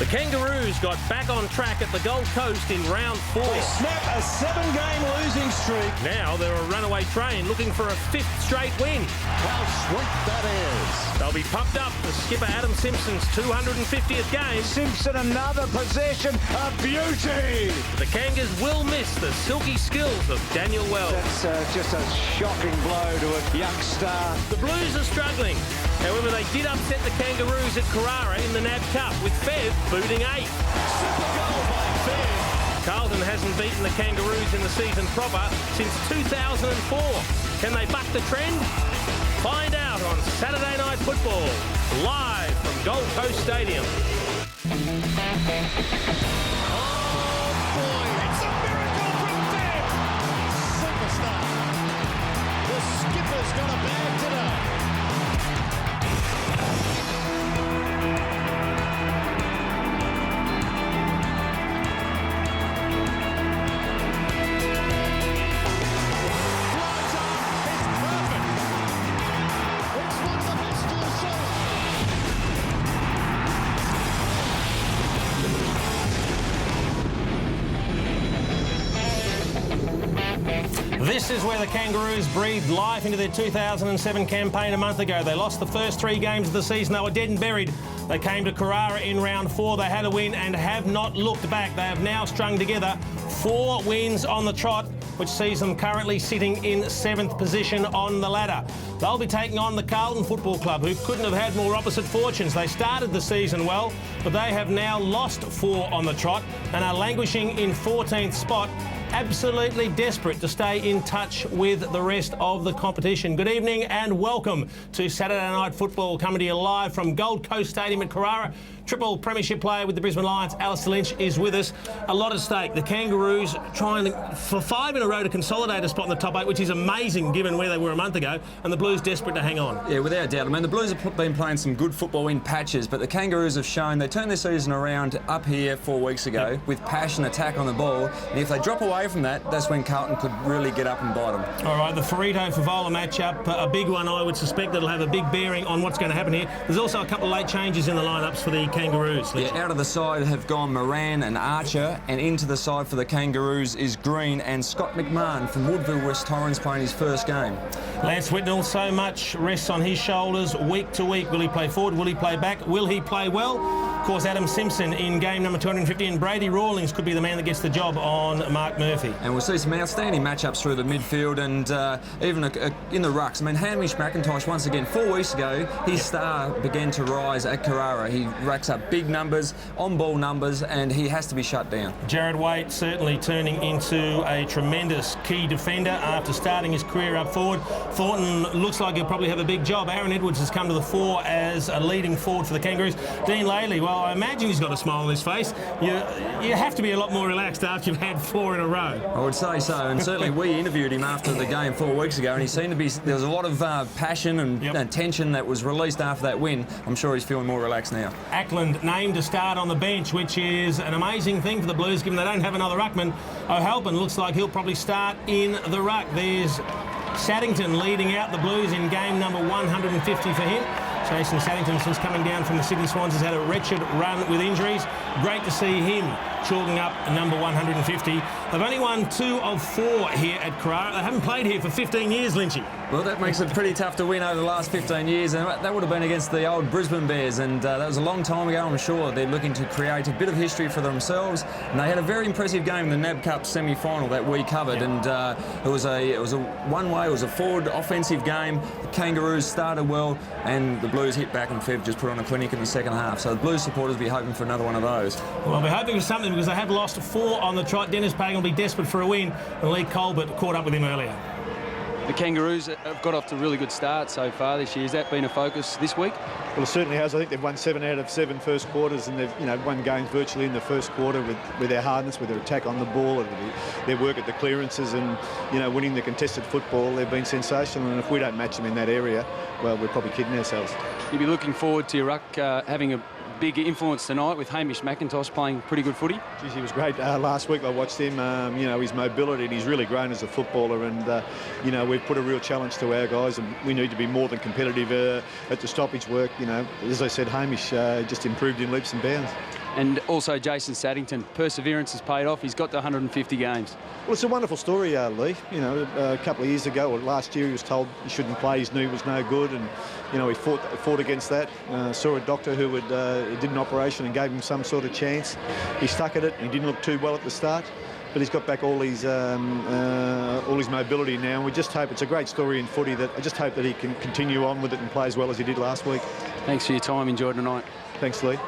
The Kangaroos got back on track at the Gold Coast in round 4. They snap a 7-game losing streak. Now they're a runaway train looking for a 5th straight win. How sweet that is. They'll be pumped up for skipper Adam Simpson's 250th game. Simpson, another possession, a beauty. The Kangas will miss the silky skills of Daniel Wells. That's just a shocking blow to a young star. The Blues are struggling. However, they did upset the Kangaroos at Carrara in the NAB Cup, with Fev booting 8. Super goal by Fev. Carlton hasn't beaten the Kangaroos in the season proper since 2004. Can they buck the trend? Find out on Saturday Night Football, live from Gold Coast Stadium. Oh boy, it's a miracle from Fev! Superstar. The skipper's got a bag today. This is where the Kangaroos breathed life into their 2007 campaign a month ago. They lost the first 3 games of the season. They were dead and buried. They came to Carrara in round 4. They had a win and have not looked back. They have now strung together 4 wins on the trot, which sees them currently sitting in 7th position on the ladder. They'll be taking on the Carlton Football Club, who couldn't have had more opposite fortunes. They started the season well, but they have now lost 4 on the trot and are languishing in 14th spot, absolutely desperate to stay in touch with the rest of the competition. Good evening and welcome to Saturday Night Football, coming to you live from Gold Coast Stadium at Carrara. Triple premiership player with the Brisbane Lions, Alistair Lynch, is with us. A lot at stake. The Kangaroos trying for 5 in a row to consolidate a spot in the top 8, which is amazing given where they were a month ago, and the Blues desperate to hang on. Yeah, without doubt. I mean, the Blues have been playing some good football in patches, but the Kangaroos have shown they turned their season around up here 4 weeks ago with passion, attack on the ball, and if they drop away from that, that's when Carlton could really get up and bite them. All right, the Ferrito-Favola matchup, a big one. I would suspect that'll have a big bearing on what's going to happen here. There's also a couple of late changes in the lineups for the Kangaroos. Yeah, out of the side have gone Moran and Archer, and into the side for the Kangaroos is Green and Scott McMahon from Woodville, West Torrens, playing his first game. Lance Whitnell, so much rests on his shoulders week to week. Will he play forward? Will he play back? Will he play well? Of course, Adam Simpson in game number 250, and Brady Rawlings could be the man that gets the job on Mark Murphy. And we'll see some outstanding matchups through the midfield and even in the rucks. I mean, Hamish McIntosh, once again, 4 weeks ago, his star began to rise at Carrara. He racks up big numbers, on-ball numbers, and he has to be shut down. Jared Waite certainly turning into a tremendous key defender after starting his career up forward. Thornton looks like he'll probably have a big job. Aaron Edwards has come to the fore as a leading forward for the Kangaroos. Dean Laley, well, I imagine he's got a smile on his face. You have to be a lot more relaxed after you've had 4 in a row. I would say so, and certainly we interviewed him after the game 4 weeks ago, and he seemed to be, there was a lot of passion and tension that was released after that win. I'm sure he's feeling more relaxed now. Ackland named to start on the bench, which is an amazing thing for the Blues, given they don't have another ruckman. O'Halpin looks like he'll probably start in the ruck. There's Saddington leading out the Blues in game number 150 for him. Jason Saddington, since coming down from the Sydney Swans, has had a wretched run with injuries. Great to see him chalking up number 150. They've only won 2 of 4 here at Carrara. They haven't played here for 15 years, Lynchy. Well, that makes it pretty tough to win over the last 15 years, and that would have been against the old Brisbane Bears, and that was a long time ago. I'm sure they're looking to create a bit of history for themselves, and they had a very impressive game in the NAB Cup semi-final that we covered, and it was a one-way, it was a forward offensive game. The Kangaroos started well, and the Blues hit back, and Fev just put on a clinic in the second half. So the Blues supporters will be hoping for another one of those. Well, we're hoping for something because they have lost 4 on the trot. Dennis Pagan will be desperate for a win, and Lee Colbert caught up with him earlier. The Kangaroos have got off to a really good start so far this year. Has that been a focus this week? Well, it certainly has. I think they've won 7 out of 7 first quarters, and they've won games virtually in the first quarter with their hardness, with their attack on the ball, and their work at the clearances, and winning the contested football. They've been sensational, and if we don't match them in that area, well, we're probably kidding ourselves. You'll be looking forward to your ruck having a big influence tonight with Hamish McIntosh playing pretty good footy. Geez, he was great last week. I watched him. His mobility, and he's really grown as a footballer. And we've put a real challenge to our guys, and we need to be more than competitive at the stoppage work. As I said, Hamish just improved in leaps and bounds. and also Jason Saddington. Perseverance has paid off. He's got to 150 games. Well, it's a wonderful story, Lee. You know, a couple of years ago, or last year, he was told he shouldn't play. His knee was no good, and you know he fought against that. Saw a doctor who did an operation and gave him some sort of chance. He stuck at it. He didn't look too well at the start, but he's got back all his mobility now. And we just hope it's a great story in footy. That I just hope that he can continue on with it and play as well as he did last week. Thanks for your time. Enjoy tonight. Thanks, Lee.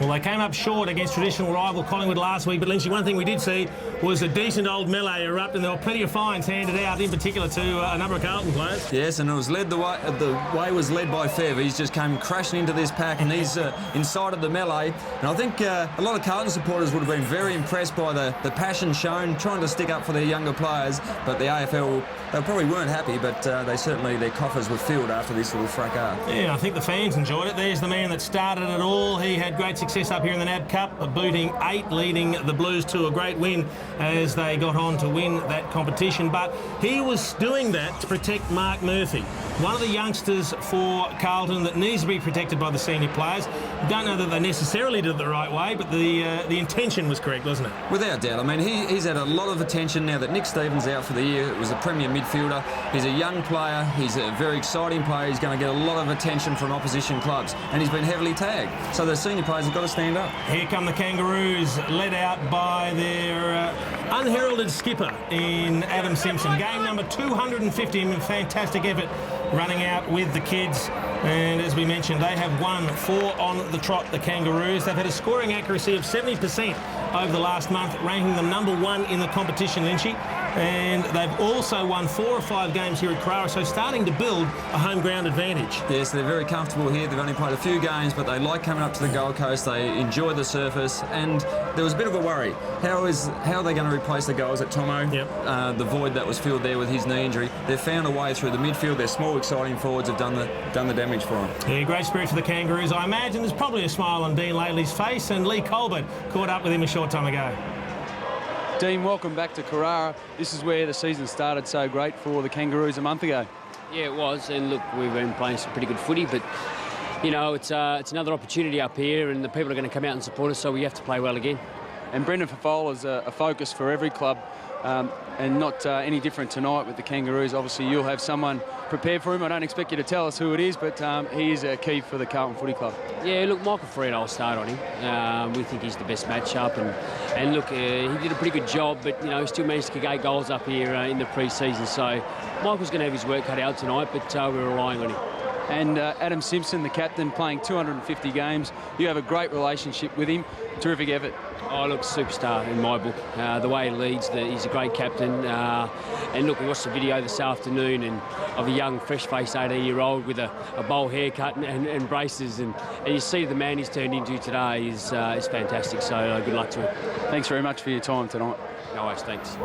Well, they came up short against traditional rival Collingwood last week, but Lynchy, one thing we did see was a decent old melee erupt, and there were plenty of fines handed out, in particular to a number of Carlton players. Yes, and it was led the way was led by Fev. He's just came crashing into this pack, and he's inside of the melee. And I think a lot of Carlton supporters would have been very impressed by the passion shown, trying to stick up for their younger players. But the AFL, they probably weren't happy, but their coffers were filled after this little fracas. Yeah, I think the fans enjoyed it. There's the man that started it all. He had great success up here in the NAB Cup, booting 8, leading the Blues to a great win as they got on to win that competition. But he was doing that to protect Mark Murphy, one of the youngsters for Carlton that needs to be protected by the senior players. Don't know that they necessarily did it the right way, but the intention was correct, wasn't it? Without doubt. I mean, he's had a lot of attention now that Nick Stevens out for the year. It was a premier midfielder. He's a young player. He's a very exciting player. He's going to get a lot of attention from opposition clubs, and he's been heavily tagged. So the senior players have got to stand up. Here come the Kangaroos, led out by their unheralded skipper in Adam Simpson. Game number 250, a fantastic effort running out with the kids. And as we mentioned, they have won 4 on the trot, the Kangaroos. They've had a scoring accuracy of 70% over the last month, ranking them #1 in the competition, Lynchy. And they've also won 4 or 5 games here at Carrara, so starting to build a home ground advantage. Yes, they're very comfortable here. They've only played a few games, but they like coming up to the Gold Coast. They enjoy the surface, and there was a bit of a worry. How are they going to replace the goals at Tomo? Yep. The void that was filled there with his knee injury. They've found a way through the midfield. Their small, exciting forwards have done the damage for them. Yeah, great spirit for the Kangaroos. I imagine there's probably a smile on Dean Laidley's face, and Lee Colbert caught up with him a short time ago. Dean, welcome back to Carrara. This is where the season started so great for the Kangaroos a month ago. Yeah, it was, and look, we've been playing some pretty good footy, but you know, it's another opportunity up here, and the people are going to come out and support us, so we have to play well again. And Brendan Fafol is a focus for every club, and not any different tonight with the Kangaroos. Obviously, you'll have someone prepared for him. I don't expect you to tell us who it is, but he is a key for the Carlton Footy Club. Yeah, look, Michael Fred, I'll start on him. We think he's the best matchup, and look, he did a pretty good job, but you know, he still managed to kick 8 goals up here in the pre-season. So Michael's going to have his work cut out tonight, but we're relying on him. And Adam Simpson, the captain, playing 250 games. You have a great relationship with him. Terrific effort. Oh, look, superstar in my book. The way he leads, he's a great captain. And look, we watched the video this afternoon of a young, fresh-faced 18-year-old with a bowl haircut and braces, and you see the man he's turned into today is fantastic. So good luck to him. Thanks very much for your time tonight. No worries, thanks.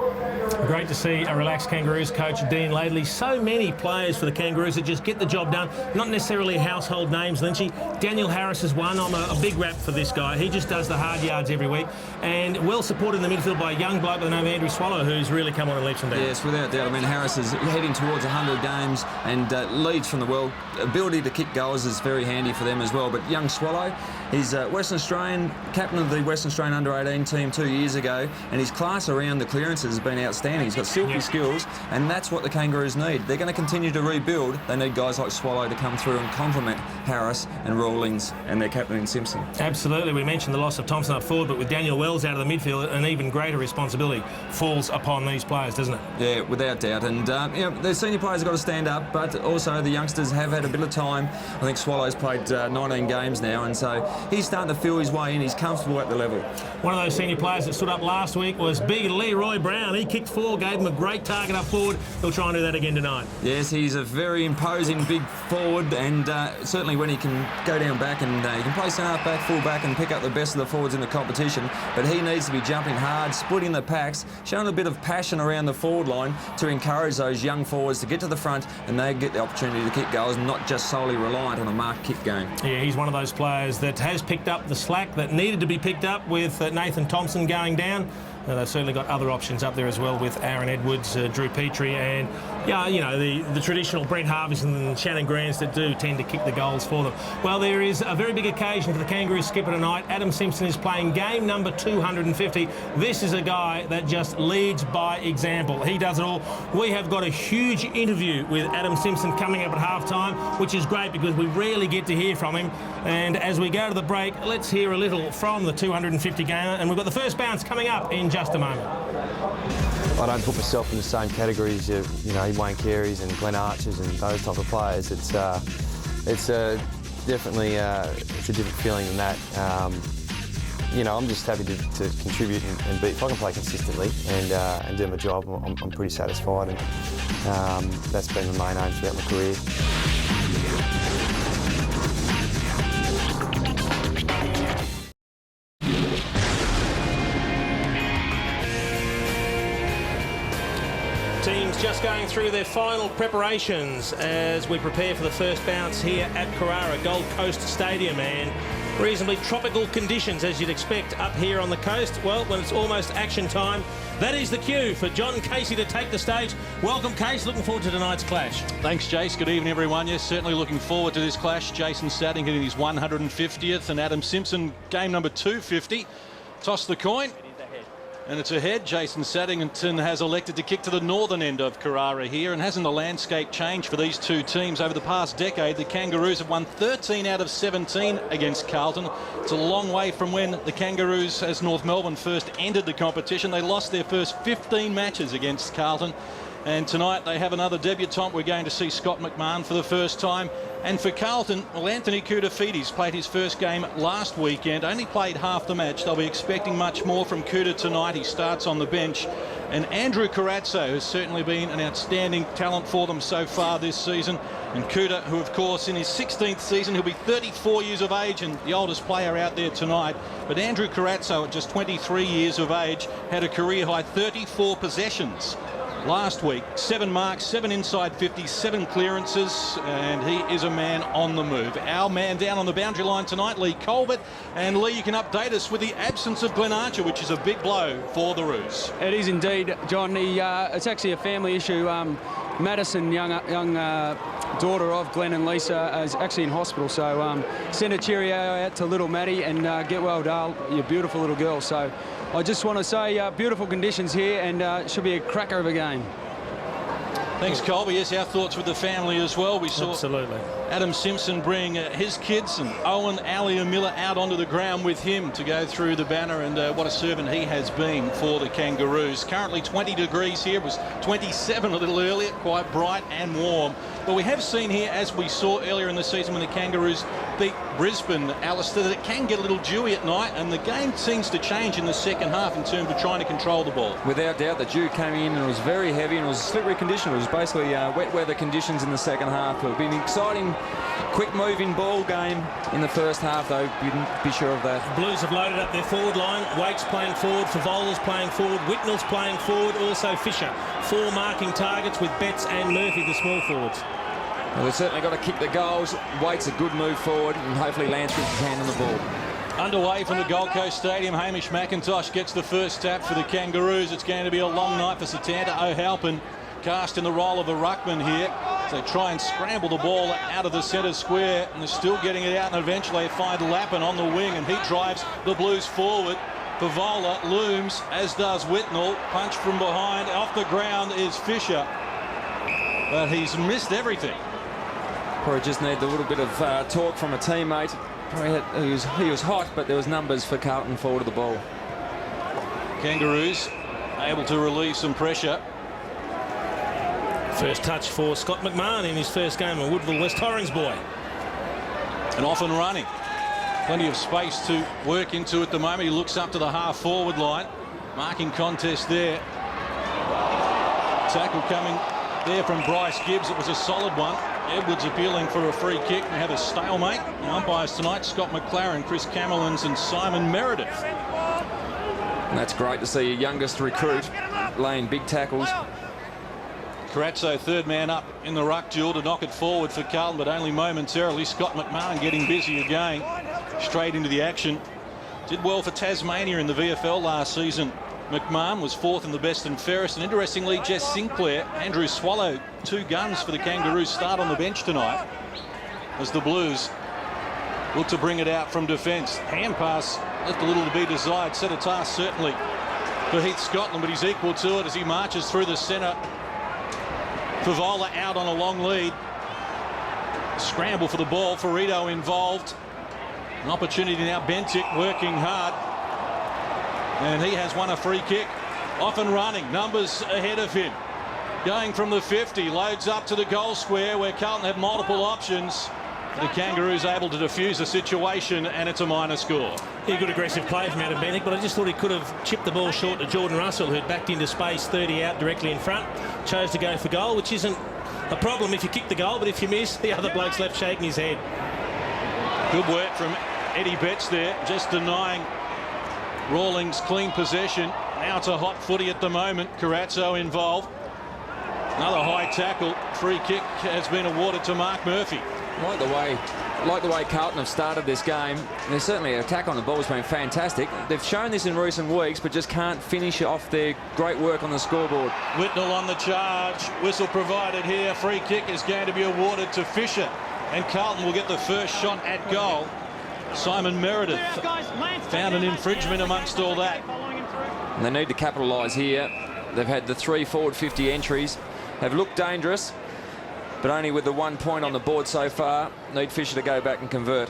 Great to see a relaxed Kangaroos coach, Dean Laidley. So many players for the Kangaroos that just get the job done. Not necessarily household names, Lynchy. Daniel Harris is one. I'm a big rap for this guy. He just does the hard yards every week. And well supported in the midfield by a young bloke by the name of Andrew Swallow, who's really come on in leaps and bounds. Yes, without doubt. I mean, Harris is heading towards 100 games and leads from the world. Ability to kick goals is very handy for them as well. But young Swallow, he's Western Australian, captain of the Western Australian under-18 team 2 years ago, and his class around the clearances has been outstanding. He's got silky skills, and that's what the Kangaroos need. They're going to continue to rebuild. They need guys like Swallow to come through and complement Harris and Rawlings and their captain in Simpson. Absolutely. We mentioned the loss of Thompson up forward, but with Daniel Wells out of the midfield, an even greater responsibility falls upon these players, doesn't it? Yeah, without doubt. And you know, the senior players have got to stand up, but also the youngsters have had a bit of time. I think Swallow's played 19 games now, and so he's starting to feel his way in. He's comfortable at the level. One of those senior players that stood up last week was big Leroy Brown. He kicked 4, gave him a great target up forward. He'll try and do that again tonight. Yes, he's a very imposing big forward, and certainly when he can go down back and he can play centre back, full back, and pick up the best of the forwards in the competition. But he needs to be jumping hard, splitting the packs, showing a bit of passion around the forward line to encourage those young forwards to get to the front and they get the opportunity to kick goals, not just solely reliant on a mark kick game. Yeah, he's one of those players that has picked up the slack that needed to be picked up with Nathan Thompson going down. They've certainly got other options up there as well with Aaron Edwards, Drew Petrie and Yeah, you know, the traditional Brent Harvison and Shannon Grants that do tend to kick the goals for them. Well, there is a very big occasion for the Kangaroos skipper tonight. Adam Simpson is playing game number 250. This is a guy that just leads by example. He does it all. We have got a huge interview with Adam Simpson coming up at halftime, which is great because we rarely get to hear from him. And as we go to the break, let's hear a little from the 250 gamer. And we've got the first bounce coming up in just a moment. I don't put myself in the same categories of, you know, Wayne Careys and Glenn Archers and those type of players. It's definitely it's a different feeling than that. You know, I'm just happy to contribute and be. If I can play consistently and do my job, I'm pretty satisfied, and that's been the main aim throughout my career. Teams just going through their final preparations as we prepare for the first bounce here at Carrara, Gold Coast Stadium, and reasonably tropical conditions as you'd expect up here on the coast. Well, when it's almost action time, that is the cue for John Casey to take the stage. Welcome, Case. Looking forward to tonight's clash. Thanks, Jace. Good evening, everyone. Yes, certainly looking forward to this clash. Jason Sadding hitting his 150th and Adam Simpson game number 250. Toss the coin. And it's ahead. Jason Saddington has elected to kick to the northern end of Carrara here. And hasn't the landscape changed for these two teams over the past decade? The Kangaroos have won 13 out of 17 against Carlton. It's a long way from when the Kangaroos, as North Melbourne, first entered the competition. They lost their first 15 matches against Carlton. And tonight they have another debutant. We're going to see Scott McMahon for the first time. And for Carlton, well, Anthony Koutafidis played his first game last weekend, only played half the match. They'll be expecting much more from Kouta tonight. He starts on the bench. And Andrew Carazzo has certainly been an outstanding talent for them so far this season. And Kouta, who of course in his 16th season, he'll be 34 years of age and the oldest player out there tonight. But Andrew Carazzo, at just 23 years of age, had a career high 34 possessions last week. 7 marks, 7 inside 50, 7 clearances, and he is a man on the move. Our man down on the boundary line tonight, Lee Colbert. And Lee, you can update us with the absence of Glenn Archer, which is a big blow for the Roos. It is indeed, John. It's actually a family issue. Madison, young daughter of Glenn and Lisa, is actually in hospital. So send a cheerio out to little Maddie and get well, Dale, your beautiful little girl. So I just want to say beautiful conditions here, and it should be a cracker of a game. Thanks, Colby. Yes, our thoughts with the family as well. We saw Absolutely. Adam Simpson bring his kids and Owen, Ali and Miller out onto the ground with him to go through the banner, and what a servant he has been for the Kangaroos. Currently 20 degrees here. It was 27 a little earlier, quite bright and warm. But we have seen here, as we saw earlier in the season when the Kangaroos beat Brisbane, Alistair, that it can get a little dewy at night, and the game seems to change in the second half in terms of trying to control the ball. Without doubt, the dew came in and it was very heavy and it was a slippery condition. It was basically wet weather conditions in the second half. It would be an exciting, quick-moving ball game in the first half, though. You can be sure of that. Blues have loaded up their forward line. Wake's playing forward, Favola's playing forward, Whitnell's playing forward, also Fisher. 4 marking targets with Betts and Murphy, the small forwards. Well, they've certainly got to kick the goals. Wake's a good move forward, and hopefully Lance gets his hand on the ball. Underway from the Gold Coast Stadium, Hamish McIntosh gets the first tap for the Kangaroos. It's going to be a long night for Satanta O'Halpin, cast in the role of a ruckman here. So they try and scramble the ball out of the centre square, and they're still getting it out, and eventually they find Lappin on the wing, and he drives the Blues forward. Pavola looms, as does Whitnell. Punch from behind. Off the ground is Fisher, but he's missed everything. Probably just need a little bit of talk from a teammate. He was hot, but there was numbers for Carlton forward of the ball. Kangaroos able to relieve some pressure. First touch for Scott McMahon in his first game, a Woodville West Torrens boy. And off and running. Plenty of space to work into at the moment. He looks up to the half-forward line. Marking contest there. Tackle coming there from Bryce Gibbs. It was a solid one. Edwards appealing for a free kick. We have a stalemate. The umpires tonight, Scott McLaren, Chris Camerlins and Simon Meredith. And that's great to see your youngest recruit laying big tackles. Carazzo, third man up in the ruck duel to knock it forward for Carlton, but only momentarily. Scott McMahon getting busy again. Straight into the action. Did well for Tasmania in the VFL last season McMahon was fourth in the best and fairest. And interestingly, Jess Sinclair, Andrew Swallow, 2 guns for the Kangaroos, start on the bench tonight as the Blues look to bring it out from defence. Hand pass left a little to be desired. Set a task certainly for Heath Scotland, but he's equal to it as he marches through the centre. Favola out on a long lead. Scramble for the ball. Ferrito involved. An opportunity now. Bentic working hard. And he has won a free kick. Off and running. Numbers ahead of him. Going from the 50. Loads up to the goal square where Carlton have multiple options. The Kangaroos able to defuse the situation, and it's a minor score. Yeah, good aggressive play from Adam Bentic, but I just thought he could have chipped the ball short to Jordan Russell, who'd backed into space 30 out directly in front. Chose to go for goal, which isn't a problem if you kick the goal, but if you miss, the other bloke's left shaking his head. Good work from Eddie Betts there, just denying Rawlings clean possession. Now it's a hot footy at the moment. Carazzo involved. Another high tackle. Free kick has been awarded to Mark Murphy. Like the way Carlton have started this game. There's certainly an attack on the ball has been fantastic. They've shown this in recent weeks, but just can't finish off their great work on the scoreboard. Whitnell on the charge. Whistle provided here. Free kick is going to be awarded to Fisher, and Carlton will get the first shot at goal. Simon Meredith found an infringement amongst all that. And they need to capitalise here. They've had the 3 forward 50 entries. Have looked dangerous, but only with the 1 point on the board so far. Need Fisher to go back and convert.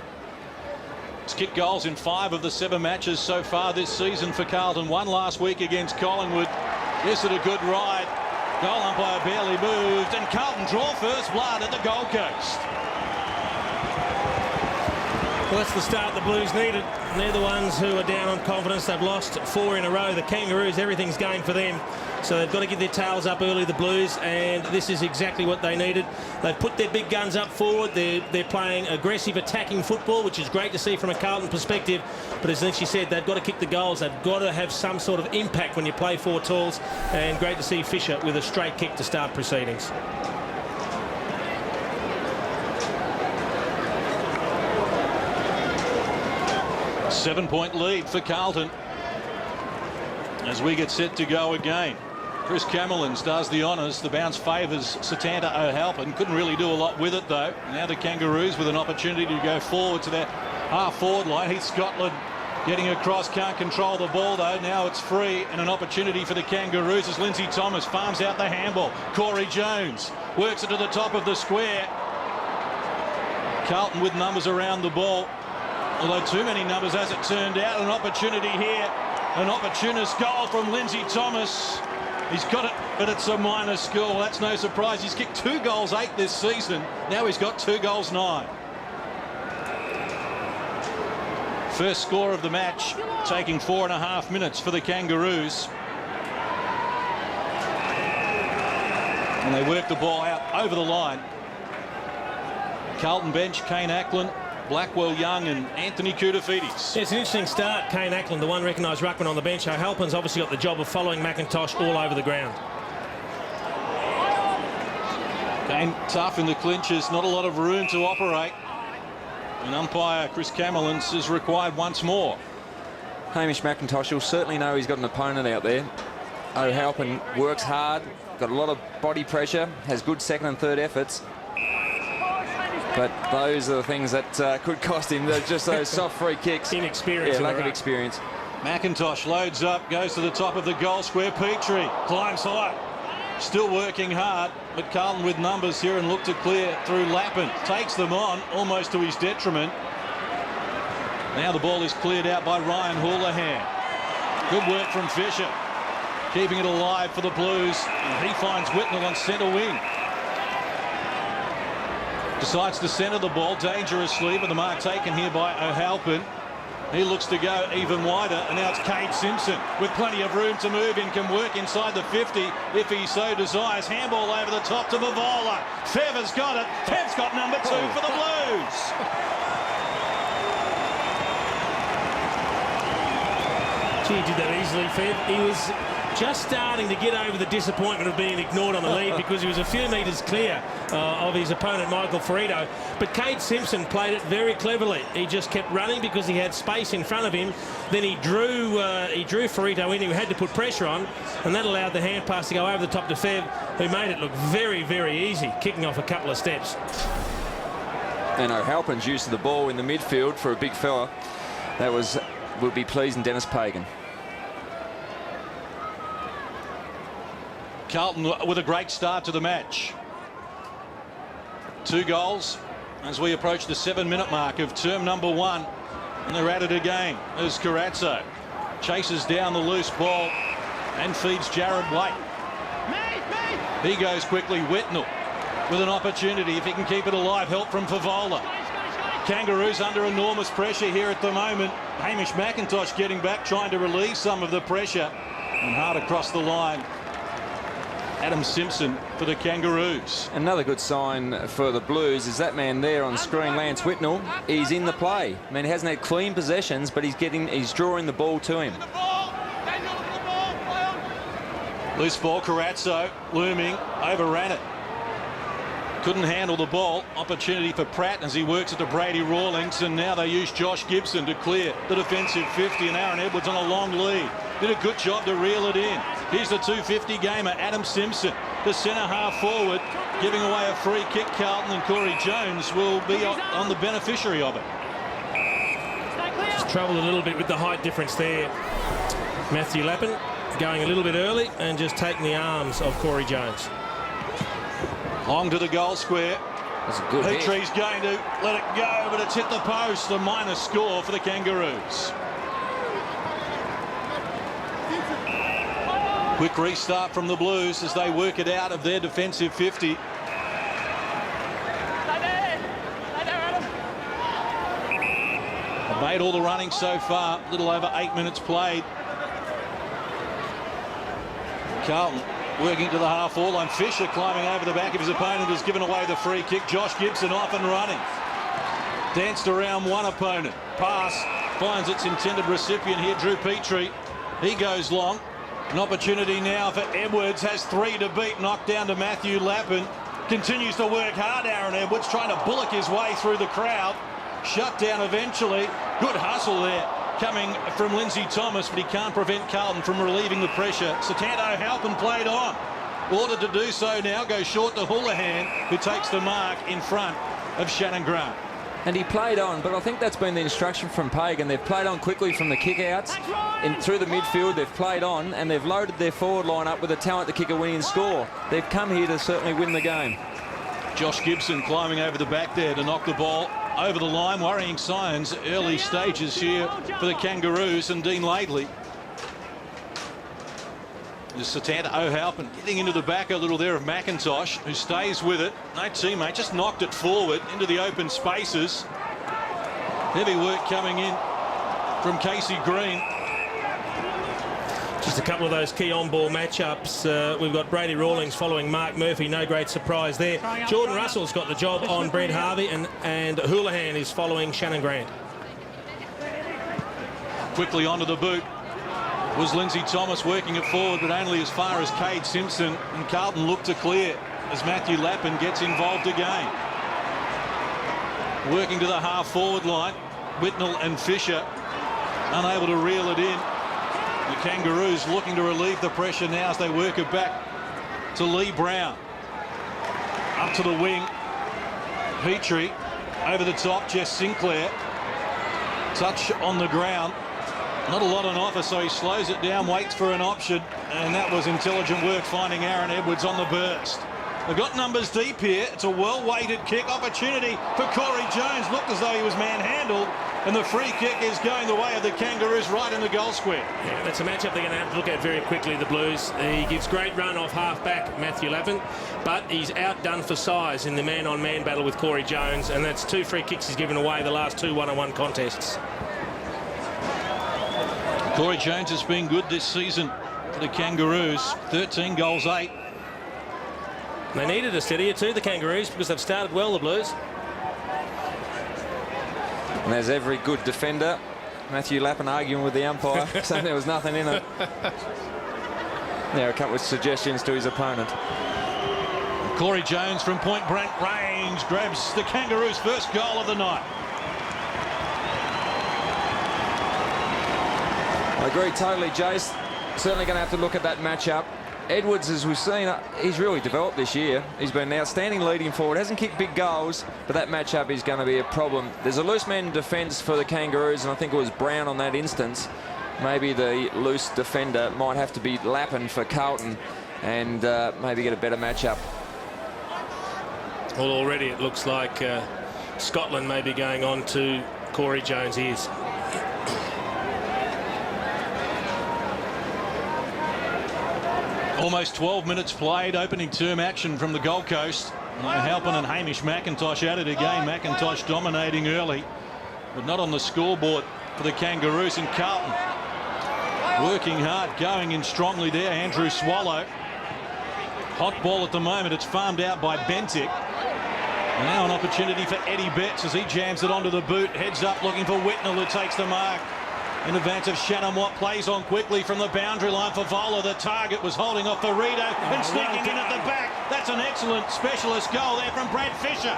It's kicked goals in 5 of the 7 matches so far this season for Carlton. 1 last week against Collingwood. This is a good ride. Goal umpire barely moved, and Carlton draw first blood at the Gold Coast. Well, that's the start the Blues needed. They're the ones who are down on confidence. They've lost 4 in a row. The Kangaroos, everything's going for them. So they've got to get their tails up early, the Blues, and this is exactly what they needed. They've put their big guns up forward. They're playing aggressive attacking football, which is great to see from a Carlton perspective. But as Lynchie said, they've got to kick the goals. They've got to have some sort of impact when you play 4 talls. And great to see Fisher with a straight kick to start proceedings. Seven-point lead for Carlton as we get set to go again. Chris Camerlins does the honours. The bounce favours Satanta O'Halpin. Couldn't really do a lot with it, though. Now the Kangaroos with an opportunity to go forward to their half-forward line. Heath Scotland getting across, can't control the ball, though. Now it's free and an opportunity for the Kangaroos as Lindsay Thomas farms out the handball. Corey Jones works it to the top of the square. Carlton with numbers around the ball. Although too many numbers as it turned out. An opportunity here. An opportunist goal from Lindsay Thomas. He's got it, but it's a minor score. That's no surprise. He's kicked 2 goals 8 this season. Now he's got 2 goals 9. First score of the match, taking 4.5 minutes for the Kangaroos. And they work the ball out over the line. Carlton bench, Kane Ackland, Blackwell Young and Anthony Koutafidis. Yeah, it's an interesting start. Kane Ackland, the one recognised ruckman on the bench. O'Halpin's obviously got the job of following McIntosh all over the ground. Kane tough in the clinches, not a lot of room to operate. And umpire Chris Camerlins is required once more. Hamish McIntosh will certainly know he's got an opponent out there. O'Halpin works hard, got a lot of body pressure, has good second and third efforts. But those are the things that could cost him. They're just those soft free kicks. Inexperience. Yeah, lack of experience. McIntosh loads up, goes to the top of the goal square. Petrie climbs high. Still working hard, but Carlton with numbers here and look to clear through Lappin. Takes them on, almost to his detriment. Now the ball is cleared out by Ryan Houlihan. Good work from Fisher. Keeping it alive for the Blues. And he finds Whitnell on centre wing. Decides to centre the ball dangerously, but the mark taken here by O'Halpin. He looks to go even wider, and now it's Kade Simpson with plenty of room to move in, can work inside the 50 if he so desires. Handball over the top to Bavola. Fev has got it. Fev's got number 2 for the Blues. Gee, he did that easily, Fev. just starting to get over the disappointment of being ignored on the lead because he was a few metres clear of his opponent, Michael Ferrito. But Cade Simpson played it very cleverly. He just kept running because he had space in front of him. Then he drew Ferrito in, who had to put pressure on, and that allowed the hand pass to go over the top to Fev, who made it look very, very easy, kicking off a couple of steps. And O'Halpin's use of the ball in the midfield for a big fella, that would be pleasing Dennis Pagan. Carlton with a great start to the match. 2 goals as we approach the 7-minute mark of term number 1. And they're at it again as Carrazzo chases down the loose ball and feeds Jared Waite. He goes quickly. Whitnell with an opportunity if he can keep it alive. Help from Favola. Kangaroos under enormous pressure here at the moment. Hamish McIntosh getting back, trying to relieve some of the pressure. And hard across the line. Adam Simpson for the Kangaroos. Another good sign for the Blues is that man there on screen, Lance Whitnell. He's in the play. I mean, he hasn't had clean possessions, but he's drawing the ball to him. Loose ball, Carrazzo looming, overran it. Couldn't handle the ball. Opportunity for Pratt as he works at the Brady Rawlings, and now they use Josh Gibson to clear the defensive 50, and Aaron Edwards on a long lead. Did a good job to reel it in. Here's the 250 gamer, Adam Simpson, the centre half forward, giving away a free kick. Carlton, and Corey Jones will be on the beneficiary of it. Just troubled a little bit with the height difference there. Matthew Lappin going a little bit early and just taking the arms of Corey Jones. Long to the goal square. That's a good hit. Petrie's going to let it go, but it's hit the post. A minor score for the Kangaroos. Quick restart from the Blues as they work it out of their defensive 50. They've made all the running so far. A little over 8 minutes played. Carlton working to the half-forward line. Fisher climbing over the back of his opponent has given away the free kick. Josh Gibson off and running. Danced around one opponent. Pass finds its intended recipient here, Drew Petrie. He goes long. An opportunity now for Edwards. Has 3 to beat. Knocked down to Matthew Lappin. Continues to work hard, Aaron Edwards, trying to bullock his way through the crowd. Shut down eventually. Good hustle there coming from Lindsay Thomas, but he can't prevent Carlton from relieving the pressure. Satanto Halpin played on. Ordered to do so now. Goes short to Houlihan, who takes the mark in front of Shannon Grant. And he played on, but I think that's been the instruction from Pagan. They've played on quickly from the kick-outs. Through the midfield, they've played on, and they've loaded their forward line up with the talent to kick a winning score. They've come here to certainly win the game. Josh Gibson climbing over the back there to knock the ball over the line. Worrying signs early stages here for the Kangaroos, and Dean Laidley. There's Satanto O'Halpin getting into the back a little there of McIntosh, who stays with it. No teammate, just knocked it forward into the open spaces. Heavy work coming in from Casey Green. Just a couple of those key on-ball matchups. We've got Brady Rawlings following Mark Murphy. No great surprise there. Jordan Russell's got the job on Brent Harvey, and Houlihan is following Shannon Grant. Quickly onto the boot was Lindsay Thomas, working it forward, but only as far as Cade Simpson, and Carlton look to clear as Matthew Lappin gets involved again. Working to the half-forward line, Whitnell and Fisher unable to reel it in. The Kangaroos looking to relieve the pressure now as they work it back to Lee Brown. Up to the wing, Petrie over the top, Jess Sinclair. Touch on the ground. Not a lot on offer, so he slows it down, waits for an option, and that was intelligent work finding Aaron Edwards on the burst. They've got numbers deep here. It's a well-weighted kick opportunity for Corey Jones. Looked as though he was manhandled, and the free kick is going the way of the Kangaroos right in the goal square. Yeah, that's a matchup they're going to have to look at very quickly, the Blues. He gives great run off half-back Matthew Lappin, but he's outdone for size in the man-on-man battle with Corey Jones, and that's 2 free kicks he's given away the last 2 one-on-one contests. Corey Jones has been good this season for the Kangaroos. 13 goals, 8. They needed a steadier too, the Kangaroos, because they've started well, the Blues. And there's every good defender. Matthew Lappin arguing with the umpire, saying there was nothing in it. Yeah, a couple of suggestions to his opponent. Corey Jones from point blank range grabs the Kangaroos' first goal of the night. I agree totally, Jace. Certainly going to have to look at that matchup. Edwards, as we've seen, he's really developed this year. He's been an outstanding leading forward. Hasn't kicked big goals, but that matchup is going to be a problem. There's a loose man defence for the Kangaroos, and I think it was Brown on that instance. Maybe the loose defender might have to be Lappin for Carlton and maybe get a better matchup. Well, already it looks like Scotland may be going on to Corey Jones' ears. Almost 12 minutes played, opening term action from the Gold Coast. Halpin and Hamish McIntosh at it again. McIntosh dominating early, but not on the scoreboard for the Kangaroos. And Carlton working hard, going in strongly there. Andrew Swallow. Hot ball at the moment. It's farmed out by Bentic. And now an opportunity for Eddie Betts as he jams it onto the boot. Heads up looking for Whitnell, who takes the mark. In advance of Shannon Watt, plays on quickly from the boundary line for Vola. The target was holding off Burrito and sneaking in at the back. That's an excellent specialist goal there from Brad Fisher.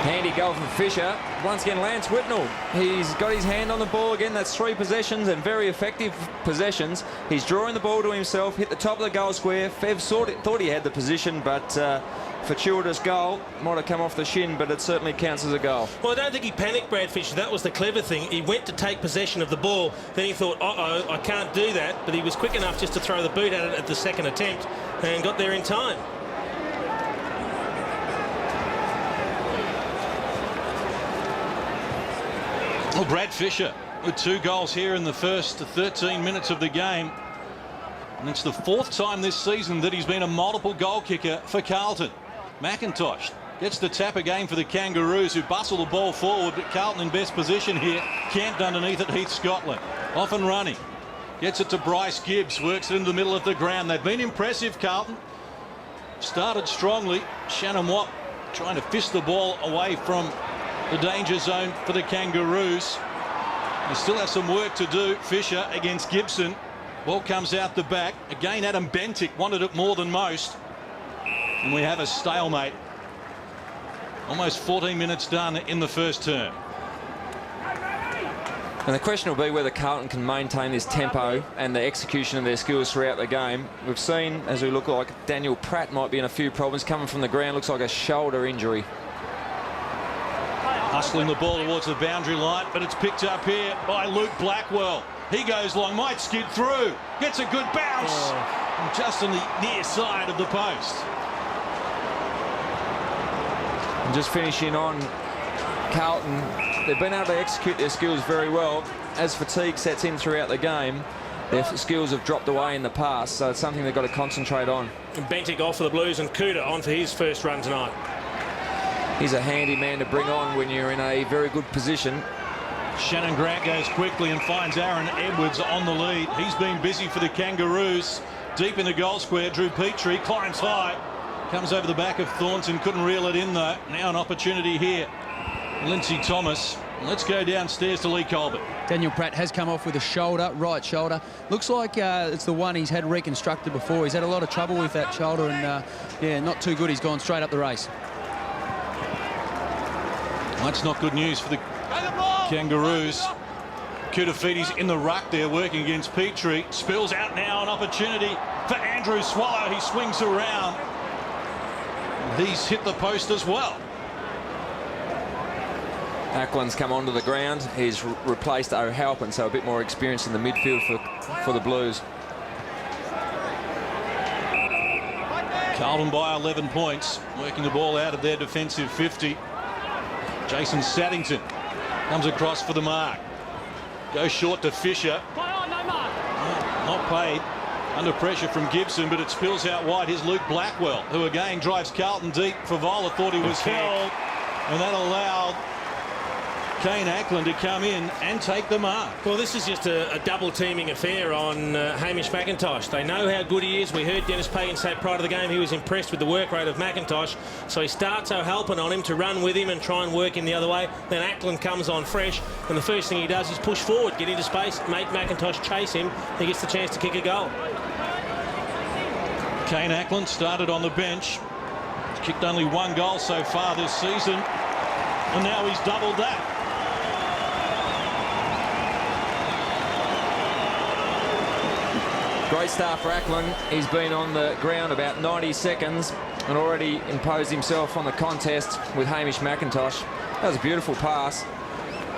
Handy goal from Fisher. Once again, Lance Whitnell. He's got his hand on the ball again. That's 3 possessions and very effective possessions. He's drawing the ball to himself, hit the top of the goal square. Fev thought he had the position, but fortuitous goal. Might have come off the shin, but it certainly counts as a goal. Well, I don't think he panicked, Brad Fisher. That was the clever thing. He went to take possession of the ball. Then he thought, uh-oh, I can't do that. But he was quick enough just to throw the boot at it at the second attempt and got there in time. Well, Brad Fisher with 2 goals here in the first 13 minutes of the game. And it's the 4th time this season that he's been a multiple goal kicker for Carlton. McIntosh gets the tap again for the Kangaroos, who bustle the ball forward, but Carlton in best position here. Camped underneath it, Heath Scotland. Off and running. Gets it to Bryce Gibbs, works it into the middle of the ground. They've been impressive, Carlton. Started strongly. Shannon Watt trying to fist the ball away from the danger zone for the Kangaroos. They still have some work to do. Fisher against Gibson. Ball comes out the back. Again, Adam Bentic wanted it more than most. And we have a stalemate. Almost 14 minutes done in the first term. And the question will be whether Carlton can maintain this tempo and the execution of their skills throughout the game. We've seen, as we look like, Daniel Pratt might be in a few problems. Coming from the ground, looks like a shoulder injury. Hustling the ball towards the boundary line, but it's picked up here by Luke Blackwell. He goes long, might skid through, gets a good bounce, just on the near side of the post. And just finishing on Carlton, they've been able to execute their skills very well. As fatigue sets in throughout the game, their skills have dropped away in the past, so it's something they've got to concentrate on. And Bentic off for the Blues, and Cooter on for his first run tonight. He's a handy man to bring on when you're in a very good position. Shannon Grant goes quickly and finds Aaron Edwards on the lead. He's been busy for the Kangaroos. Deep in the goal square, Drew Petrie climbs high. Comes over the back of Thornton, couldn't reel it in though. Now an opportunity here. Lindsay Thomas. Let's go downstairs to Lee Colbert. Daniel Pratt has come off with a shoulder, right shoulder. Looks like it's the one he's had reconstructed before. He's had a lot of trouble with that shoulder and, yeah, not too good. He's gone straight up the race. That's not good news for the Kangaroos. Kutafiti's in the ruck there working against Petrie. Spills out now an opportunity for Andrew Swallow. He swings around. He's hit the post as well. Ackland's come onto the ground. He's replaced O'Halpin, so a bit more experience in the midfield for the Blues. Carlton by 11 points, working the ball out of their defensive 50. Jason Saddington comes across for the mark. Goes short to Fisher. Not paid. Under pressure from Gibson, but it spills out wide. Here's Luke Blackwell, who again drives Carlton deep. Favola thought he was held, and that allowed Kane Ackland to come in and take the mark. Well, this is just a double teaming affair on Hamish McIntosh. They know how good he is. We heard Dennis Pagan say prior to the game he was impressed with the work rate of McIntosh. So he starts O'Halpin on him to run with him and try and work him the other way. Then Ackland comes on fresh, and the first thing he does is push forward, get into space, make McIntosh chase him. He gets the chance to kick a goal. Kane Ackland started on the bench. He's kicked only 1 goal so far this season, and now he's doubled that. Great start for Ackland. He's been on the ground about 90 seconds and already imposed himself on the contest with Hamish McIntosh. That was a beautiful pass.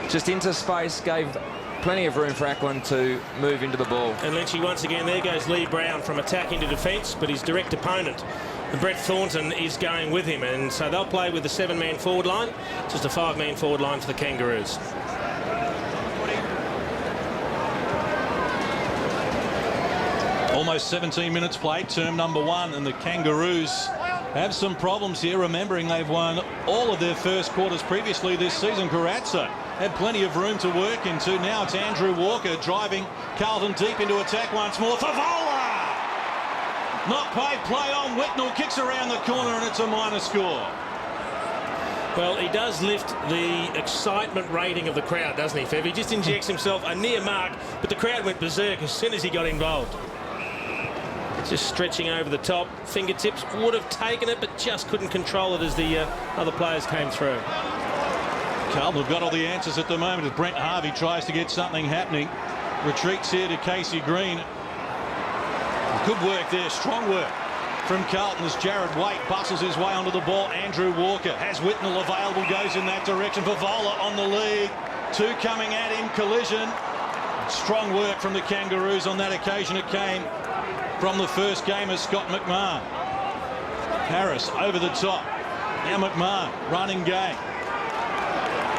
Just into space, gave plenty of room for Ackland to move into the ball. And Lynchy, once again, there goes Lee Brown from attack into defence, but his direct opponent, Brett Thornton, is going with him. And so they'll play with the 7-man forward line, just a 5-man forward line for the Kangaroos. Almost 17 minutes played, term number 1, and the Kangaroos have some problems here, remembering they've won all of their first quarters previously this season. Carazzo had plenty of room to work into. Now it's Andrew Walker driving Carlton deep into attack once more. Favola! Not paid play on. Whitnell kicks around the corner and it's a minor score. Well, he does lift the excitement rating of the crowd, doesn't he, Fev? He just injects himself a near mark, but the crowd went berserk as soon as he got involved. Just stretching over the top. Fingertips would have taken it, but just couldn't control it as the other players came through. Carlton have got all the answers at the moment as Brent Harvey tries to get something happening. Retreats here to Casey Green. Good work there, strong work from Carlton as Jared Waite bustles his way onto the ball. Andrew Walker has Whitnell available, goes in that direction. Favola on the lead. 2 coming at him, collision. Strong work from the Kangaroos on that occasion. It came from the first gamer, Scott McMahon. Harris over the top. Now McMahon, running game.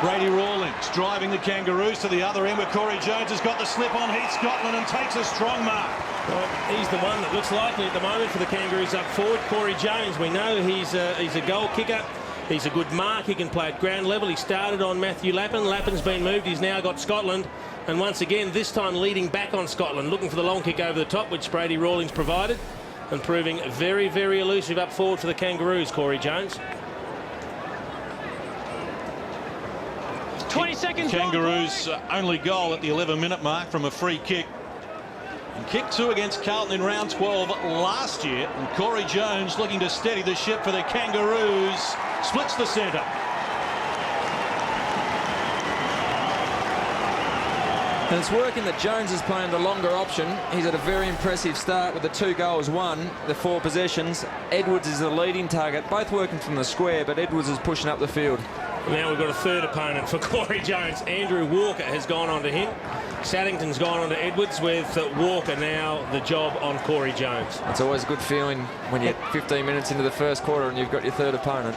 Brady Rawlings driving the Kangaroos to the other end where Corey Jones has got the slip on Heath Scotland and takes a strong mark. Well, he's the one that looks likely at the moment for the Kangaroos up forward. Corey Jones, we know he's a goal kicker. He's a good mark. He can play at ground level. He started on Matthew Lappin. Lappin's been moved. He's now got Scotland. And once again, this time leading back on Scotland, looking for the long kick over the top, which Brady Rawlings provided, and proving very, very elusive up forward for the Kangaroos, Corey Jones. 20 seconds. Kangaroos' only goal at the 11-minute mark from a free kick. And kick 2 against Carlton in round 12 last year. And Corey Jones looking to steady the ship for the Kangaroos. Splits the centre. And it's working that Jones is playing the longer option. He's had a very impressive start with the 2 goals won, the 4 possessions. Edwards is the leading target, both working from the square, but Edwards is pushing up the field. Now we've got a third opponent for Corey Jones. Andrew Walker has gone on to him. Saddington's gone on to Edwards, with Walker now the job on Corey Jones. It's always a good feeling when you're 15 minutes into the first quarter and you've got your third opponent.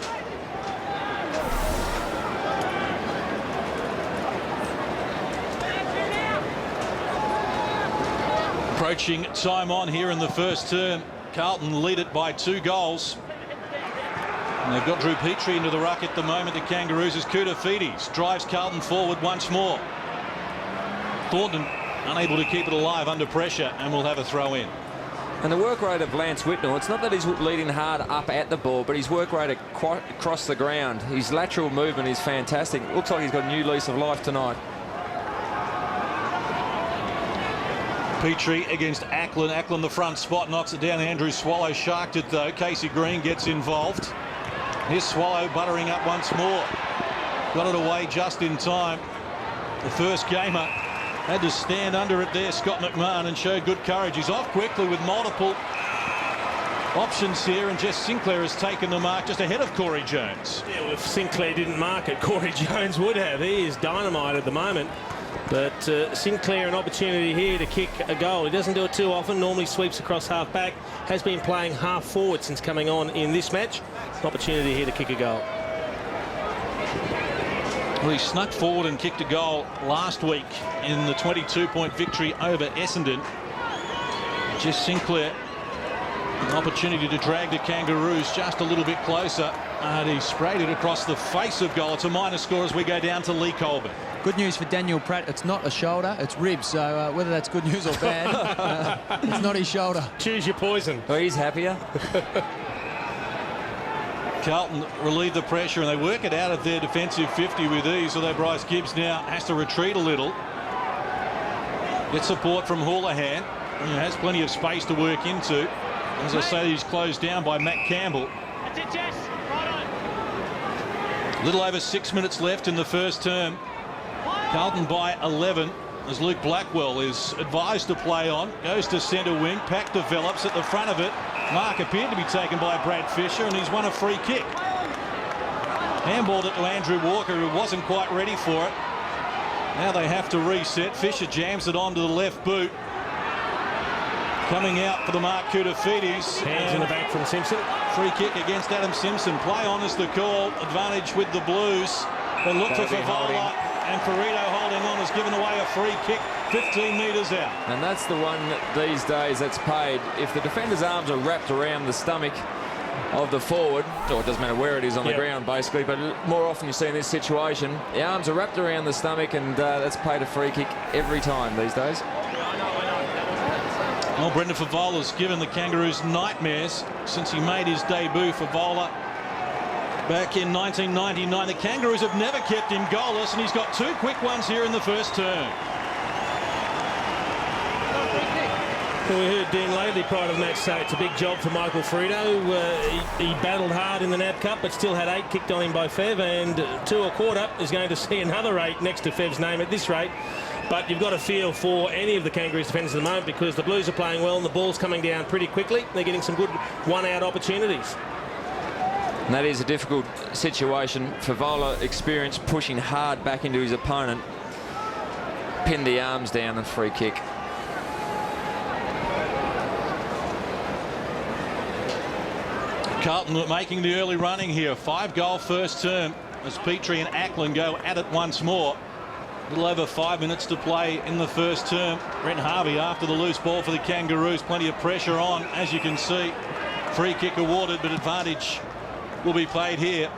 Approaching time on here in the first term. Carlton lead it by 2 goals. And they've got Drew Petrie into the ruck at the moment. The Kangaroos as Koutafidis drives Carlton forward once more. Thornton unable to keep it alive under pressure and will have a throw in. And the work rate of Lance Whitnell, it's not that he's leading hard up at the ball, but his work rate across the ground. His lateral movement is fantastic. Looks like he's got a new lease of life tonight. Petrie against Ackland. Ackland the front spot, knocks it down. Andrew Swallow sharked it though. Casey Green gets involved. Here's Swallow buttering up once more. Got it away just in time. The first gamer had to stand under it there, Scott McMahon, and showed good courage. He's off quickly with multiple options here, and Jess Sinclair has taken the mark just ahead of Corey Jones. Yeah, well, if Sinclair didn't mark it, Corey Jones would have. He is dynamite at the moment. But Sinclair, an opportunity here to kick a goal. He doesn't do it too often, normally sweeps across half back. Has been playing half forward since coming on in this match. Opportunity here to kick a goal. Well, he snuck forward and kicked a goal last week in the 22-point victory over Essendon. Jess Sinclair An opportunity to drag the Kangaroos just a little bit closer. And he sprayed it across the face of goal. It's a minor score as we go down to Lee Colbert. Good news for Daniel Pratt. It's not a shoulder, it's ribs. So whether that's good news or bad, it's not his shoulder. Choose your poison. Well, he's happier. Carlton relieve the pressure and they work it out of their defensive 50 with ease, although Bryce Gibbs now has to retreat a little. Gets support from Houlihan, who has plenty of space to work into. As I say, he's closed down by Matt Campbell. That's it, Jess. Right on. Little over 6 minutes left in the first term. Carlton by 11 as Luke Blackwell is advised to play on. Goes to centre wing. Pack develops at the front of it. Mark appeared to be taken by Brad Fisher and he's won a free kick. Handballed it to Andrew Walker, who wasn't quite ready for it. Now they have to reset. Fisher jams it onto the left boot. Coming out for the Mark Koutafidis. Hands in the back from Simpson. Free kick against Adam Simpson. Play on is the call. Advantage with the Blues. They look for Favola, and Perito holding on has given away a free kick 15 metres out. And that's the one these days that's paid. If the defender's arms are wrapped around the stomach of the forward, or it doesn't matter where it is on the ground basically, but more often you see in this situation, the arms are wrapped around the stomach and that's paid a free kick every time these days. Well, Brendan Favola's given the Kangaroos nightmares since he made his debut. Favola back in 1999. The Kangaroos have never kept him goalless, and he's got 2 quick ones here in the first term. Well, we heard Dean Laidley prior to the match say it's a big job for Michael Frito. He battled hard in the NAB Cup, but still had 8 kicked on him by Fev, and 2 1/4 is going to see another 8 next to Fev's name at this rate. But you've got to feel for any of the Kangaroos defenders at the moment because the Blues are playing well and the ball's coming down pretty quickly. They're getting some good one-out opportunities. And that is a difficult situation. Favola experience pushing hard back into his opponent. Pinned the arms down and free kick. Carlton making the early running here. 5-goal first term as Petrie and Ackland go at it once more. A little over 5 minutes to play in the first term. Brent Harvey after the loose ball for the Kangaroos. Plenty of pressure on, as you can see. Free kick awarded, but advantage will be played here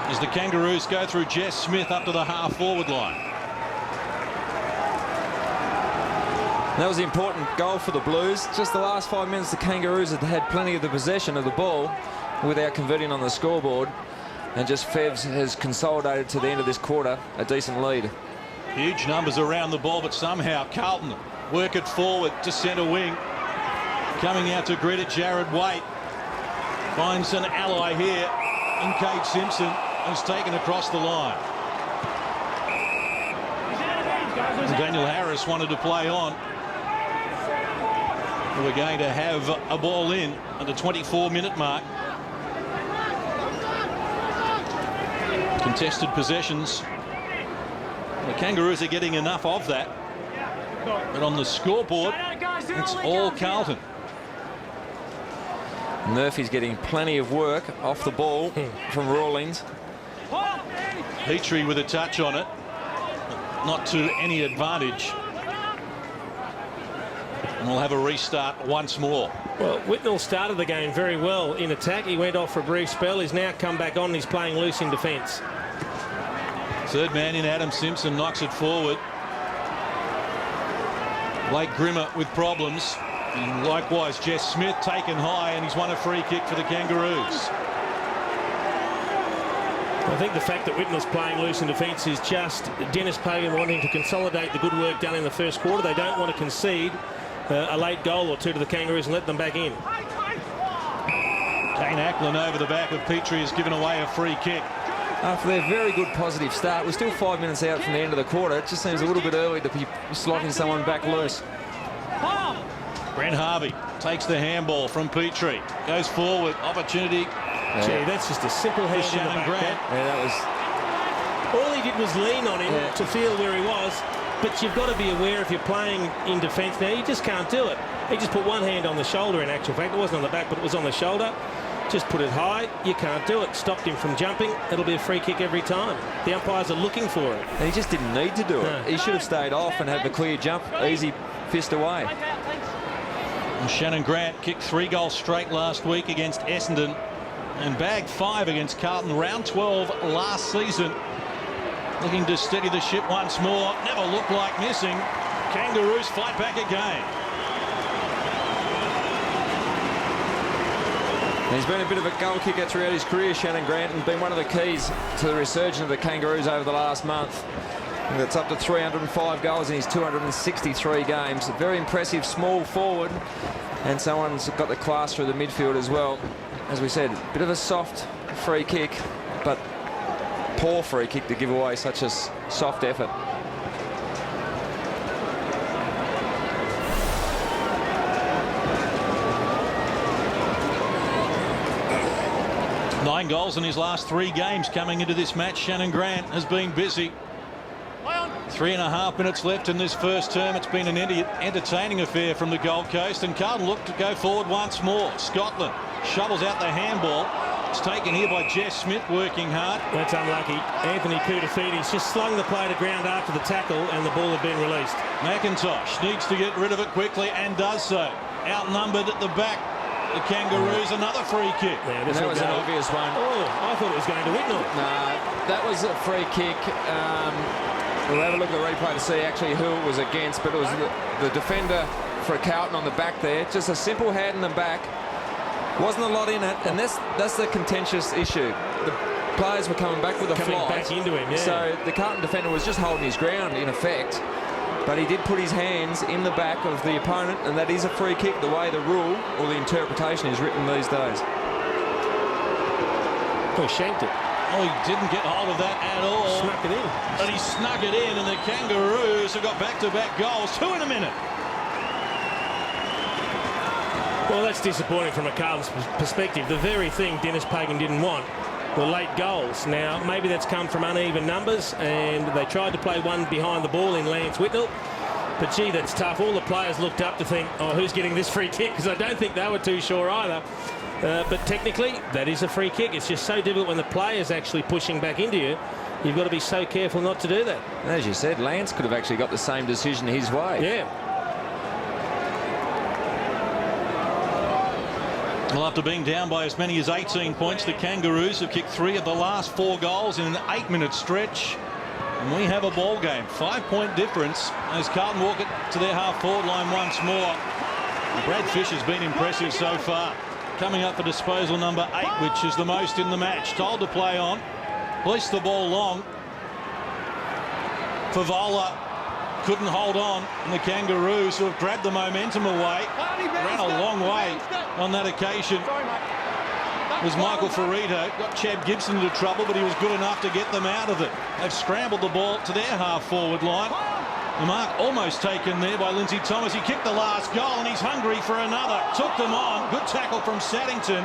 as the Kangaroos go through Jess Smith up to the half-forward line. That was the important goal for the Blues. Just the last 5 minutes, the Kangaroos had plenty of the possession of the ball without converting on the scoreboard. And just Fevs has consolidated to the end of this quarter a decent lead. Huge numbers around the ball, but somehow Carlton work it forward to centre wing. Coming out to greet it, Jared Waite. Finds an ally here in Kate Simpson, who's taken across the line. Daniel Harris wanted to play on. We're going to have a ball in at the 24-minute mark. Contested possessions. The Kangaroos are getting enough of that. But on the scoreboard, it's all Carlton. Murphy's getting plenty of work off the ball from Rawlings. Petrie with a touch on it. Not to any advantage. And we'll have a restart once more. Well, Whitnell started the game very well in attack. He went off for a brief spell. He's now come back on and he's playing loose in defence. Third man in, Adam Simpson, knocks it forward. Blake Grimmer with problems. And likewise, Jess Smith taken high, and he's won a free kick for the Kangaroos. I think the fact that Whitnell's playing loose in defence is just Dennis Pagan wanting to consolidate the good work done in the first quarter. They don't want to concede a late goal or two to the Kangaroos and let them back in. Kane Ackland over the back of Petrie has given away a free kick. After their very good positive start, we're still 5 minutes out from the end of the quarter. It just seems a little bit early to be slotting someone back loose. Brent Harvey takes the handball from Petrie. Goes forward. Opportunity. Yeah. Gee, that's just a simple hand in the back. Yeah, that was... All he did was lean on him to feel where he was. But you've got to be aware if you're playing in defence now, you just can't do it. He just put one hand on the shoulder in actual fact. It wasn't on the back, but it was on the shoulder. Just put it high. You can't do it. Stopped him from jumping. It'll be a free kick every time. The umpires are looking for it. And he just didn't need to do it. No. He should have stayed off and had the clear jump. Easy fist away. And Shannon Grant kicked 3 goals straight last week against Essendon and bagged 5 against Carlton, round 12 last season. Looking to steady the ship once more. Never looked like missing. Kangaroos fight back again. He's been a bit of a goal kicker throughout his career, Shannon Grant, and been one of the keys to the resurgence of the Kangaroos over the last month. It's up to 305 goals in his 263 games. A very impressive small forward, and someone's got the class through the midfield as well. As we said, a bit of a soft free kick, but poor free kick to give away such a soft effort. Nine goals in his last 3 games coming into this match. Shannon Grant has been busy. 3.5 minutes left in this first term. It's been an entertaining affair from the Gold Coast, and Carlton look to go forward once more. Scotland shovels out the handball. It's taken here by Jess Smith, working hard. That's unlucky. Anthony Koutafidis just slung the play to ground after the tackle, and the ball had been released. McIntosh needs to get rid of it quickly and does so. Outnumbered at the back. The Kangaroos, another free kick. Yeah, that was an obvious one. Oh, I thought it was going to Whitnell. No, that was a free kick. We'll have a look at the replay to see actually who it was against, but it was the defender for Carlton on the back there. Just a simple hand in the back. Wasn't a lot in it, and that's the contentious issue. The players were coming back with a flight. Back into him, yeah. So the Carlton defender was just holding his ground, in effect. But he did put his hands in the back of the opponent, and that is a free kick, the way the rule or the interpretation is written these days. Oh, he shanked it. Oh, he didn't get hold of that at all. Snuck it in. But he snuck it in, and the Kangaroos have got back-to-back goals. 2 in a minute. Well, that's disappointing from a Carlton's perspective. The very thing Dennis Pagan didn't want were late goals. Now, maybe that's come from uneven numbers, and they tried to play one behind the ball in Lance Whitnell. But, gee, that's tough. All the players looked up to think, oh, who's getting this free kick? Because I don't think they were too sure either. But technically, that is a free kick. It's just so difficult when the player's actually pushing back into you. You've got to be so careful not to do that. As you said, Lance could have actually got the same decision his way. Yeah. Well, after being down by as many as 18 points, the Kangaroos have kicked 3 of the last 4 goals in an 8-minute stretch. And we have a ball game. 5-point difference as Carlton walk it to their half-forward line once more. Brad Fisher's been impressive so far. Coming up for disposal number 8, which is the most in the match. Told to play on. Hoist the ball long. Favola couldn't hold on, and the Kangaroos, who have grabbed the momentum away, ran a long way on that occasion. It was Michael Ferrito. Got Chad Gibson into trouble, but he was good enough to get them out of it. They've scrambled the ball to their half-forward line. The mark almost taken there by Lindsay Thomas. He kicked the last goal, and he's hungry for another. Took them on. Good tackle from Saddington.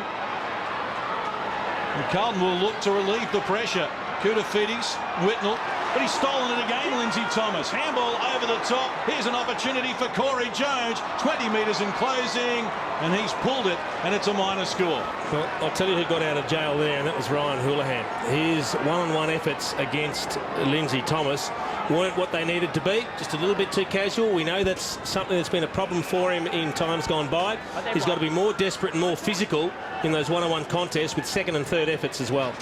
And Carlton will look to relieve the pressure. Koutafidis, Whitnell, but he's stolen it again, Lindsay Thomas. Handball over the top. Here's an opportunity for Corey Jones. 20 metres in closing, and he's pulled it, and it's a minor score. Well, I'll tell you who got out of jail there, and that was Ryan Houlihan. His one-on-one efforts against Lindsay Thomas weren't what they needed to be, just a little bit too casual. We know that's something that's been a problem for him in times gone by. He's got to be more desperate and more physical in those one-on-one contests with second and third efforts as well.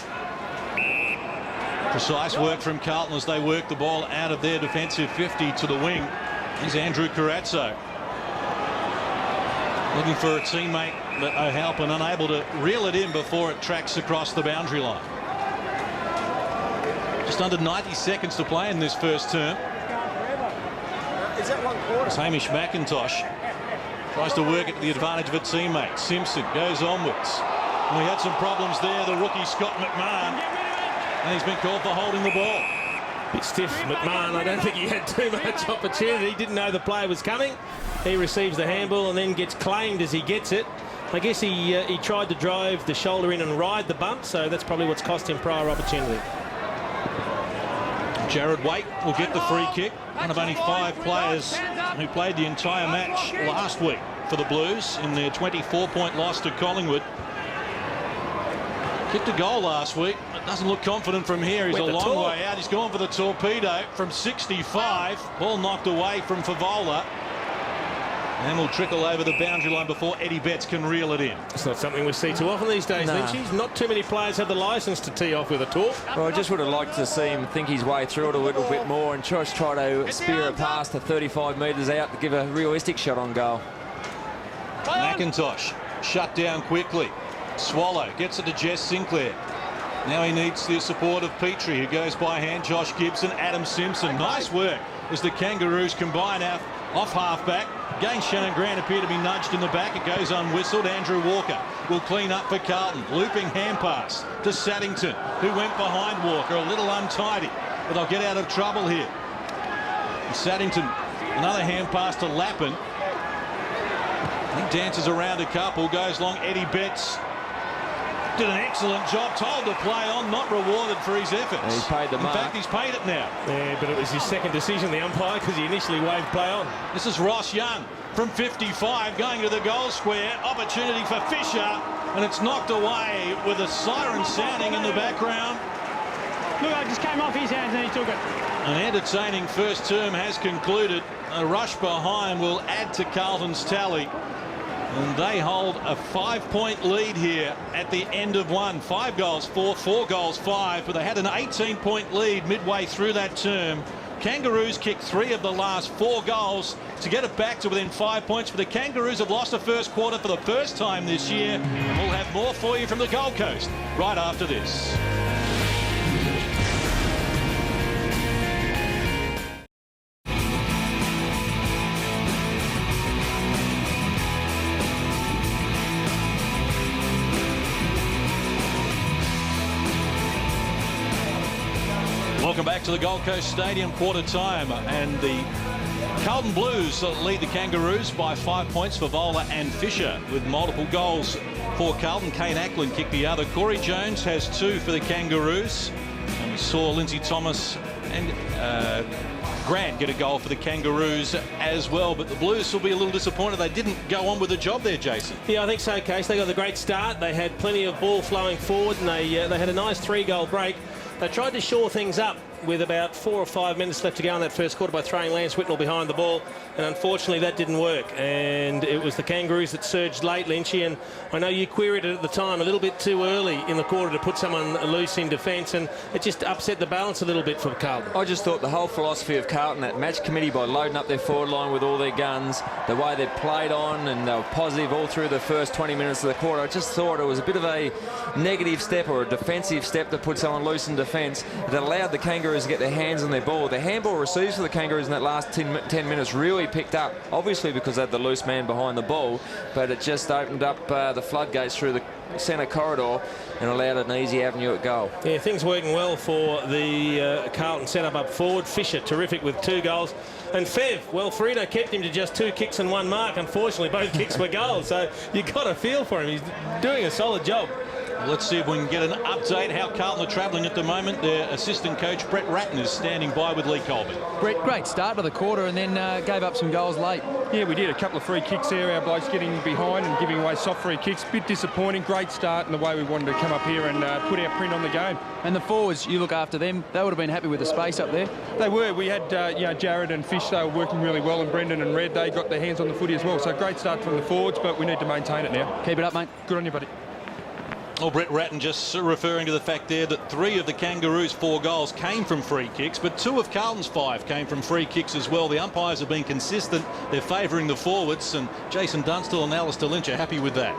Precise work from Carlton as they work the ball out of their defensive 50 to the wing. Here's Andrew Carazzo. Looking for a teammate, but O'Halpin unable to reel it in before it tracks across the boundary line. Just under 90 seconds to play in this first term. Is that 1 quarter? As Hamish McIntosh tries to work it to the advantage of a teammate. Simpson goes onwards. And we had some problems there. The rookie Scott McMahon. And he's been called for holding the ball. Bit stiff, McMahon. I don't think he had too much opportunity. He didn't know the play was coming. He receives the handball and then gets claimed as he gets it. I guess he tried to drive the shoulder in and ride the bump, so that's probably what's cost him prior opportunity. Jared Waite will get the free kick. One of only 5 players who played the entire match last week for the Blues in their 24-point loss to Collingwood. Kicked a goal last week, but doesn't look confident from here. He's a long way out. He's gone for the torpedo from 65. Ball knocked away from Favola. And will trickle over the boundary line before Eddie Betts can reel it in. It's not something we see too often these days, Lynchy. Not too many players have the licence to tee off with a talk. Well, I just would have liked to see him think his way through it a little bit more and just try to spear a pass to 35 metres out to give a realistic shot on goal. McIntosh shut down quickly. Swallow gets it to Jess Sinclair. Now he needs the support of Petrie, who goes by hand. Josh Gibson, Adam Simpson. Nice work as the Kangaroos combine off halfback. Again, Shannon Grant appeared to be nudged in the back. It goes unwhistled. Andrew Walker will clean up for Carlton. Looping hand pass to Saddington, who went behind Walker. A little untidy, but they'll get out of trouble here. And Saddington, another hand pass to Lappin. He dances around a couple, goes long. Eddie Betts did an excellent job, told to play on, not rewarded for his efforts. And he's paid the mark. In fact, he's paid it now. Yeah, but it was his second decision, the umpire, because he initially waved play on. This is Ross Young from 55 going to the goal square. Opportunity for Fisher, and it's knocked away with a siren sounding in the background. Look, I just came off his hands and he took it. An entertaining first term has concluded. A rush behind will add to Carlton's tally. And they hold a 5-point lead here at the end of one. 5 goals, 4 goals, 5. But they had an 18-point lead midway through that term. Kangaroos kicked 3 of the last 4 goals to get it back to within 5 points. But the Kangaroos have lost the first quarter for the first time this year. And we'll have more for you from the Gold Coast right after this. Welcome back to the Gold Coast Stadium, quarter time, and the Carlton Blues lead the Kangaroos by 5 points for Vola and Fisher with multiple goals for Carlton. Kane Ackland kicked the other. Corey Jones has 2 for the Kangaroos, and we saw Lindsay Thomas and Grant get a goal for the Kangaroos as well. But the Blues will be a little disappointed they didn't go on with the job there, Jason. Yeah, I think so, Case. They got a great start. They had plenty of ball flowing forward, and they had a nice 3-goal break. They tried to shore things up with about 4 or 5 minutes left to go in that first quarter by throwing Lance Whitnell behind the ball, and unfortunately that didn't work, and it was the Kangaroos that surged late, Lynchy, and I know you queried it at the time a little bit too early in the quarter to put someone loose in defence, and it just upset the balance a little bit for Carlton. I just thought the whole philosophy of Carlton, that match committee, by loading up their forward line with all their guns, the way they played on, and they were positive all through the first 20 minutes of the quarter, I just thought it was a bit of a negative step or a defensive step to put someone loose in defence that allowed the Kangaroos to get their hands on their ball. The handball receives for the Kangaroos in that last 10 minutes really picked up, obviously because they had the loose man behind the ball, but it just opened up the floodgates through the centre corridor and allowed an easy avenue at goal. Yeah, things working well for the Carlton setup up forward. Fisher terrific with 2 goals, and Fev, well, Frito kept him to just 2 kicks and 1 mark. Unfortunately, both kicks were goals, so you got a feel for him. He's doing a solid job. Let's see if we can get an update how Carlton are travelling at the moment. Their assistant coach, Brett Ratton, is standing by with Lee Colby. Brett, great start to the quarter and then gave up some goals late. Yeah, we did a couple of free kicks there. Our blokes getting behind and giving away soft free kicks. Bit disappointing. Great start in the way we wanted to come up here and put our print on the game. And the forwards, you look after them. They would have been happy with the space up there. They were. We had Jared and Fish. They were working really well, and Brendan and Red, they got their hands on the footy as well. So great start from the forwards, but we need to maintain it now. Keep it up, mate. Good on you, buddy. Well, Brett Ratton just referring to the fact there that 3 of the Kangaroos' 4 goals came from free kicks, but 2 of Carlton's 5 came from free kicks as well. The umpires have been consistent. They're favouring the forwards, and Jason Dunstall and Alistair Lynch are happy with that.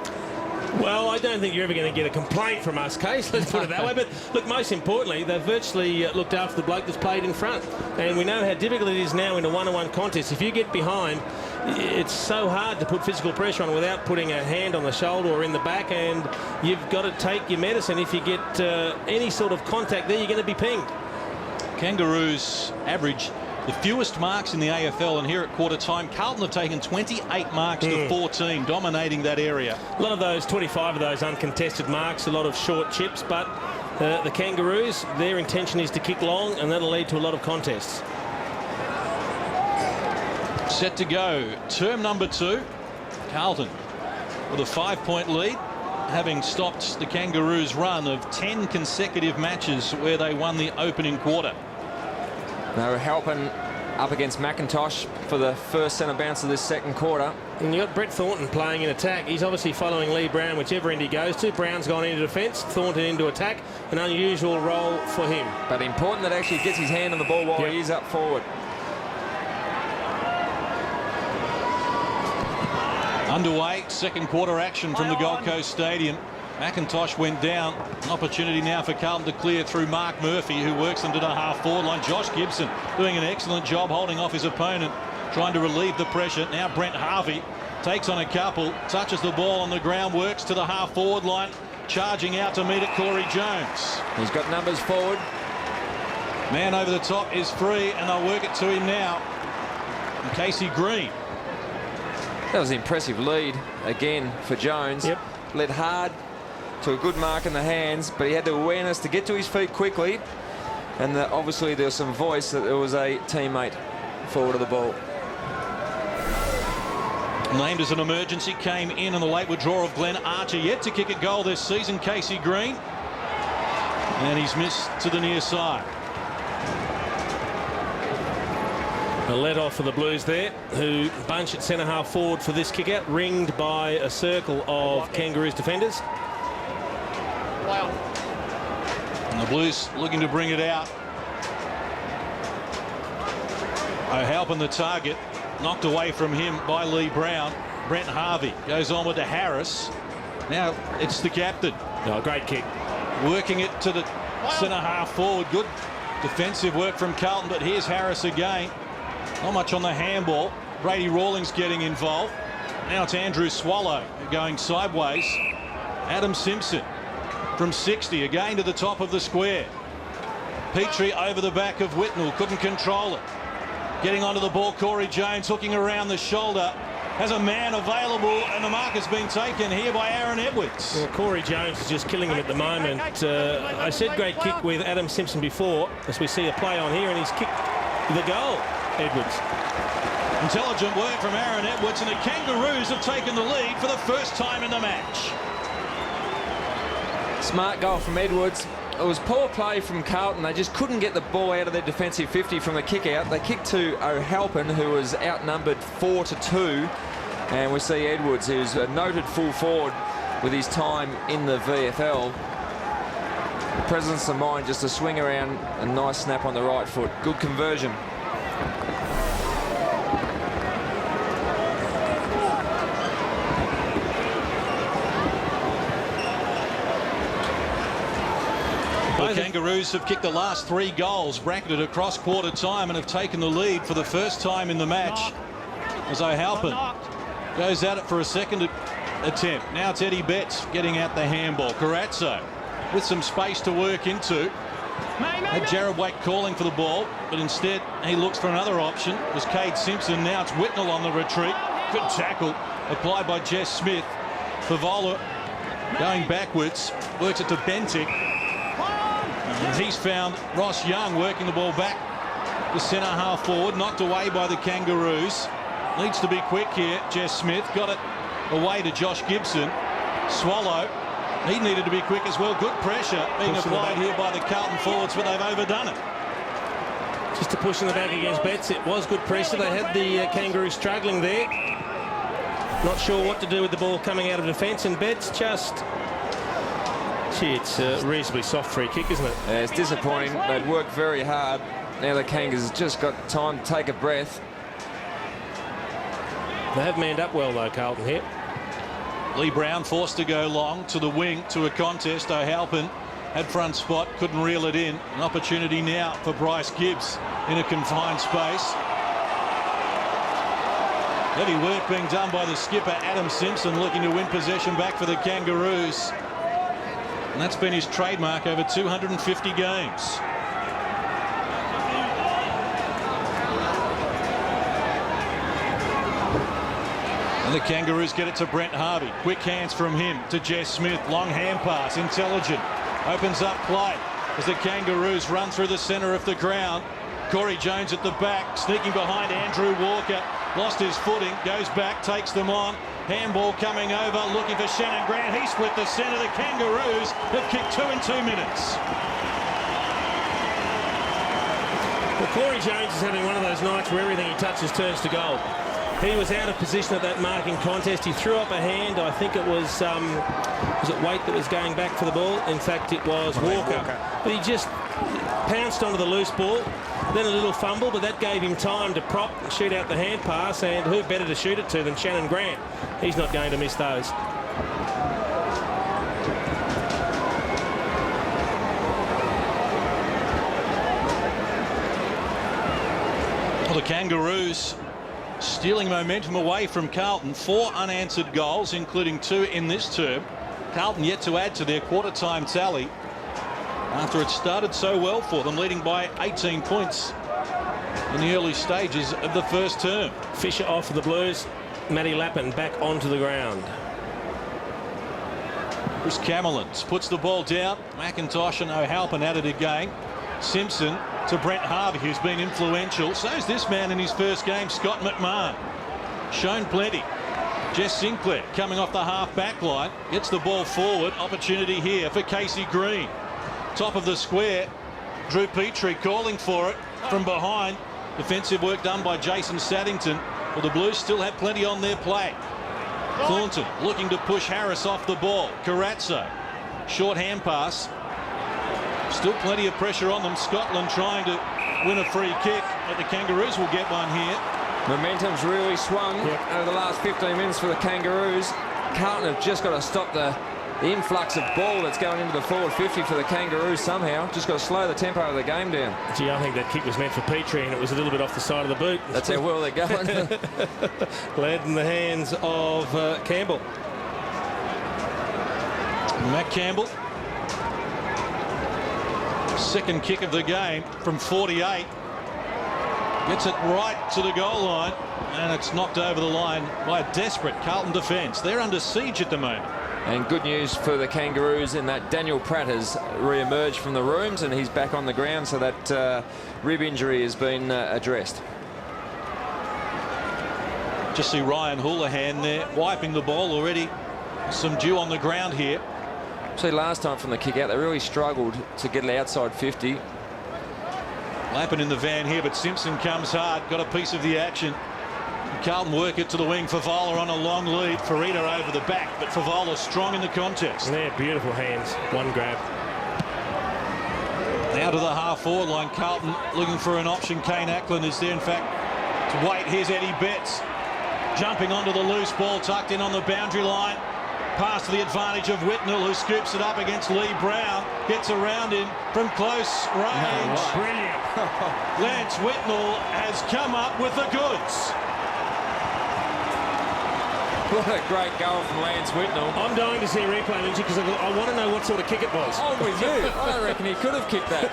Well, I don't think you're ever going to get a complaint from us, Case, let's put it that way. But look, most importantly, they've virtually looked after the bloke that's played in front. And we know how difficult it is now in a one-on-one contest. If you get behind, it's so hard to put physical pressure on without putting a hand on the shoulder or in the back, and you've got to take your medicine. If you get any sort of contact there, you're going to be pinged. Kangaroos average the fewest marks in the AFL, and here at quarter time, Carlton have taken 28 marks to 14, dominating that area. A lot of those, 25 of those uncontested marks, a lot of short chips, but the Kangaroos, their intention is to kick long, and that'll lead to a lot of contests. Set to go, term number 2. Carlton with a 5-point lead, having stopped the Kangaroos' run of 10 consecutive matches where they won the opening quarter. They were helping up against McIntosh for the first centre bounce of this second quarter. And you've got Brett Thornton playing in attack. He's obviously following Lee Brown, whichever end he goes to. Brown's gone into defence, Thornton into attack. An unusual role for him. But important that actually gets his hand on the ball while he is up forward. Underway, second quarter action from the Gold Coast Stadium. McIntosh went down. An opportunity now for Carlton to clear through Mark Murphy, who works them to the half-forward line. Josh Gibson doing an excellent job holding off his opponent, trying to relieve the pressure. Now Brent Harvey takes on a couple, touches the ball on the ground, works to the half-forward line, charging out to meet it, Corey Jones. He's got numbers forward. Man over the top is free, and they'll work it to him now. And Casey Green. That was an impressive lead again for Jones. Led hard to a good mark in the hands, but he had the awareness to get to his feet quickly, and obviously there was some voice that there was a teammate forward of the ball. Named as an emergency, came in on the late withdrawal of Glenn Archer, yet to kick a goal this season, Casey Green, and he's missed to the near side. A let off for the Blues there, who bunch at centre half forward for this kick out, ringed by a circle of Kangaroos defenders. And the Blues looking to bring it out. O'Halpin the target, knocked away from him by Lee Brown. Brent Harvey goes onward to Harris. Now it's the captain. Oh, great kick. Working it to the centre half forward. Good defensive work from Carlton, but here's Harris again. Not much on the handball. Brady Rawlings getting involved. Now it's Andrew Swallow going sideways. Adam Simpson from 60 again to the top of the square. Petrie over the back of Whitnell, couldn't control it. Getting onto the ball, Corey Jones hooking around the shoulder. Has a man available, and the mark has been taken here by Aaron Edwards. Well, Corey Jones is just killing him at the moment. I said great kick with Adam Simpson before, as we see a play on here, and he's kicked the goal. Edwards. Intelligent work from Aaron Edwards, and the Kangaroos have taken the lead for the first time in the match. Smart goal from Edwards. It was poor play from Carlton. They just couldn't get the ball out of their defensive 50 from the kick out. They kicked to O'Halpin, who was outnumbered 4-2. And we see Edwards, who's a noted full forward with his time in the VFL. Presence of mind just to swing around, a nice snap on the right foot. Good conversion. The Kangaroos have kicked the last 3 goals, bracketed across quarter time, and have taken the lead for the first time in the match. As O'Halpin goes at it for a second attempt. Now it's Eddie Betts getting out the handball. Carazzo with some space to work into. Had Jared Waite calling for the ball, but instead he looks for another option. It was Cade Simpson. Now it's Whitnell on the retreat. Good tackle applied by Jess Smith. Favola going backwards, works it to Bentic. And he's found Ross Young working the ball back to centre half forward, knocked away by the Kangaroos. Needs to be quick here. Jess Smith got it away to Josh Gibson. Swallow, he needed to be quick as well. Good pressure being applied here by the Carlton forwards, but they've overdone it. Just to push in the back against Betts. It was good pressure. They had the Kangaroos struggling there. Not sure what to do with the ball coming out of defence, and Betts just... Gee, it's a reasonably soft free kick, isn't it? Yeah, it's disappointing. They'd worked very hard. Now the Kangas just got time to take a breath. They have manned up well, though, Carlton here. Lee Brown forced to go long to the wing to a contest. O'Halpin had front spot, couldn't reel it in. An opportunity now for Bryce Gibbs in a confined space. Heavy work being done by the skipper, Adam Simpson, looking to win possession back for the Kangaroos. And that's been his trademark over 250 games. And the Kangaroos get it to Brent Harvey. Quick hands from him to Jess Smith. Long hand pass, intelligent. Opens up play as the Kangaroos run through the centre of the ground. Corey Jones at the back, sneaking behind Andrew Walker. Lost his footing, goes back, takes them on. Handball coming over, looking for Shannon Grant. He split the centre. The Kangaroos have kicked 2 in 2 minutes. Well, Corey Jones is having one of those nights where everything he touches turns to gold. He was out of position at that marking contest. He threw up a hand. I think it was it Waite that was going back for the ball? In fact, it was Walker. But he just pounced onto the loose ball. Then a little fumble, but that gave him time to prop and shoot out the hand pass. And who better to shoot it to than Shannon Grant? He's not going to miss those. Well, the Kangaroos stealing momentum away from Carlton. 4 unanswered goals, including 2 in this term. Carlton yet to add to their quarter-time tally after it started so well for them, leading by 18 points in the early stages of the first term. Fisher off for the Blues. Matty Lappin back onto the ground. Chris Camelins puts the ball down. McIntosh and O'Halpin at it again. Simpson to Brent Harvey, who's been influential. So's this man in his first game, Scott McMahon. Shown plenty. Jess Sinclair coming off the half back line. Gets the ball forward. Opportunity here for Casey Green. Top of the square. Drew Petrie calling for it from behind. Defensive work done by Jason Saddington. Well, the Blues still have plenty on their plate. Thornton looking to push Harris off the ball. Carazzo. Short hand pass. Still plenty of pressure on them. Scotland trying to win a free kick, but the Kangaroos will get one here. Momentum's really swung over the last 15 minutes for the Kangaroos. Carlton have just got to stop the influx of ball that's going into the forward 50 for the Kangaroos somehow. Just got to slow the tempo of the game down. Gee, I think that kick was meant for Petrie, and it was a little bit off the side of the boot. That's how well they're going. Led in the hands of Campbell. Matt Campbell. Second kick of the game from 48. Gets it right to the goal line, and it's knocked over the line by a desperate Carlton defence. They're under siege at the moment. And good news for the Kangaroos in that Daniel Pratt has re-emerged from the rooms and he's back on the ground, so that rib injury has been addressed. Just see Ryan Houlihan there wiping the ball already. Some dew on the ground here. See, last time from the kick out they really struggled to get it outside 50. Lappin in the van here, but Simpson comes hard, got a piece of the action. Carlton work it to the wing. Favola on a long lead. Farida over the back, but Favola strong in the contest. And they're beautiful hands. One grab. Now to the half-forward line. Carlton looking for an option. Kane Ackland is there, in fact, to wait. Here's Eddie Betts jumping onto the loose ball, tucked in on the boundary line. Pass to the advantage of Whitnell, who scoops it up against Lee Brown. Gets around him from close range. Brilliant. Lance Whitnell has come up with the goods. What a great goal from Lance Whitnell. I'm dying to see a replay, Lynchie, because I want to know what sort of kick it was. I'm with you. I don't reckon he could have kicked that.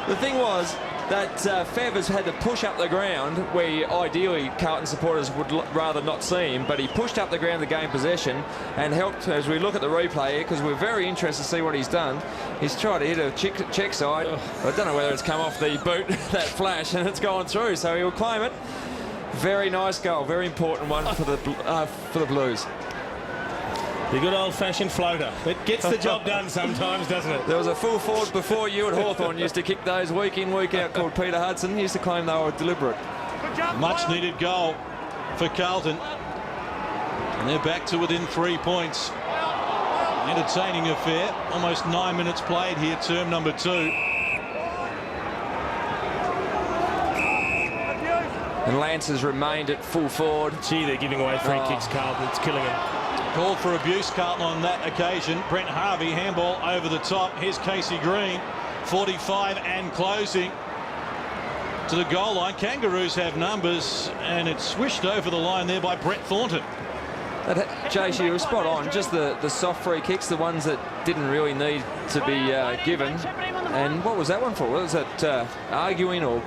The thing was that Favors had to push up the ground where ideally Carlton supporters would rather not see him, but he pushed up the ground to gain possession and helped, as we look at the replay here, because we're very interested to see what he's done. He's tried to hit a check side. I don't know whether it's come off the boot, that flash, and it's gone through, so he'll claim it. Very nice goal, very important one for the Blues. The good old-fashioned floater. It gets the job done sometimes, doesn't it? There was a full forward before you at Hawthorn used to kick those week in, week out, called Peter Hudson. He used to claim they were deliberate. Much needed goal for Carlton. And they're back to within 3 points. Entertaining affair. Almost 9 minutes played here, term number 2. And Lance has remained at full forward. Gee, they're giving away free kicks, Carlton. It's killing them. Called for abuse, Carlton, on that occasion. Brent Harvey, handball over the top. Here's Casey Green, 45 and closing to the goal line. Kangaroos have numbers, and it's swished over the line there by Brett Thornton. JC, you were spot on. Just the soft free kicks, the ones that didn't really need to be given. And what was that one for? Was it arguing or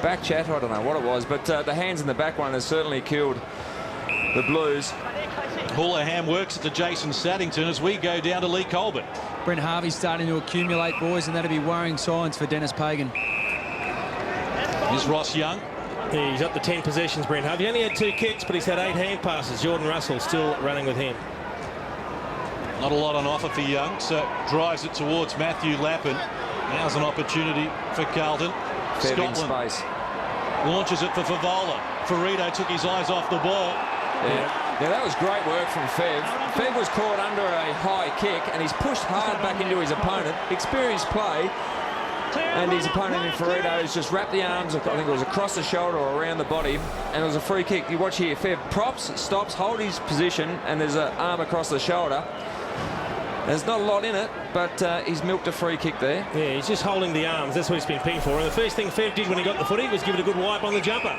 back chat? I don't know what it was, but the hands in the back one has certainly killed the Blues. Houlihan works it to Jason Saddington as we go down to Lee Colbert. Brent Harvey's starting to accumulate, boys, and that'll be worrying signs for Dennis Pagan. Here's Ross Young. He's up to 10 possessions, Brent Harvey. He only had 2 kicks, but he's had 8 hand passes. Jordan Russell still running with him. Not a lot on offer for Young, so drives it towards Matthew Lappin. Now's an opportunity for Carlton. Scotland. Space. Launches it for Favola. Ferrito took his eyes off the ball. Yeah, that was great work from Fev. Fev was caught under a high kick and he's pushed hard back into his opponent. Experienced play. And his opponent in Ferrito has just wrapped the arms, I think it was across the shoulder or around the body, and it was a free kick. You watch here, Fev props, stops, holds his position, and there's an arm across the shoulder. There's not a lot in it, but he's milked a free kick there. Yeah, he's just holding the arms. That's what he's been pinged for. And the first thing Fev did when he got the footy was give it a good wipe on the jumper.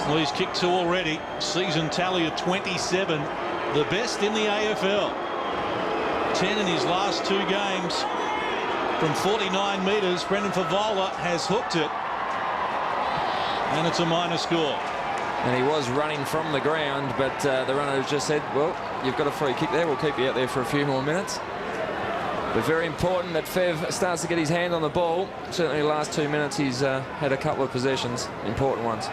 Well, he's kicked 2 already. Season tally of 27. The best in the AFL. 10 in his last 2 games. From 49 metres, Brendan Favola has hooked it. And it's a minor score. And he was running from the ground, but the runner has just said, well, you've got a free kick there. We'll keep you out there for a few more minutes. But very important that Fev starts to get his hand on the ball. Certainly the last 2 minutes he's had a couple of possessions, important ones.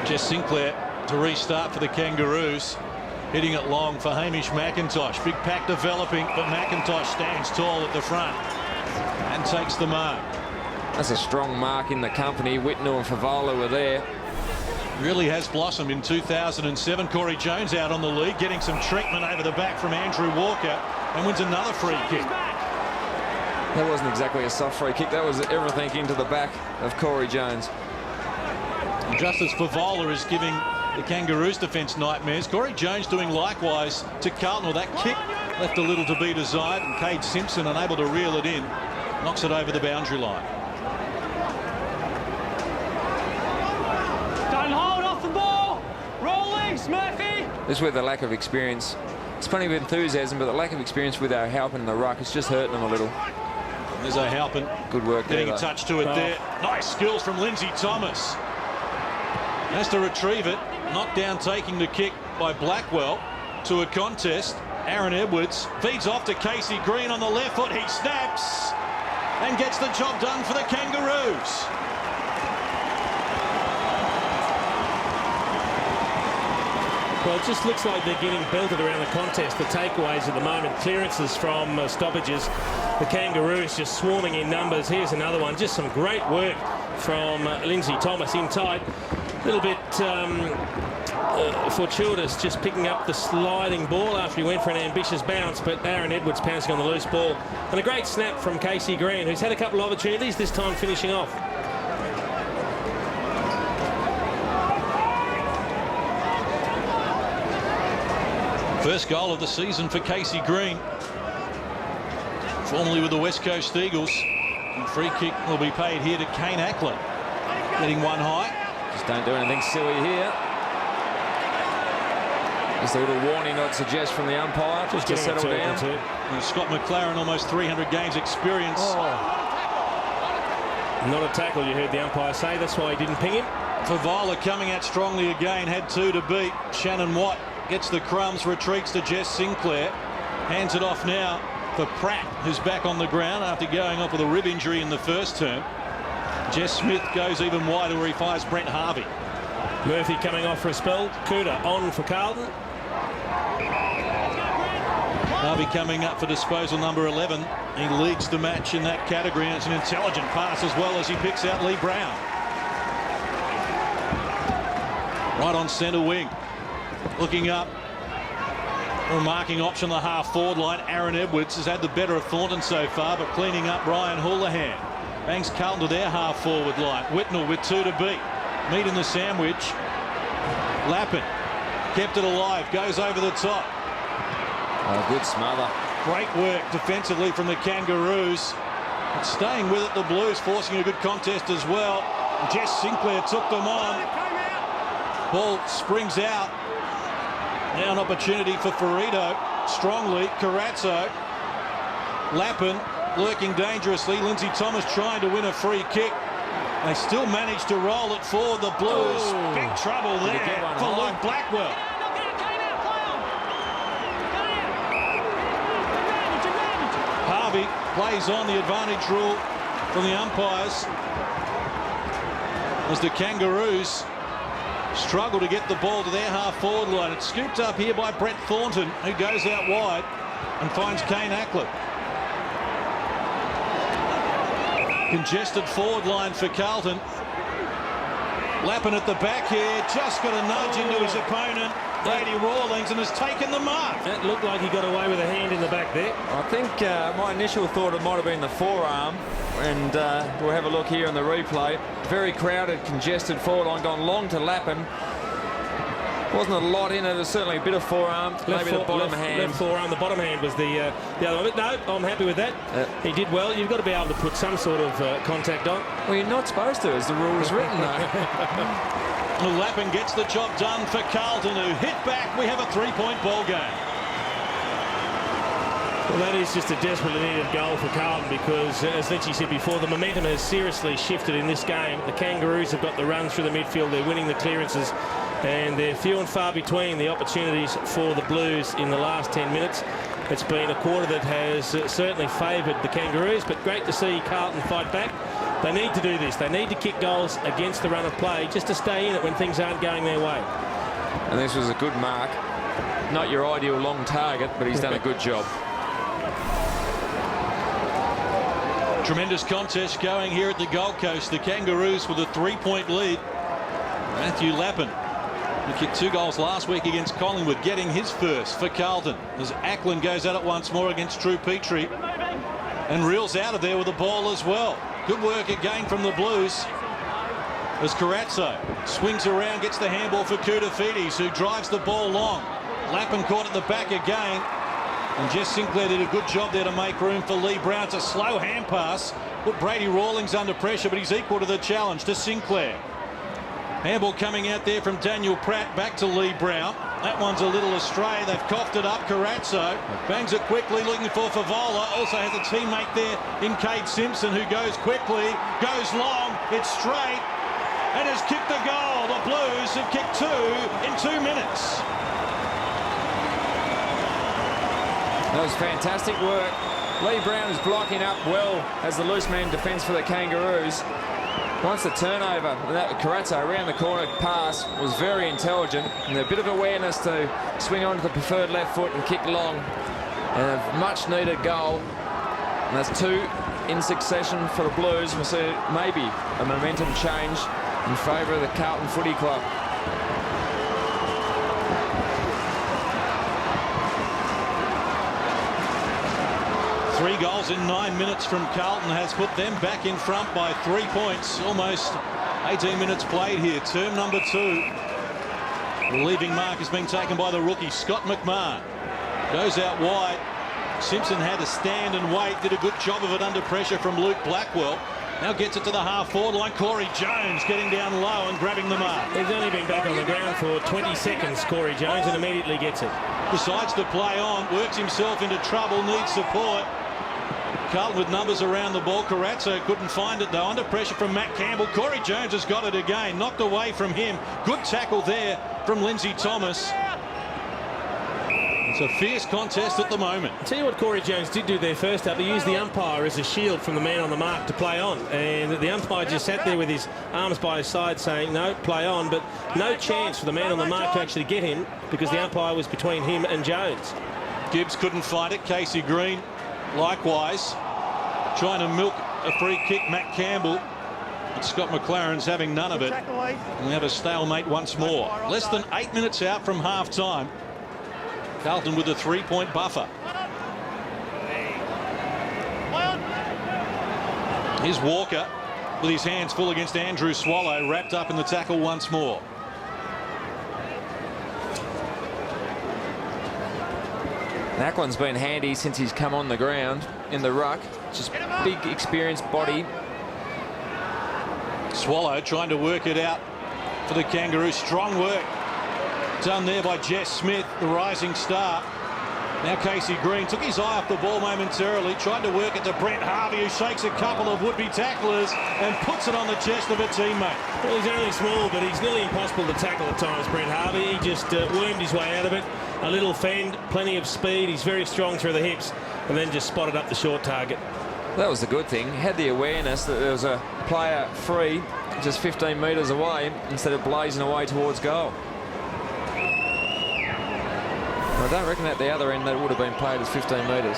Jess Sinclair to restart for the Kangaroos. Hitting it long for Hamish McIntosh. Big pack developing, but McIntosh stands tall at the front and takes the mark. That's a strong mark in the company. Whitnell and Favola were there. Really has blossomed in 2007. Corey Jones out on the lead, getting some treatment over the back from Andrew Walker, and wins another free kick. That wasn't exactly a soft free kick. That was everything into the back of Corey Jones. And just as Favola is giving the Kangaroos defence nightmares, Corey Jones doing likewise to Carlton. Well, that kick left a little to be desired, and Cade Simpson unable to reel it in. Knocks it over the boundary line. Don't hold off the ball. Rolling, Smurfy. This is where the lack of experience. It's plenty of enthusiasm, but the lack of experience with O'Halpin and the ruck is just hurting them a little. There's O'Halpin. Good work there. Getting a touch to it there. Nice skills from Lindsay Thomas. Has to retrieve it. Knocked down, taking the kick by Blackwell to a contest. Aaron Edwards feeds off to Casey Green on the left foot. He snaps and gets the job done for the Kangaroos. Well, it just looks like they're getting belted around the contest. The takeaways at the moment, clearances from stoppages. The Kangaroos just swarming in numbers. Here's another one. Just some great work from Lindsay Thomas in tight. A little bit fortuitous, just picking up the sliding ball after he went for an ambitious bounce, but Aaron Edwards pouncing on the loose ball. And a great snap from Casey Green, who's had a couple of opportunities, this time finishing off. First goal of the season for Casey Green, formerly with the West Coast Eagles. And free kick will be paid here to Kane Ackland, getting one high. Just don't do anything silly here. Just a little warning, I'd suggest, from the umpire, just to settle down. And Scott McLaren, almost 300 games experience. Not a tackle, you heard the umpire say. That's why he didn't ping him. Favola coming out strongly again, had 2 to beat. Shannon Watt gets the crumbs, retreats to Jess Sinclair. Hands it off now for Pratt, who's back on the ground after going off with a rib injury in the first term. Jess Smith goes even wider where he fires Brent Harvey. Murphy coming off for a spell. Kuda on for Carlton. Harvey coming up for disposal number 11. He leads the match in that category, and it's an intelligent pass as well as he picks out Lee Brown. Right on centre wing. Looking up. A marking option the half-forward line. Aaron Edwards has had the better of Thornton so far, but cleaning up Ryan Houlihan. Bangs Carlton to their half-forward line. Whitnell with 2 to beat. Meat in the sandwich. Lappin kept it alive. Goes over the top. Oh, good smother. Great work defensively from the Kangaroos. But staying with it, the Blues forcing a good contest as well. Jess Sinclair took them on. Ball springs out. Now an opportunity for Ferrito. Strongly, Carazzo. Lappin lurking dangerously. Lindsay Thomas trying to win a free kick. They still manage to roll it for the Blues. Big trouble there for Luke Blackwell. Harvey plays on the advantage rule from the umpires as the Kangaroos struggle to get the ball to their half-forward line. It's scooped up here by Brett Thornton, who goes out wide and finds Kane Ackland. Congested forward line for Carlton. Lappin at the back here, just got a nudge into his opponent, Brady Rawlings, and has taken the mark. That looked like he got away with a hand in the back there. I think my initial thought it might have been the forearm, and we'll have a look here on the replay. Very crowded, congested forward line, gone long to Lappin. Wasn't a lot in it. There's certainly a bit of forearm, maybe the bottom hand. Left forearm, the bottom hand was the other one. But no, I'm happy with that. He did well. You've got to be able to put some sort of contact on. Well, you're not supposed to, as the rule is written, though. Lappin gets the job done for Carlton, who hit back. We have a 3-point ball game. Well, that is just a desperately needed goal for Carlton because, as Lynchy said before, the momentum has seriously shifted in this game. The Kangaroos have got the runs through the midfield. They're winning the clearances, and they're few and far between the opportunities for the Blues in the last 10 minutes. It's been a quarter that has certainly favoured the Kangaroos, but great to see Carlton fight back. They need to do this. They need to kick goals against the run of play just to stay in it when things aren't going their way. And this was a good mark. Not your ideal long target, but he's done a good job. Tremendous contest going here at the Gold Coast. The Kangaroos with a 3-point lead. Matthew Lappin, who kicked 2 goals last week against Collingwood, getting his first for Carlton as Ackland goes at it once more against Drew Petrie and reels out of there with the ball as well. Good work again from the Blues as Carazzo swings around, gets the handball for Koutoufides, who drives the ball long. Lappin caught at the back again, and Jess Sinclair did a good job there to make room for Lee Brown. It's a slow hand pass, put Brady Rawlings under pressure, but he's equal to the challenge to Sinclair. Handball coming out there from Daniel Pratt back to Lee Brown. That one's a little astray. They've coughed it up. Carazzo bangs it quickly, looking for Favola. Also has a teammate there in Cade Simpson, who goes quickly, goes long. It's straight and has kicked the goal. The Blues have kicked 2 in 2 minutes. That was fantastic work. Lee Brown is blocking up well as the loose man defence for the Kangaroos. Once the turnover, that Carazzo around the corner pass was very intelligent, and a bit of awareness to swing onto the preferred left foot and kick long. And a much needed goal. And that's 2 in succession for the Blues. We'll see maybe a momentum change in favour of the Carlton Footy Club. Three goals in 9 minutes from Carlton has put them back in front by 3 points. Almost 18 minutes played here. Term number 2. The leaving mark has been taken by the rookie, Scott McMahon. Goes out wide. Simpson had to stand and wait. Did a good job of it under pressure from Luke Blackwell. Now gets it to the half-forward line. Corey Jones getting down low and grabbing the mark. He's only been back on the ground for 20 seconds, Corey Jones, and immediately gets it. Decides to play on. Works himself into trouble. Needs support. Carlton with numbers around the ball. Carazzo couldn't find it though. Under pressure from Matt Campbell. Corey Jones has got it again. Knocked away from him. Good tackle there from Lindsay Thomas. It's a fierce contest at the moment. I'll tell you what Corey Jones did do there first up. He used the umpire as a shield from the man on the mark to play on. And the umpire just sat there with his arms by his side saying, no, play on. But no chance for the man on the mark to actually get him because the umpire was between him and Jones. Gibbs couldn't find it. Casey Green likewise trying to milk a free kick. Matt Campbell, but Scott McLaren's having none of it. We have a stalemate once more. Less than 8 minutes out from half time. Carlton with a 3-point buffer. Here's Walker with his hands full against Andrew Swallow, wrapped up in the tackle once more. Ackland's been handy since he's come on the ground in the ruck. Just big, experienced body. Swallow trying to work it out for the Kangaroos. Strong work done there by Jess Smith, the rising star. Now Casey Green took his eye off the ball momentarily, tried to work it to Brent Harvey, who shakes a couple of would-be tacklers and puts it on the chest of a teammate. Well, he's only small, but he's nearly impossible to tackle at times, Brent Harvey. He just wormed his way out of it. A little fend, plenty of speed. He's very strong through the hips, and then just spotted up the short target. That was the good thing. He had the awareness that there was a player free just 15 metres away instead of blazing away towards goal. I don't reckon at the other end that would have been played as 15 metres.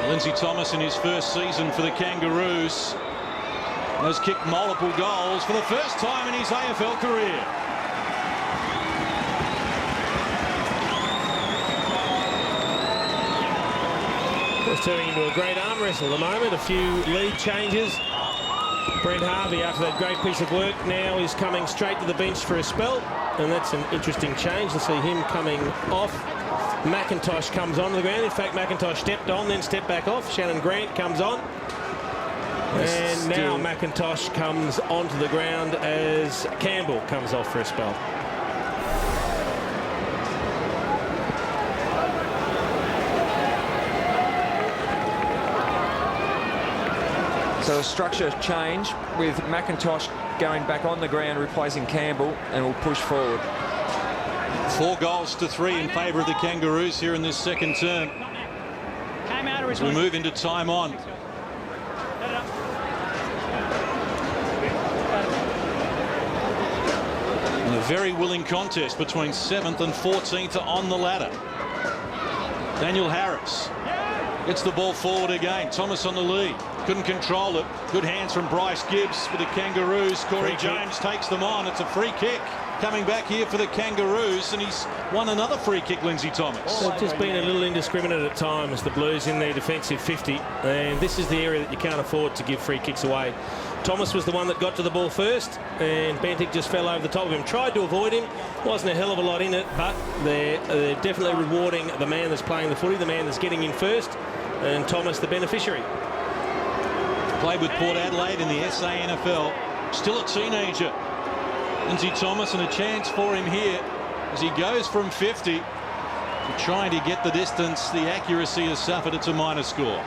Lindsay Thomas in his first season for the Kangaroos has kicked multiple goals for the first time in his AFL career. Just turning into a great arm wrestle at the moment. A few lead changes. Brent Harvey, after that great piece of work, now is coming straight to the bench for a spell, and that's an interesting change to see him coming off. McIntosh comes onto the ground. In fact, McIntosh stepped on, then stepped back off. Shannon Grant comes on. And now McIntosh comes onto the ground as Campbell comes off for a spell. So a structure change with McIntosh going back on the ground, replacing Campbell, and will push forward. 4 goals to 3 in favour of the Kangaroos here in this second term. As we move into time on. And a very willing contest between 7th and 14th on the ladder. Daniel Harris gets the ball forward again. Thomas on the lead. Couldn't control it. Good hands from Bryce Gibbs for the Kangaroos. Corey Jones takes them on. It's a free kick coming back here for the Kangaroos, and he's won another free kick, Lindsay Thomas. They've just been a little indiscriminate at times, the Blues, in their defensive 50, and this is the area that you can't afford to give free kicks away. Thomas was the one that got to the ball first, and Bentic just fell over the top of him. Tried to avoid him. Wasn't a hell of a lot in it, but they're definitely rewarding the man that's playing the footy, the man that's getting in first, and Thomas the beneficiary. Played with Port Adelaide in the SANFL. Still a teenager. Lindsay Thomas, and a chance for him here as he goes from 50 to trying to get the distance. The accuracy has suffered. It's a minor score.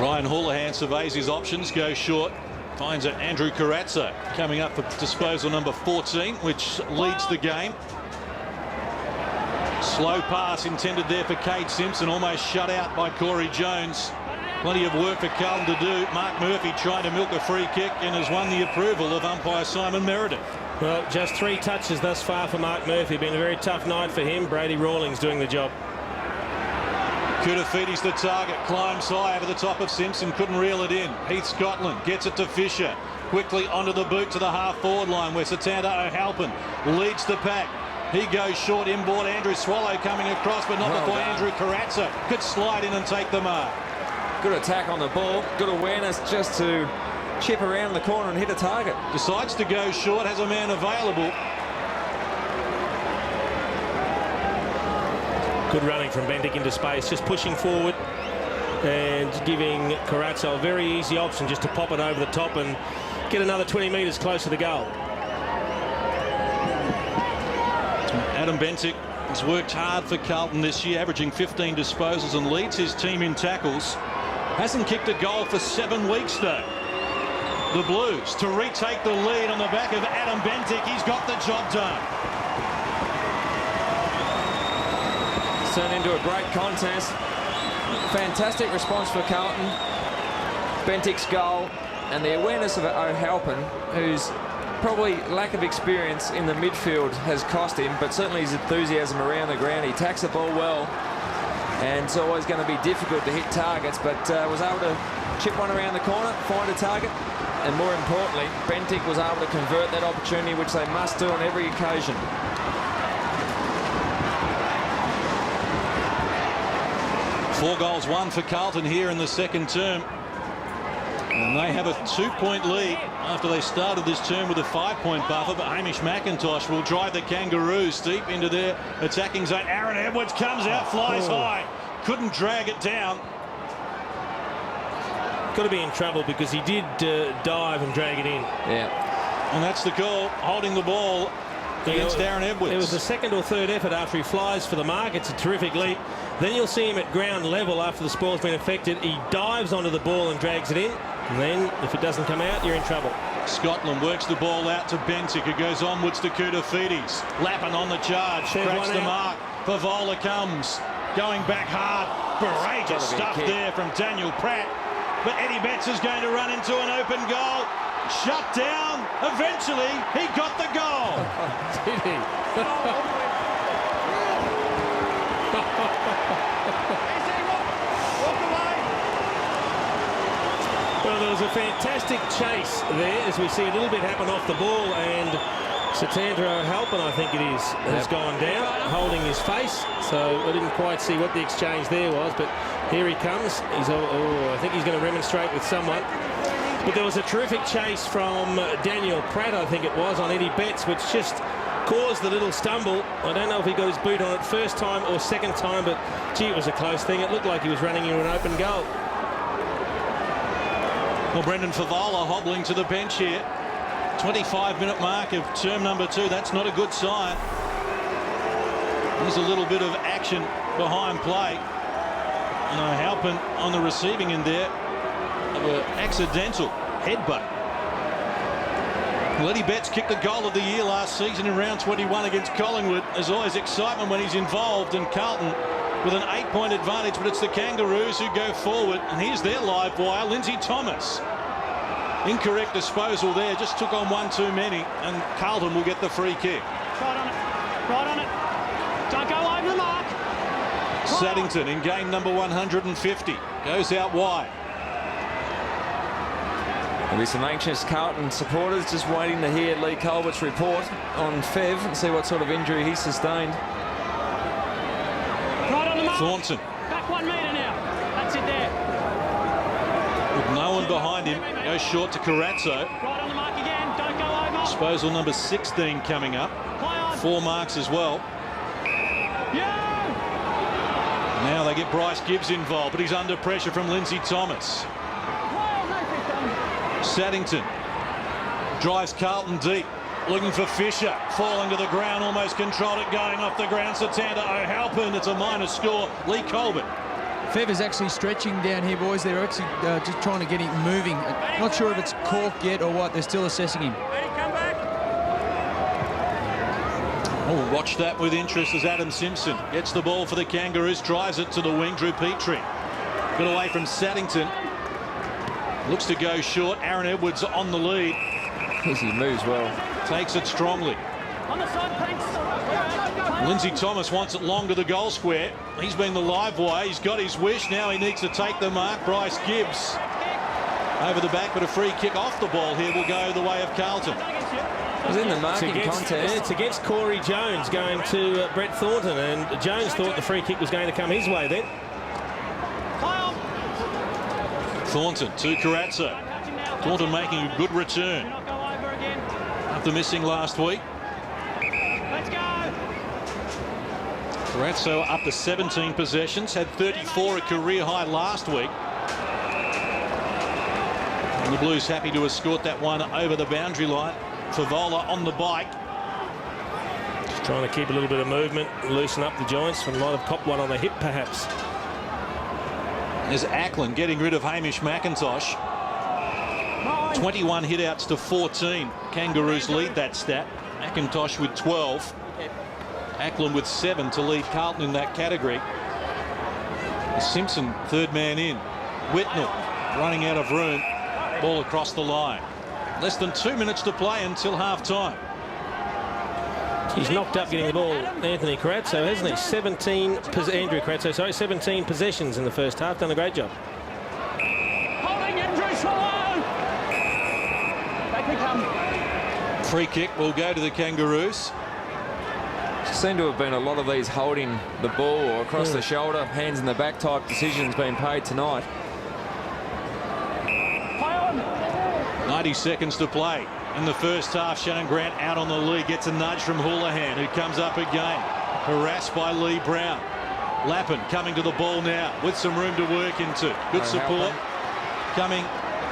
Ryan Houlihan surveys his options, goes short, finds it Andrew Carazzo coming up for disposal number 14, which leads the game. Slow pass intended there for Cade Simpson, almost shut out by Corey Jones. Plenty of work for Carlton to do. Mark Murphy trying to milk a free kick and has won the approval of umpire Simon Meredith. Well, just 3 touches thus far for Mark Murphy. Been a very tough night for him. Brady Rawlings doing the job. Kudafiti's the target, climbs high over the top of Simpson, couldn't reel it in. Heath Scotland gets it to Fisher. Quickly onto the boot to the half-forward line where Satanta O'Halpin leads the pack. He goes short, inboard. Andrew Swallow coming across, but not before Andrew Carazzo could slide in and take the mark. Good attack on the ball, good awareness just to chip around the corner and hit a target. Decides to go short, has a man available. Good running from Bentic into space, just pushing forward and giving Carazzo a very easy option just to pop it over the top and get another 20 metres closer to goal. Adam Bentic has worked hard for Carlton this year, averaging 15 disposals and leads his team in tackles. Hasn't kicked a goal for 7 weeks though. The Blues to retake the lead on the back of Adam Bentic. He's got the job done. It's turned into a great contest. Fantastic response for Carlton. Bentic's goal and the awareness of O'Halpin, who's probably lack of experience in the midfield has cost him, but certainly his enthusiasm around the ground. He tacks the ball well, and it's always going to be difficult to hit targets, but was able to chip one around the corner, find a target, and more importantly, Bentic was able to convert that opportunity, which they must do on every occasion. Four goals won for Carlton here in the second term. And they have a 2-point lead after they started this term with a 5-point buffer, but Hamish McIntosh will drive the Kangaroos deep into their attacking zone. Aaron Edwards comes out, flies high, couldn't drag it down. Got to be in trouble because he did dive and drag it in. Yeah. And that's the call, holding the ball against Aaron Edwards. It was the second or third effort after he flies for the mark. It's a terrific leap. Then you'll see him at ground level after the spoil's been affected. He dives onto the ball and drags it in. And then, if it doesn't come out, you're in trouble. Scotland works the ball out to Bentic, who goes onwards to Kudafiti's. Lappin on the charge, cracks the mark. Favola comes, going back hard. Courageous stuff there from Daniel Pratt. But Eddie Betts is going to run into an open goal. Shut down. Eventually, he got the goal. Did he? there was a fantastic chase there, as we see a little bit happen off the ball, and Satandra O'Halpin, I think it is, has gone down, holding his face. So I didn't quite see what the exchange there was, but here he comes. I think he's going to remonstrate with someone. But there was a terrific chase from Daniel Pratt, I think it was, on Eddie Betts, which just caused the little stumble. I don't know if he got his boot on it first time or second time, but gee, it was a close thing. It looked like he was running into an open goal. Well, Brendan Favola hobbling to the bench here. 25-minute mark of term number 2. That's not a good sign. There's a little bit of action behind play. And O'Halpin on the receiving end there of an accidental headbutt. Eddie Betts kicked the goal of the year last season in round 21 against Collingwood. There's always excitement when he's involved, and Carlton with an 8-point advantage, but it's the Kangaroos who go forward. And here's their live wire, Lindsay Thomas. Incorrect disposal there, just took on one too many, and Carlton will get the free kick. Right on it. Right on it. Don't go over the mark. Saddington in game number 150 goes out wide. There'll be some anxious Carlton supporters just waiting to hear Lee Colbert's report on Fev and see what sort of injury he sustained. Right on the mark. Thornton. Back 1 metre now. That's it there. With no one behind him, goes short to Carazzo. Right on the mark again. Don't go over. Disposal number 16 coming up. 4 marks as well. Now they get Bryce Gibbs involved, but he's under pressure from Lindsay Thomas. Saddington drives Carlton deep, looking for Fisher, falling to the ground, almost controlled it, going off the ground. Satanda O'Halpin, it's a minor score. Lee Colbert. Fev is actually stretching down here, boys. They're actually just trying to get him moving. Not sure if it's corked yet or what. They're still assessing him. Oh, watch that with interest as Adam Simpson gets the ball for the Kangaroos, drives it to the wing. Drew Petrie got away from Saddington. Looks to go short. Aaron Edwards on the lead. He moves well. Takes it strongly. On the side, thanks. Lindsay Thomas wants it long to the goal square. He's been the live wire. He's got his wish. Now he needs to take the mark. Bryce Gibbs over the back, but a free kick off the ball here will go the way of Carlton. It was in the marking contest. Yeah, it's against Corey Jones going to Brett Thornton, and Jones thought the free kick was going to come his way then. Thornton to Carazzo. Thornton making a good return after missing last week. Let's go. Carazzo up to 17 possessions, had 34, a career high last week. And the Blues happy to escort that one over the boundary line. Favola on the bike. Just trying to keep a little bit of movement, loosen up the joints, and might have copped one on the hip perhaps. There's Ackland getting rid of Hamish McIntosh. 21 hitouts to 14. Kangaroos lead that stat. McIntosh with 12. Ackland with 7 to lead Carlton in that category. Simpson, third man in. Whitnell running out of room. Ball across the line. Less than 2 minutes to play until half-time. He's knocked up getting the ball, Anthony Carazzo, hasn't he? 17 possessions in the first half. Done a great job. Holding injury swallow. Back we come. Free kick will go to the Kangaroos. Seem to have been a lot of these holding the ball or across the shoulder, hands in the back type decisions being paid tonight. 90 seconds to play in the first half. Shannon Grant out on the lead, gets a nudge from Houlihan, who comes up again, harassed by Lee Brown. Lappin coming to the ball now with some room to work into. Good support coming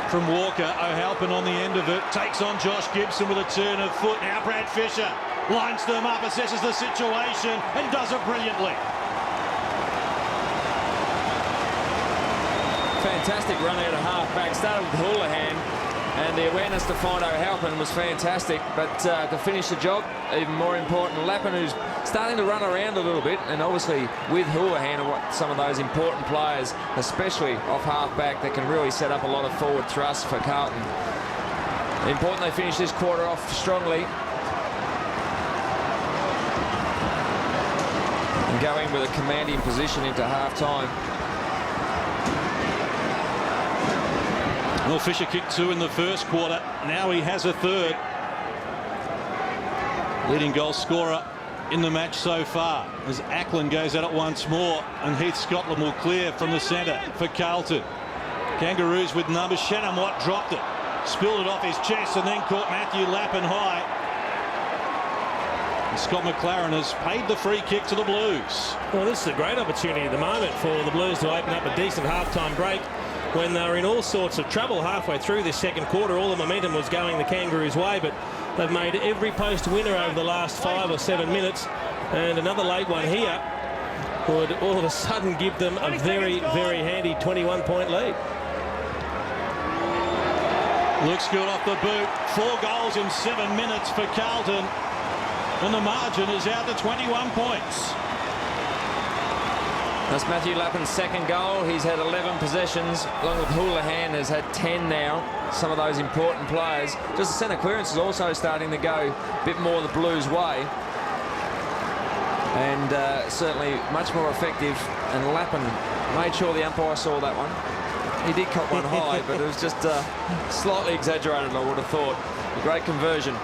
from Walker. O'Halpin on the end of it, takes on Josh Gibson with a turn of foot. Now Brad Fisher lines them up, assesses the situation and does it brilliantly. Fantastic run out of half-back. Started with Houlihan, and the awareness to find O'Halpin was fantastic. But to finish the job, even more important, Lappin, who's starting to run around a little bit, and obviously with Houlihan and some of those important players, especially off half-back, that can really set up a lot of forward thrust for Carlton. Important they finish this quarter off strongly. And go in with a commanding position into half-time. Well, Fisher kicked 2 in the first quarter. Now he has a third. Leading goal scorer in the match so far as Ackland goes at it once more, and Heath Scotland will clear from the centre for Carlton. Kangaroos with numbers. Shannon Watt dropped it, spilled it off his chest, and then caught Matthew Lappin high. And Scott McLaren has paid the free kick to the Blues. Well, this is a great opportunity at the moment for the Blues to open up a decent half-time break when they were in all sorts of trouble halfway through this second quarter. All the momentum was going the Kangaroos' way, but they've made every post winner over the last 5 or 7 minutes, and another late one here would all of a sudden give them a very, very handy 21-point lead. Looks good off the boot. 4 goals in 7 minutes for Carlton, and the margin is out to 21 points. That's Matthew Lappin's second goal. He's had 11 possessions, along with Houlihan has had 10 now. Some of those important players. Just the centre clearance is also starting to go a bit more the Blues' way. And certainly much more effective. And Lappin made sure the umpire saw that one. He did cop one high, but it was just slightly exaggerated, I would have thought. A great conversion.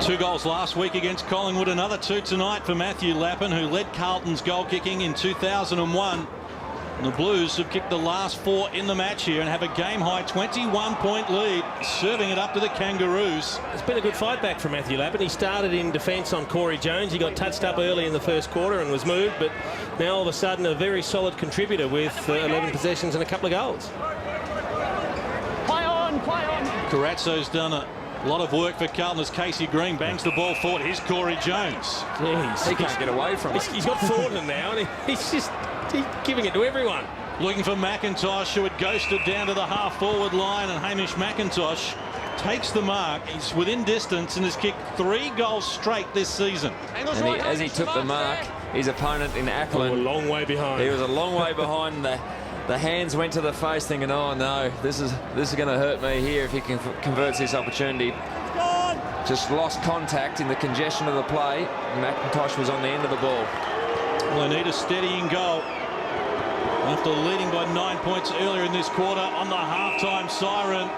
Two goals last week against Collingwood, another 2 tonight for Matthew Lappin, who led Carlton's goal kicking in 2001. And the Blues have kicked the last 4 in the match here and have a game-high 21-point lead, serving it up to the Kangaroos. It's been a good fight back for Matthew Lappin. He started in defence on Corey Jones. He got touched up early in the first quarter and was moved, but now all of a sudden a very solid contributor with 11 possessions and a couple of goals. Play on, play on. Carazzo's done a lot of work for Carlton as Casey Green bangs the ball forward. Here's Corey Jones. Jeez, he can't get away from it. He's got Thornton now, and he's giving it to everyone. Looking for McIntosh, who had ghosted down to the half-forward line, and Hamish McIntosh takes the mark. He's within distance and has kicked 3 goals straight this season. And as he took the mark, his opponent in Ackland, a long way behind. He was a long way behind. The hands went to the face, thinking, "Oh no, this is going to hurt me here if he converts this opportunity." Just lost contact in the congestion of the play. McIntosh was on the end of the ball. Well, they need a steadying goal after leading by 9 points earlier in this quarter on the halftime siren.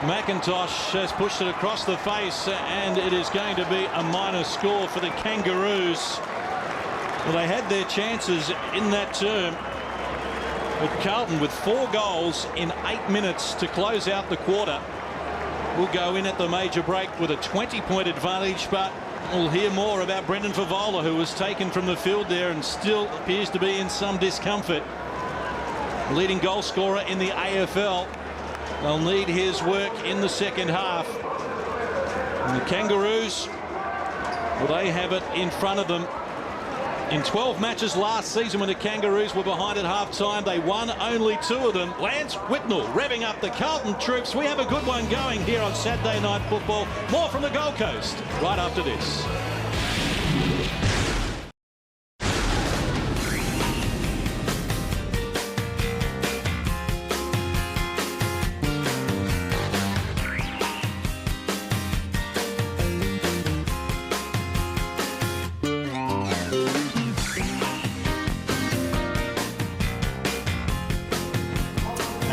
McIntosh has pushed it across the face, and it is going to be a minor score for the Kangaroos. Well, they had their chances in that term, but Carlton, with 4 goals in 8 minutes to close out the quarter, will go in at the major break with a 20-point advantage. But we'll hear more about Brendan Favola, who was taken from the field there and still appears to be in some discomfort. Leading goal scorer in the AFL. They'll need his work in the second half. And the Kangaroos, well, they have it in front of them. In 12 matches last season, when the Kangaroos were behind at half-time, they won only 2 of them. Lance Whitnell revving up the Carlton troops. We have a good one going here on Saturday Night Football. More from the Gold Coast right after this.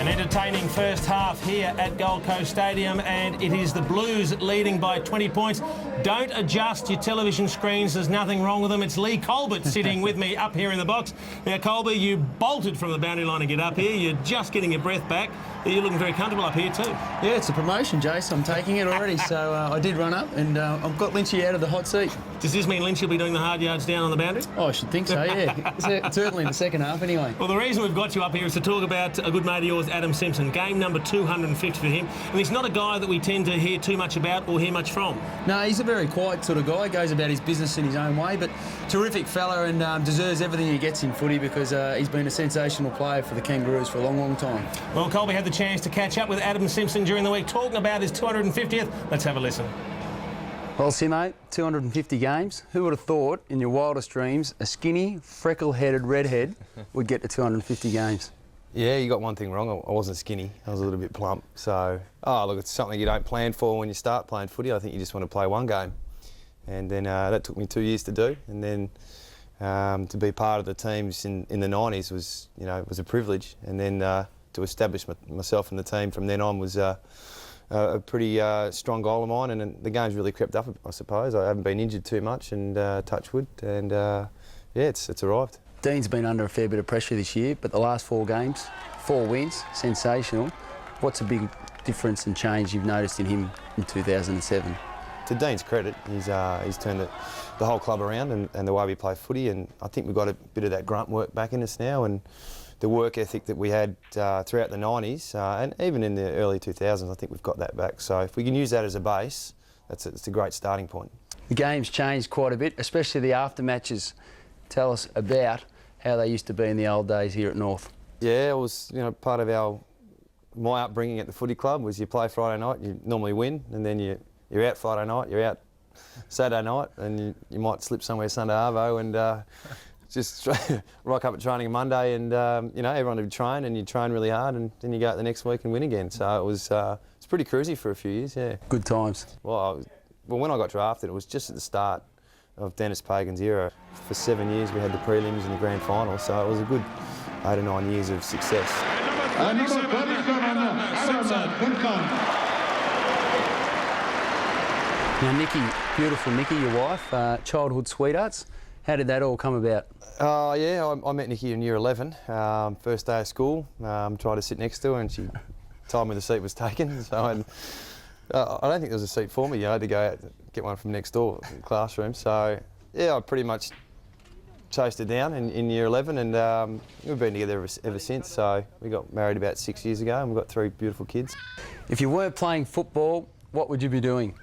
Entertaining first half here at Gold Coast Stadium, and it is the Blues leading by 20 points. Don't adjust your television screens, there's nothing wrong with them. It's Lee Colbert sitting with me up here in the box. Now, Colbert, you bolted from the boundary line to get up here. You're just getting your breath back. You're looking very comfortable up here too. Yeah, it's a promotion, Jace. I'm taking it already. So I did run up, and I've got Lynchy out of the hot seat. Does this mean Lynch will be doing the hard yards down on the boundary? Oh, I should think so, yeah. Certainly in the second half anyway. Well, the reason we've got you up here is to talk about a good mate of yours, Adam Simpson. Game number 250 for him. And he's not a guy that we tend to hear too much about or hear much from. No, he's a very quiet sort of guy. Goes about his business in his own way, but terrific fella, and deserves everything he gets in footy, because he's been a sensational player for the Kangaroos for a long, long time. Well, Colby had the chance to catch up with Adam Simpson during the week, talking about his 250th. Let's have a listen. Well, Simo, 250 games. Who would have thought in your wildest dreams a skinny, freckle-headed redhead would get to 250 games? Yeah, you got one thing wrong. I wasn't skinny. I was a little bit plump. So, look, it's something you don't plan for when you start playing footy. I think you just want to play one game. And then that took me 2 years to do. And then to be part of the teams in the 90s was, was a privilege, and then to establish myself in the team from then on was a pretty strong goal of mine, and the game's really crept up, I suppose. I haven't been injured too much, and touch wood, and yeah, it's arrived. Dean's been under a fair bit of pressure this year, but the last 4 games, 4 wins, sensational. What's a big difference and change you've noticed in him in 2007? To Dean's credit, he's turned the whole club around and the way we play footy, and I think we've got a bit of that grunt work back in us now, and the work ethic that we had throughout the 90s and even in the early 2000s, I think we've got that back. So if we can use that as a base, it's a great starting point. The game's changed quite a bit, especially the after matches. Tell us about how they used to be in the old days here at North. Yeah, it was part of my upbringing at the footy club was you play Friday night, you normally win, and then you're out Friday night, you're out Saturday night, and you might slip somewhere Sunday arvo and just rock up at training Monday, and everyone would train, and you'd train really hard, and then you go out the next week and win again. So it was it's pretty cruisy for a few years, yeah. Good times. Well, when I got drafted, it was just at the start of Dennis Pagan's era. For 7 years we had the prelims and the grand final, so it was a good 8 or 9 years of success. Now, Nikki, beautiful Nikki, your wife, childhood sweethearts. How did that all come about? Yeah, I met Nikki in year 11, first day of school. Tried to sit next to her, and she told me the seat was taken. So I don't think there was a seat for me. I had to go out and get one from next door in the classroom. So yeah, I pretty much chased her down in year 11, and we've been together ever since. So we got married about 6 years ago, and we've got 3 beautiful kids. If you weren't playing football, what would you be doing?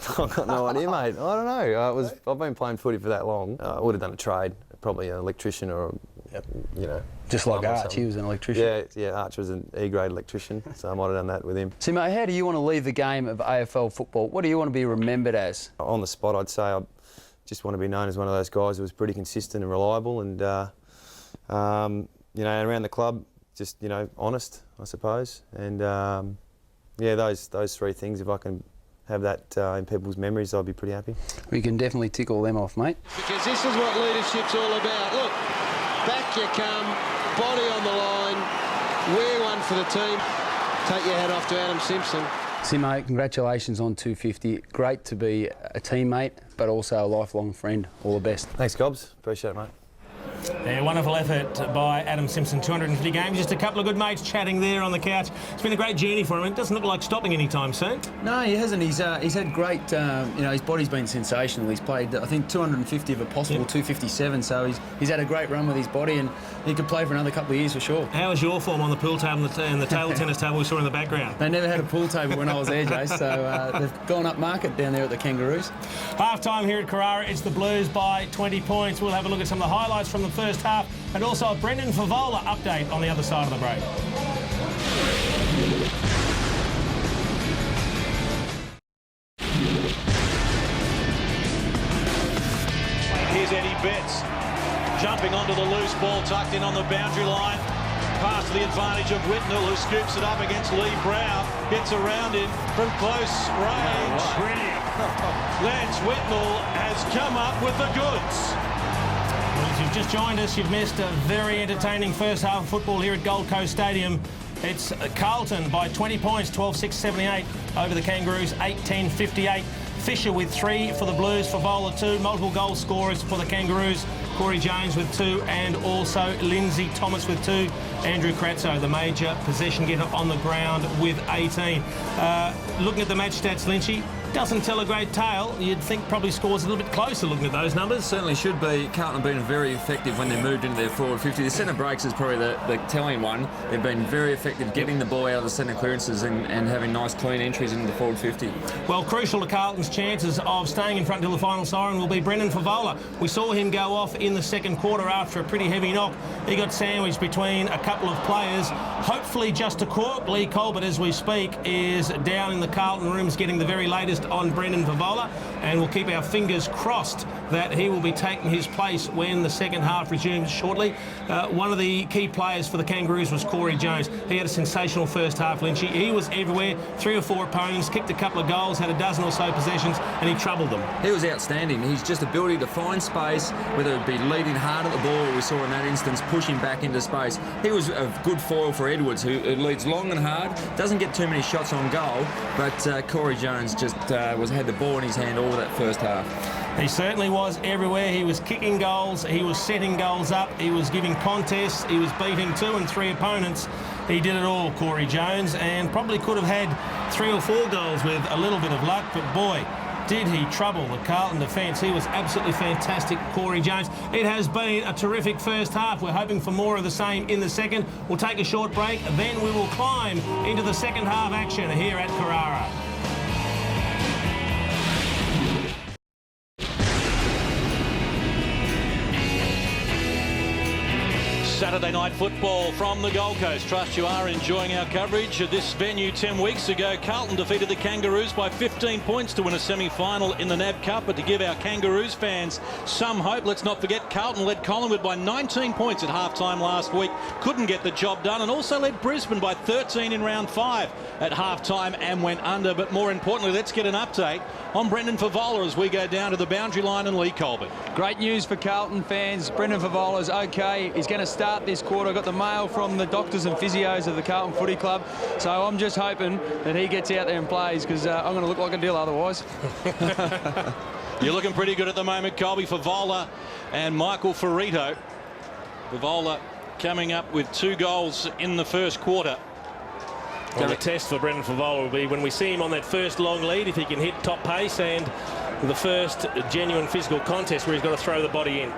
I've got no idea, mate. I don't know. I've been playing footy for that long. I would have done a trade, probably an electrician or, Just like Arch, he was an electrician. Yeah, Arch was an E-grade electrician, so I might have done that with him. So, mate, how do you want to leave the game of AFL football? What do you want to be remembered as? On the spot, I'd say I just want to be known as one of those guys who was pretty consistent and reliable, and around the club, just honest, I suppose. And yeah, those 3 things, if I can have that in people's memories, I'll be pretty happy. We can definitely tick all them off, mate. Because this is what leadership's all about. Look, back you come, body on the line, wear one for the team. Take your hat off to Adam Simpson. Simo, congratulations on 250. Great to be a teammate, but also a lifelong friend. All the best. Thanks, Cobbs. Appreciate it, mate. Yeah, wonderful effort by Adam Simpson, 250 games. Just a couple of good mates chatting there on the couch. It's been a great journey for him. It doesn't look like stopping anytime soon. No, he hasn't. He's had great, his body's been sensational. He's played, I think, 250 of a possible 257, so he's had a great run with his body, and he could play for another couple of years for sure. How was your form on the pool table and the table tennis table we saw in the background? They never had a pool table when I was there, Jace, so they've gone up market down there at the Kangaroos. Half-time here at Carrara, it's the Blues by 20 points. We'll have a look at some of the highlights from the first half, and also a Brendan Favola update on the other side of the break. Here's Eddie Betts jumping onto the loose ball, tucked in on the boundary line. Pass to the advantage of Whitnell, who scoops it up against Lee Brown. Gets around him from close range. Lance Whitnell has come up with the goods. Well, if you've just joined us, you've missed a very entertaining first half of football here at Gold Coast Stadium. It's Carlton by 20 points, 12-6-78 over the Kangaroos, 18-58. Fisher with 3 for the Blues, Favola 2, multiple goal scorers for the Kangaroos, Corey Jones with 2, and also Lindsay Thomas with 2. Andrew Kratzo, the major possession getter on the ground, with 18. Looking at the match stats, Lynchy, doesn't tell a great tale. You'd think probably scores a little bit closer looking at those numbers. Certainly should be. Carlton have been very effective when they moved into their forward 50. The centre breaks is probably the telling one. They've been very effective getting the ball out of the centre clearances and having nice clean entries into the forward 50. Well, crucial to Carlton's chances of staying in front until the final siren will be Brendan Favola. We saw him go off in the second quarter after a pretty heavy knock. He got sandwiched between a couple of players. Hopefully just a cork. Lee Colbert, as we speak, is down in the Carlton rooms getting the very latest on Brendan Favola. and we'll keep our fingers crossed that he will be taking his place when the second half resumes shortly. One of the key players for the Kangaroos was Corey Jones. He had a sensational first half, Lynchy. He was everywhere, 3 or 4 opponents, kicked a couple of goals, had a dozen or so possessions, and he troubled them. He was outstanding. His just ability to find space, whether it be leading hard at the ball, or we saw in that instance pushing back into space. He was a good foil for Edwards, who leads long and hard, doesn't get too many shots on goal, but Corey Jones just had the ball in his hand all that first half. He certainly was everywhere. He was kicking goals, he was setting goals up, he was giving contests, he was beating 2 and 3 opponents. He did it all, Corey Jones, and probably could have had 3 or 4 goals with a little bit of luck, but boy, did he trouble the Carlton defence. He was absolutely fantastic, Corey Jones. It has been a terrific first half. We're hoping for more of the same in the second. We'll take a short break, then we will climb into the second half action here at Carrara. Saturday night football from the Gold Coast. Trust you are enjoying our coverage. At this venue 10 weeks ago, Carlton defeated the Kangaroos by 15 points to win a semi-final in the NAB Cup. But to give our Kangaroos fans some hope, let's not forget Carlton led Collingwood by 19 points at half-time last week. Couldn't get the job done, and also led Brisbane by 13 in round 5 at half-time and went under. But more importantly, let's get an update on Brendan Favola as we go down to the boundary line and Lee Colby. Great news for Carlton fans. Brendan Favola's okay. He's going to start this quarter. Got the mail from the doctors and physios of the Carlton Footy Club. So I'm just hoping that he gets out there and plays, because I'm going to look like a deal otherwise. You're looking pretty good at the moment, Colby. Favola and Michael Ferrito. Favola coming up with 2 goals in the first quarter. Well, the test for Brendan Favola will be when we see him on that first long lead, if he can hit top pace, and the first genuine physical contest where he's got to throw the body in.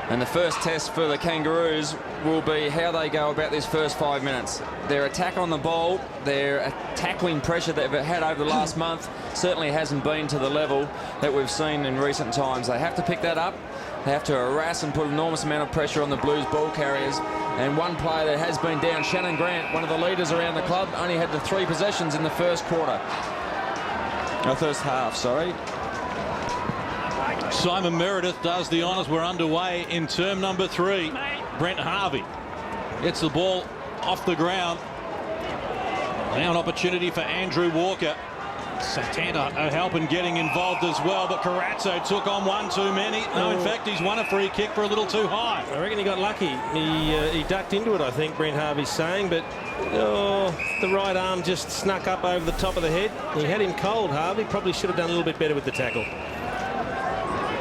And the first test for the Kangaroos will be how they go about this first 5 minutes. Their attack on the ball, their tackling pressure that they've had over the last month certainly hasn't been to the level that we've seen in recent times. They have to pick that up. They have to harass and put an enormous amount of pressure on the Blues ball carriers. And one player that has been down, Shannon Grant, one of the leaders around the club, only had the 3 possessions in the first half, sorry. Simon Meredith does the honours. We're underway in term number 3. Brent Harvey gets the ball off the ground. Now an opportunity for Andrew Walker. Satanta O'Halpin getting involved as well, but Carazzo took on one too many. No, in fact, he's won a free kick for a little too high. I reckon he got lucky. He ducked into it, I think, Brent Harvey's saying, but the right arm just snuck up over the top of the head. He had him cold, Harvey. Probably should have done a little bit better with the tackle.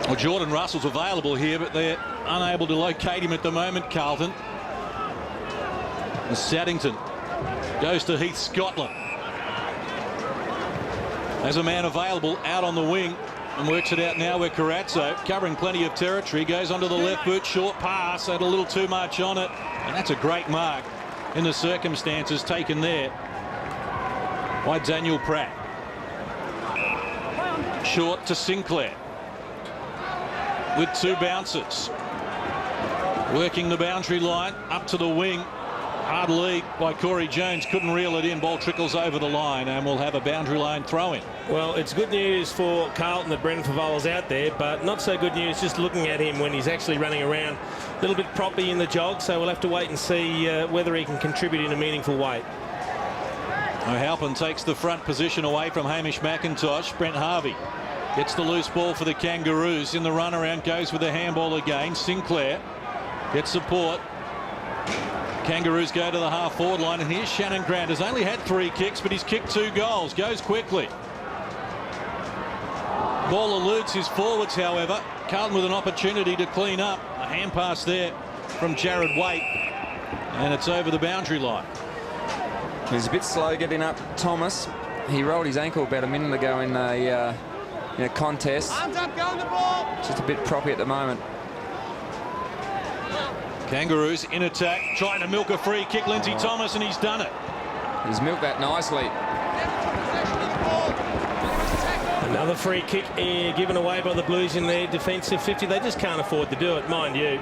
Well, Jordan Russell's available here, but they're unable to locate him at the moment, Carlton. And Saddington goes to Heath Scotland. As a man available out on the wing, and works it out now with Carazzo, covering plenty of territory, goes onto the left boot, short pass, had a little too much on it, and that's a great mark in the circumstances taken there by Daniel Pratt. Short to Sinclair with 2 bouncers, working the boundary line up to the wing. Hard lead by Corey Jones, couldn't reel it in. Ball trickles over the line, and we'll have a boundary line throw in. Well, it's good news for Carlton that Brendan Favola's out there, but not so good news just looking at him when he's actually running around a little bit proppy in the jog, so we'll have to wait and see whether he can contribute in a meaningful way. O'Halpin takes the front position away from Hamish McIntosh. Brent Harvey gets the loose ball for the Kangaroos. In the run around, goes with the handball again. Sinclair gets support. Kangaroos go to the half-forward line, and here's Shannon Grant. Has only had 3 kicks, but he's kicked 2 goals. Goes quickly. Ball eludes his forwards, however. Carlton with an opportunity to clean up. A hand pass there from Jared Waite, and it's over the boundary line. He's a bit slow getting up, Thomas. He rolled his ankle about a minute ago in a contest. Arms up, go on the ball. Just a bit proppy at the moment. Kangaroos in attack, trying to milk a free kick. Lindsay Thomas, and he's done it. He's milked that nicely. Another free kick given away by the Blues in their defensive 50. They just can't afford to do it, mind you.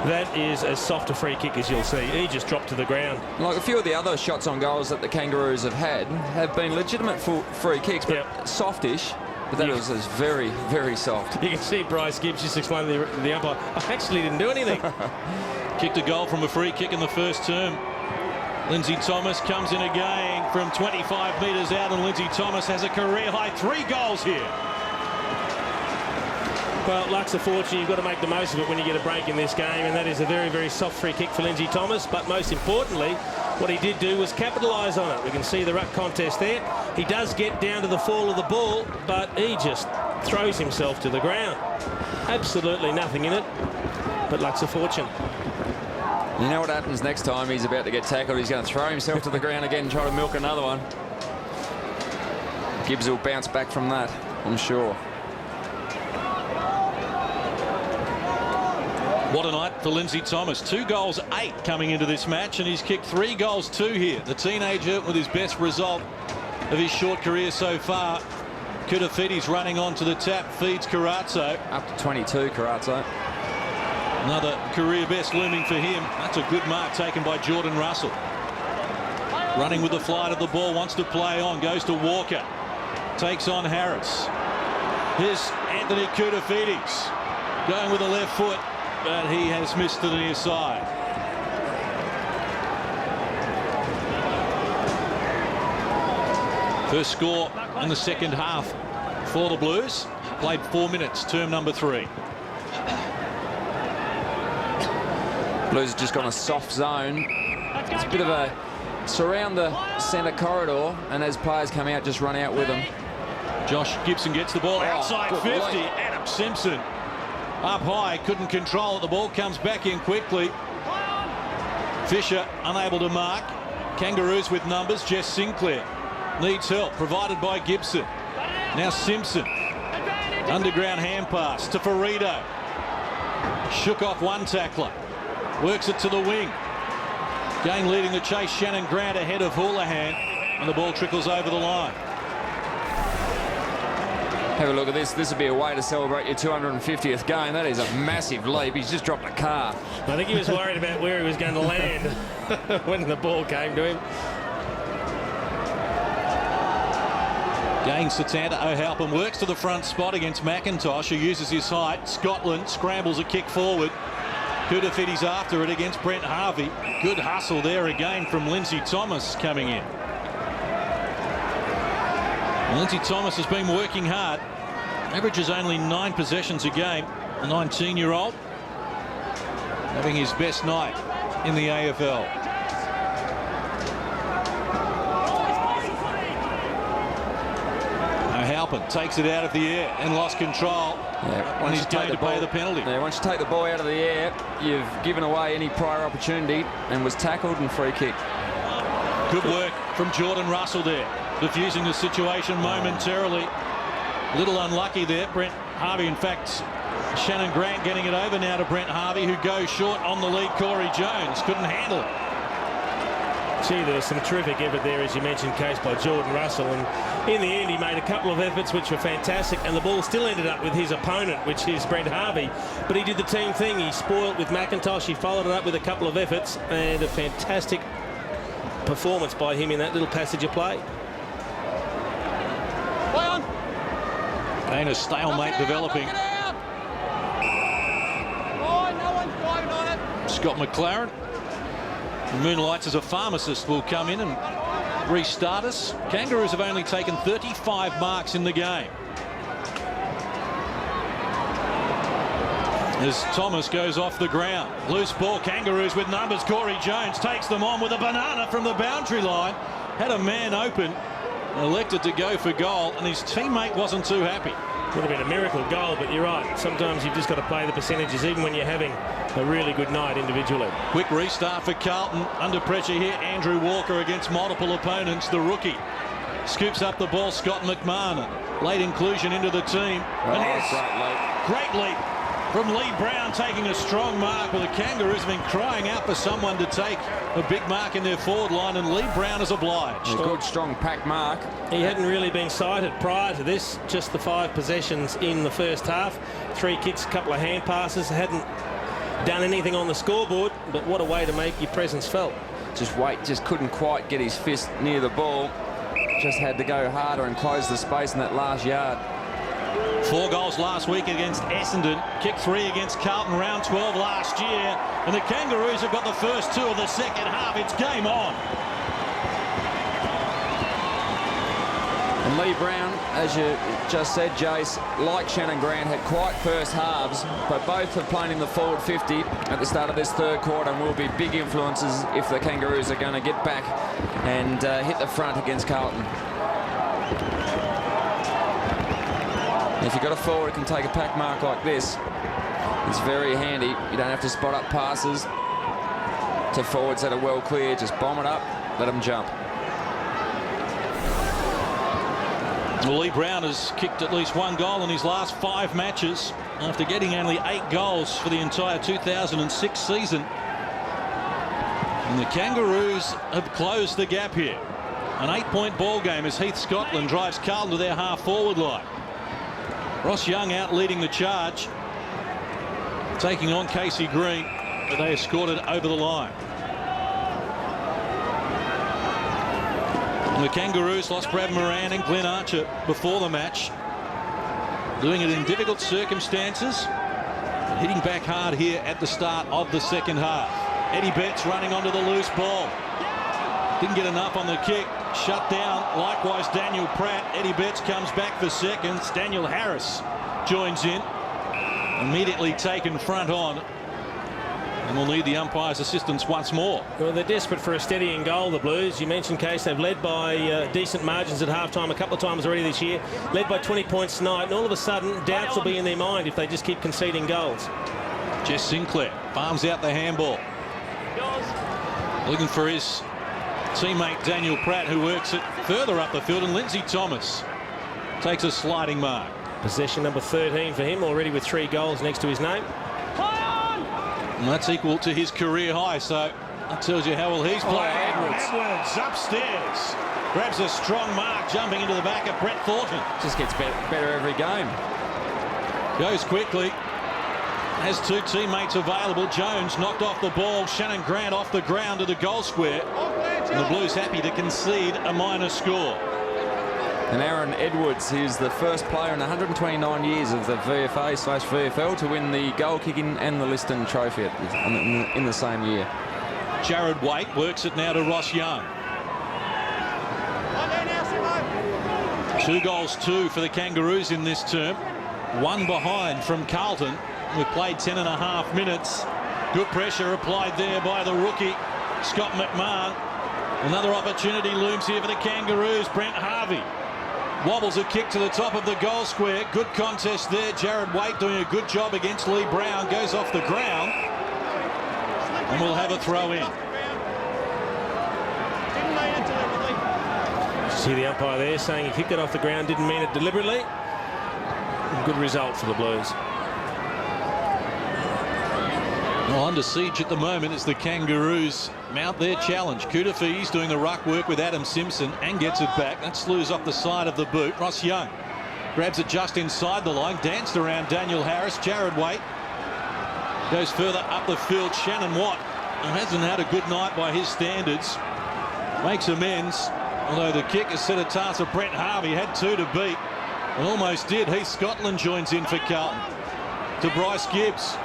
That is as soft a free kick as you'll see. He just dropped to the ground. Like a few of the other shots on goals that the Kangaroos have had have been legitimate free kicks, but softish. But that was very, very soft. You can see Bryce Gibbs just explaining to the umpire, I actually didn't do anything. Kicked a goal from a free kick in the first term. Lindsay Thomas comes in again from 25 metres out, and Lindsay Thomas has a career-high 3 goals here. Well, luck's a fortune. You've got to make the most of it when you get a break in this game, and that is a very, very soft free kick for Lindsay Thomas. But most importantly, what he did do was capitalise on it. We can see the ruck contest there. He does get down to the fall of the ball, but he just throws himself to the ground. Absolutely nothing in it, but luck's a fortune. You know what happens next time he's about to get tackled? He's going to throw himself to the ground again and try to milk another one. Gibbs will bounce back from that, I'm sure. What a night for Lindsay Thomas. 2 goals, 8 coming into this match, and he's kicked 3 goals, 2 here. The teenager with his best result of his short career so far. Kutafides running onto the tap, feeds Carazzo. Up to 22, Carazzo. Another career best looming for him. That's a good mark taken by Jordan Russell. Running with the flight of the ball, wants to play on, goes to Walker. Takes on Harris. Here's Anthony Kutafides going with the left foot, but he has missed to the near side. First score in the second half for the Blues. Played 4 minutes, term number 3. Blues have just gone a soft zone. It's a bit of a surround the centre corridor, and as players come out, just run out with them. Josh Gibson gets the ball outside 50. Adam Simpson up high, couldn't control it. The ball comes back in quickly. Fisher unable to mark. Kangaroos with numbers. Jess Sinclair needs help, provided by Gibson. Now Simpson. Underground hand pass to Ferrito. Shook off one tackler. Works it to the wing. Gang leading the chase. Shannon Grant ahead of Houlihan, and the ball trickles over the line. Have a look at this. This would be a way to celebrate your 250th game. That is a massive leap. He's just dropped a car. I think he was worried about where he was going to land when the ball came to him. Gains Satanta O'Halpin, works to the front spot against McIntosh, who uses his height. Scotland scrambles a kick forward. Kutafides after it against Brent Harvey. Good hustle there again from Lindsay Thomas coming in. Lindsay Thomas has been working hard. Averages only 9 possessions a game. The 19-year-old having his best night in the AFL. O'Halpin takes it out of the air and lost control. Yeah, and he's going to pay the penalty. Yeah, once you take the ball out of the air, you've given away any prior opportunity, and was tackled and free kick. Good work from Jordan Russell there, diffusing the situation momentarily. A little unlucky there. Brent Harvey, in fact, Shannon Grant getting it over now to Brent Harvey, who goes short on the lead. Corey Jones couldn't handle it. Gee, there was some terrific effort there, as you mentioned, Case, by Jordan Russell, and in the end he made a couple of efforts which were fantastic, and the ball still ended up with his opponent, which is Brent Harvey, but he did the team thing. He spoiled with McIntosh. He followed it up with a couple of efforts, and a fantastic performance by him in that little passage of play. Play on. And a stalemate developing. Oh, no one's driving on it. Scott McLaren, who moonlights as a pharmacist, will come in and restart us. Kangaroos have only taken 35 marks in the game. As Thomas goes off the ground. Loose ball, Kangaroos with numbers. Corey Jones takes them on with a banana from the boundary line. Had a man open, elected to go for goal, and his teammate wasn't too happy. Would have been a miracle goal, but you're right. Sometimes you've just got to play the percentages, even when you're having a really good night individually. Quick restart for Carlton. Under pressure here, Andrew Walker against multiple opponents. The rookie scoops up the ball. Scott McMahon, late inclusion into the team. Great leap from Lee Brown, taking a strong mark. Well, the Kangaroos have been crying out for someone to take a big mark in their forward line, and Lee Brown is obliged. A good, strong pack mark. He hadn't really been sighted prior to this, just the 5 possessions in the first half. 3 kicks, a couple of hand passes. Hadn't done anything on the scoreboard, but what a way to make your presence felt. Just couldn't quite get his fist near the ball. Just had to go harder and close the space in that last yard. 4 goals last week against Essendon, kicked 3 against Carlton round 12 last year, and the Kangaroos have got the first 2 of the second half. It's game on. And Lee Brown, as you just said, Jace, like Shannon Grant, had quite first halves, but both have played in the forward 50 at the start of this third quarter and will be big influences if the Kangaroos are going to get back and hit the front against Carlton. If you've got a forward who can take a pack mark like this, it's very handy. You don't have to spot up passes to forwards that are well clear. Just bomb it up, let them jump. Well, Lee Brown has kicked at least 1 goal in his last 5 matches after getting only 8 goals for the entire 2006 season. And the Kangaroos have closed the gap here. An 8-point ball game as Heath Scotland drives Carlton to their half-forward line. Ross Young out leading the charge, taking on Casey Green, but they escorted over the line. And the Kangaroos lost Brad Moran and Glenn Archer before the match, doing it in difficult circumstances, hitting back hard here at the start of the second half. Eddie Betts running onto the loose ball, didn't get enough on the kick, shut down. Likewise Daniel Pratt. Eddie Betts comes back for seconds. Daniel Harris joins in, immediately taken front on, and will need the umpire's assistance once more. Well, they're desperate for a steadying goal, the Blues. You mentioned, Case, they've led by decent margins at half-time a couple of times already this year, led by 20 points tonight, and all of a sudden doubts will be in their mind if they just keep conceding goals. Jess Sinclair farms out the handball, looking for his teammate Daniel Pratt, who works it further up the field, and Lindsay Thomas takes a sliding mark. Possession number 13 for him, already with 3 goals next to his name. And that's equal to his career high, so that tells you how well he's playing. Edwards upstairs, grabs a strong mark, jumping into the back of Brett Thornton. Just gets better every game. Goes quickly, has 2 teammates available. Jones knocked off the ball, Shannon Grant off the ground to the goal square, and the Blues happy to concede a minor score. And Aaron Edwards is the first player in 129 years of the VFA/VFL to win the goal kicking and the Liston trophy in the same year. Jared Waite works it now to Ross Young. 2 goals, 2 for the Kangaroos in this term. 1 behind from Carlton. We've played 10.5 minutes. Good pressure applied there by the rookie, Scott McMahon. Another opportunity looms here for the Kangaroos. Brent Harvey wobbles a kick to the top of the goal square. Good contest there. Jared Waite doing a good job against Lee Brown. Goes off the ground. And we'll have a throw in. See the umpire there saying he kicked it off the ground, didn't mean it deliberately. Good result for the Blues. Well, under siege at the moment as the Kangaroos mount their challenge. Kutafi's doing the ruck work with Adam Simpson and gets it back. That slews off the side of the boot. Ross Young grabs it just inside the line, danced around Daniel Harris. Jared Waite goes further up the field. Shannon Watt, who hasn't had a good night by his standards, makes amends, although the kick has set a task for Brent Harvey. Had 2 to beat and almost did. Heath Scotland joins in for Carlton to Bryce Gibbs.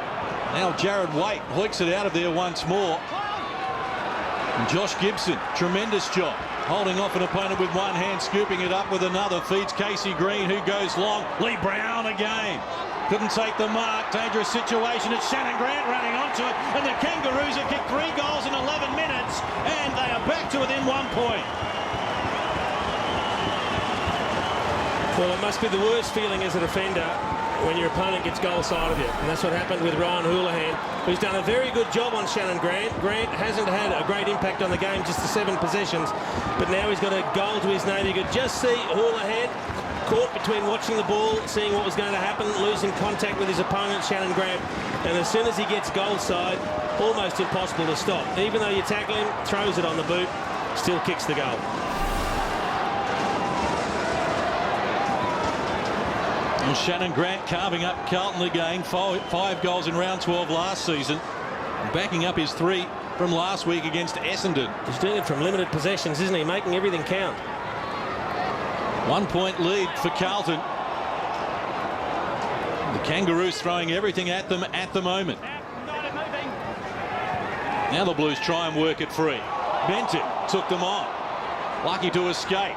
Now Jared Waite hoiks it out of there once more. And Josh Gibson, tremendous job, holding off an opponent with one hand, scooping it up with another. Feeds Casey Green, who goes long. Lee Brown again. Couldn't take the mark. Dangerous situation. It's Shannon Grant running onto it. And the Kangaroos have kicked 3 goals in 11 minutes. And they are back to within 1 point. Well, it must be the worst feeling as a defender when your opponent gets goal side of you. And that's what happened with Ryan Houlihan, who's done a very good job on Shannon Grant. Grant hasn't had a great impact on the game, just the 7 possessions. But now he's got a goal to his name. You could just see Houlihan caught between watching the ball, seeing what was going to happen, losing contact with his opponent, Shannon Grant. And as soon as he gets goal side, almost impossible to stop. Even though you tackle him, throws it on the boot, still kicks the goal. And Shannon Grant carving up Carlton again. 5 goals in round 12 last season, backing up his 3 from last week against Essendon. He's doing it from limited possessions, isn't he? Making everything count. 1 point lead for Carlton. The Kangaroos throwing everything at them at the moment. Now the Blues try and work it free. Bent it, took them on. Lucky to escape.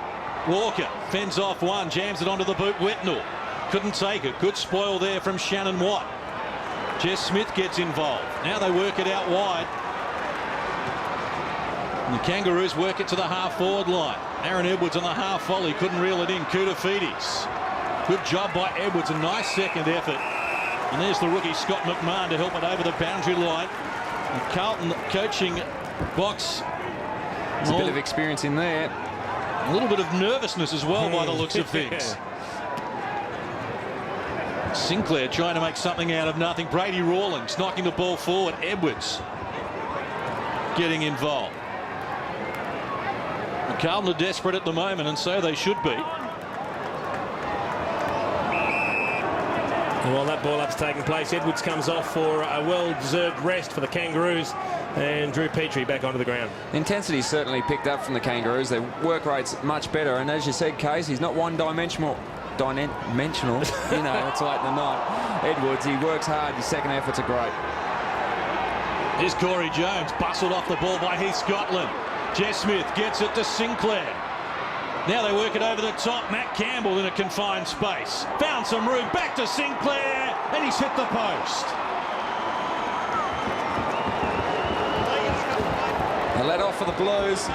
Walker fends off one, jams it onto the boot. Whitnell couldn't take it. Good spoil there from Shannon Watt. Jess Smith gets involved. Now they work it out wide. And the Kangaroos work it to the half-forward line. Aaron Edwards on the half volley, couldn't reel it in. Koutafidis. Good job by Edwards, a nice second effort. And there's the rookie Scott McMahon to help it over the boundary line. And Carlton coaching box. There's a bit of experience in there. A little bit of nervousness as well by the looks of things. Sinclair trying to make something out of nothing. Brady Rawlings knocking the ball forward. Edwards getting involved. And Carlton are desperate at the moment, and so they should be. And while that ball-up's taking place, Edwards comes off for a well-deserved rest for the Kangaroos, and Drew Petrie back onto the ground. Intensity certainly picked up from the Kangaroos. Their work rate's much better, and as you said, Case, he's not one-dimensional. You know, it's late in the night. Edwards, he works hard. His second efforts are great. Here's Corey Jones, bustled off the ball by Heath Scotland. Jess Smith gets it to Sinclair. Now they work it over the top. Matt Campbell in a confined space. Found some room. Back to Sinclair. And he's hit the post. They let off for the Blues.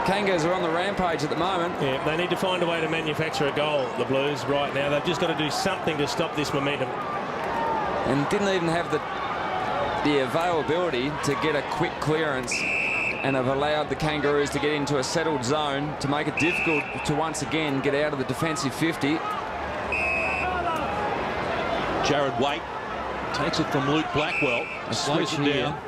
Kangas are on the rampage at the moment. Yeah, they need to find a way to manufacture a goal, the Blues, right now. They've just got to do something to stop this momentum. And didn't even have the availability to get a quick clearance, and have allowed the Kangaroos to get into a settled zone to make it difficult to once again get out of the defensive 50. Jared Waite takes it from Luke Blackwell. Slows it down.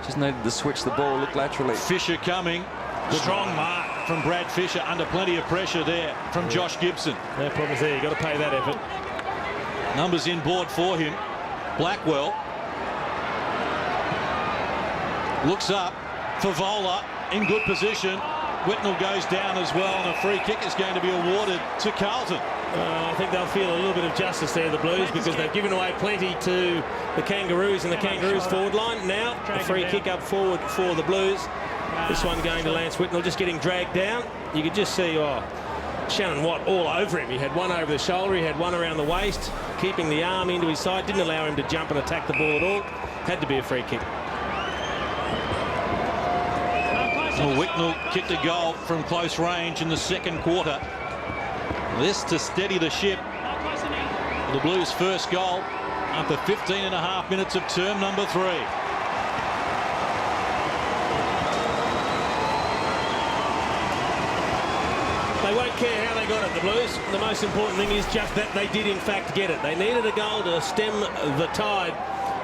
Just needed to switch the ball, look laterally. Fisher coming. Strong mark from Brad Fisher, under plenty of pressure there from Josh Gibson. No problems there. You've got to pay that effort. Numbers in board for him. Blackwell looks up. Favola in good position. Whitnell goes down as well, and a free kick is going to be awarded to Carlton. I think they'll feel a little bit of justice there, the Blues, because they've given away plenty to the Kangaroos and the Kangaroos forward line. Now a free kick up forward for the Blues. This one going to Lance Whitnell, just getting dragged down. You could just see Shannon Watt all over him. He had one over the shoulder, he had one around the waist, keeping the arm into his side, didn't allow him to jump and attack the ball at all. Had to be a free kick. Well, Whitnell kicked a goal from close range in the second quarter. This to steady the ship. The Blues' first goal after 15.5 minutes of term number 3. They won't care how they got it, the Blues. The most important thing is just that they did in fact get it. They needed a goal to stem the tide,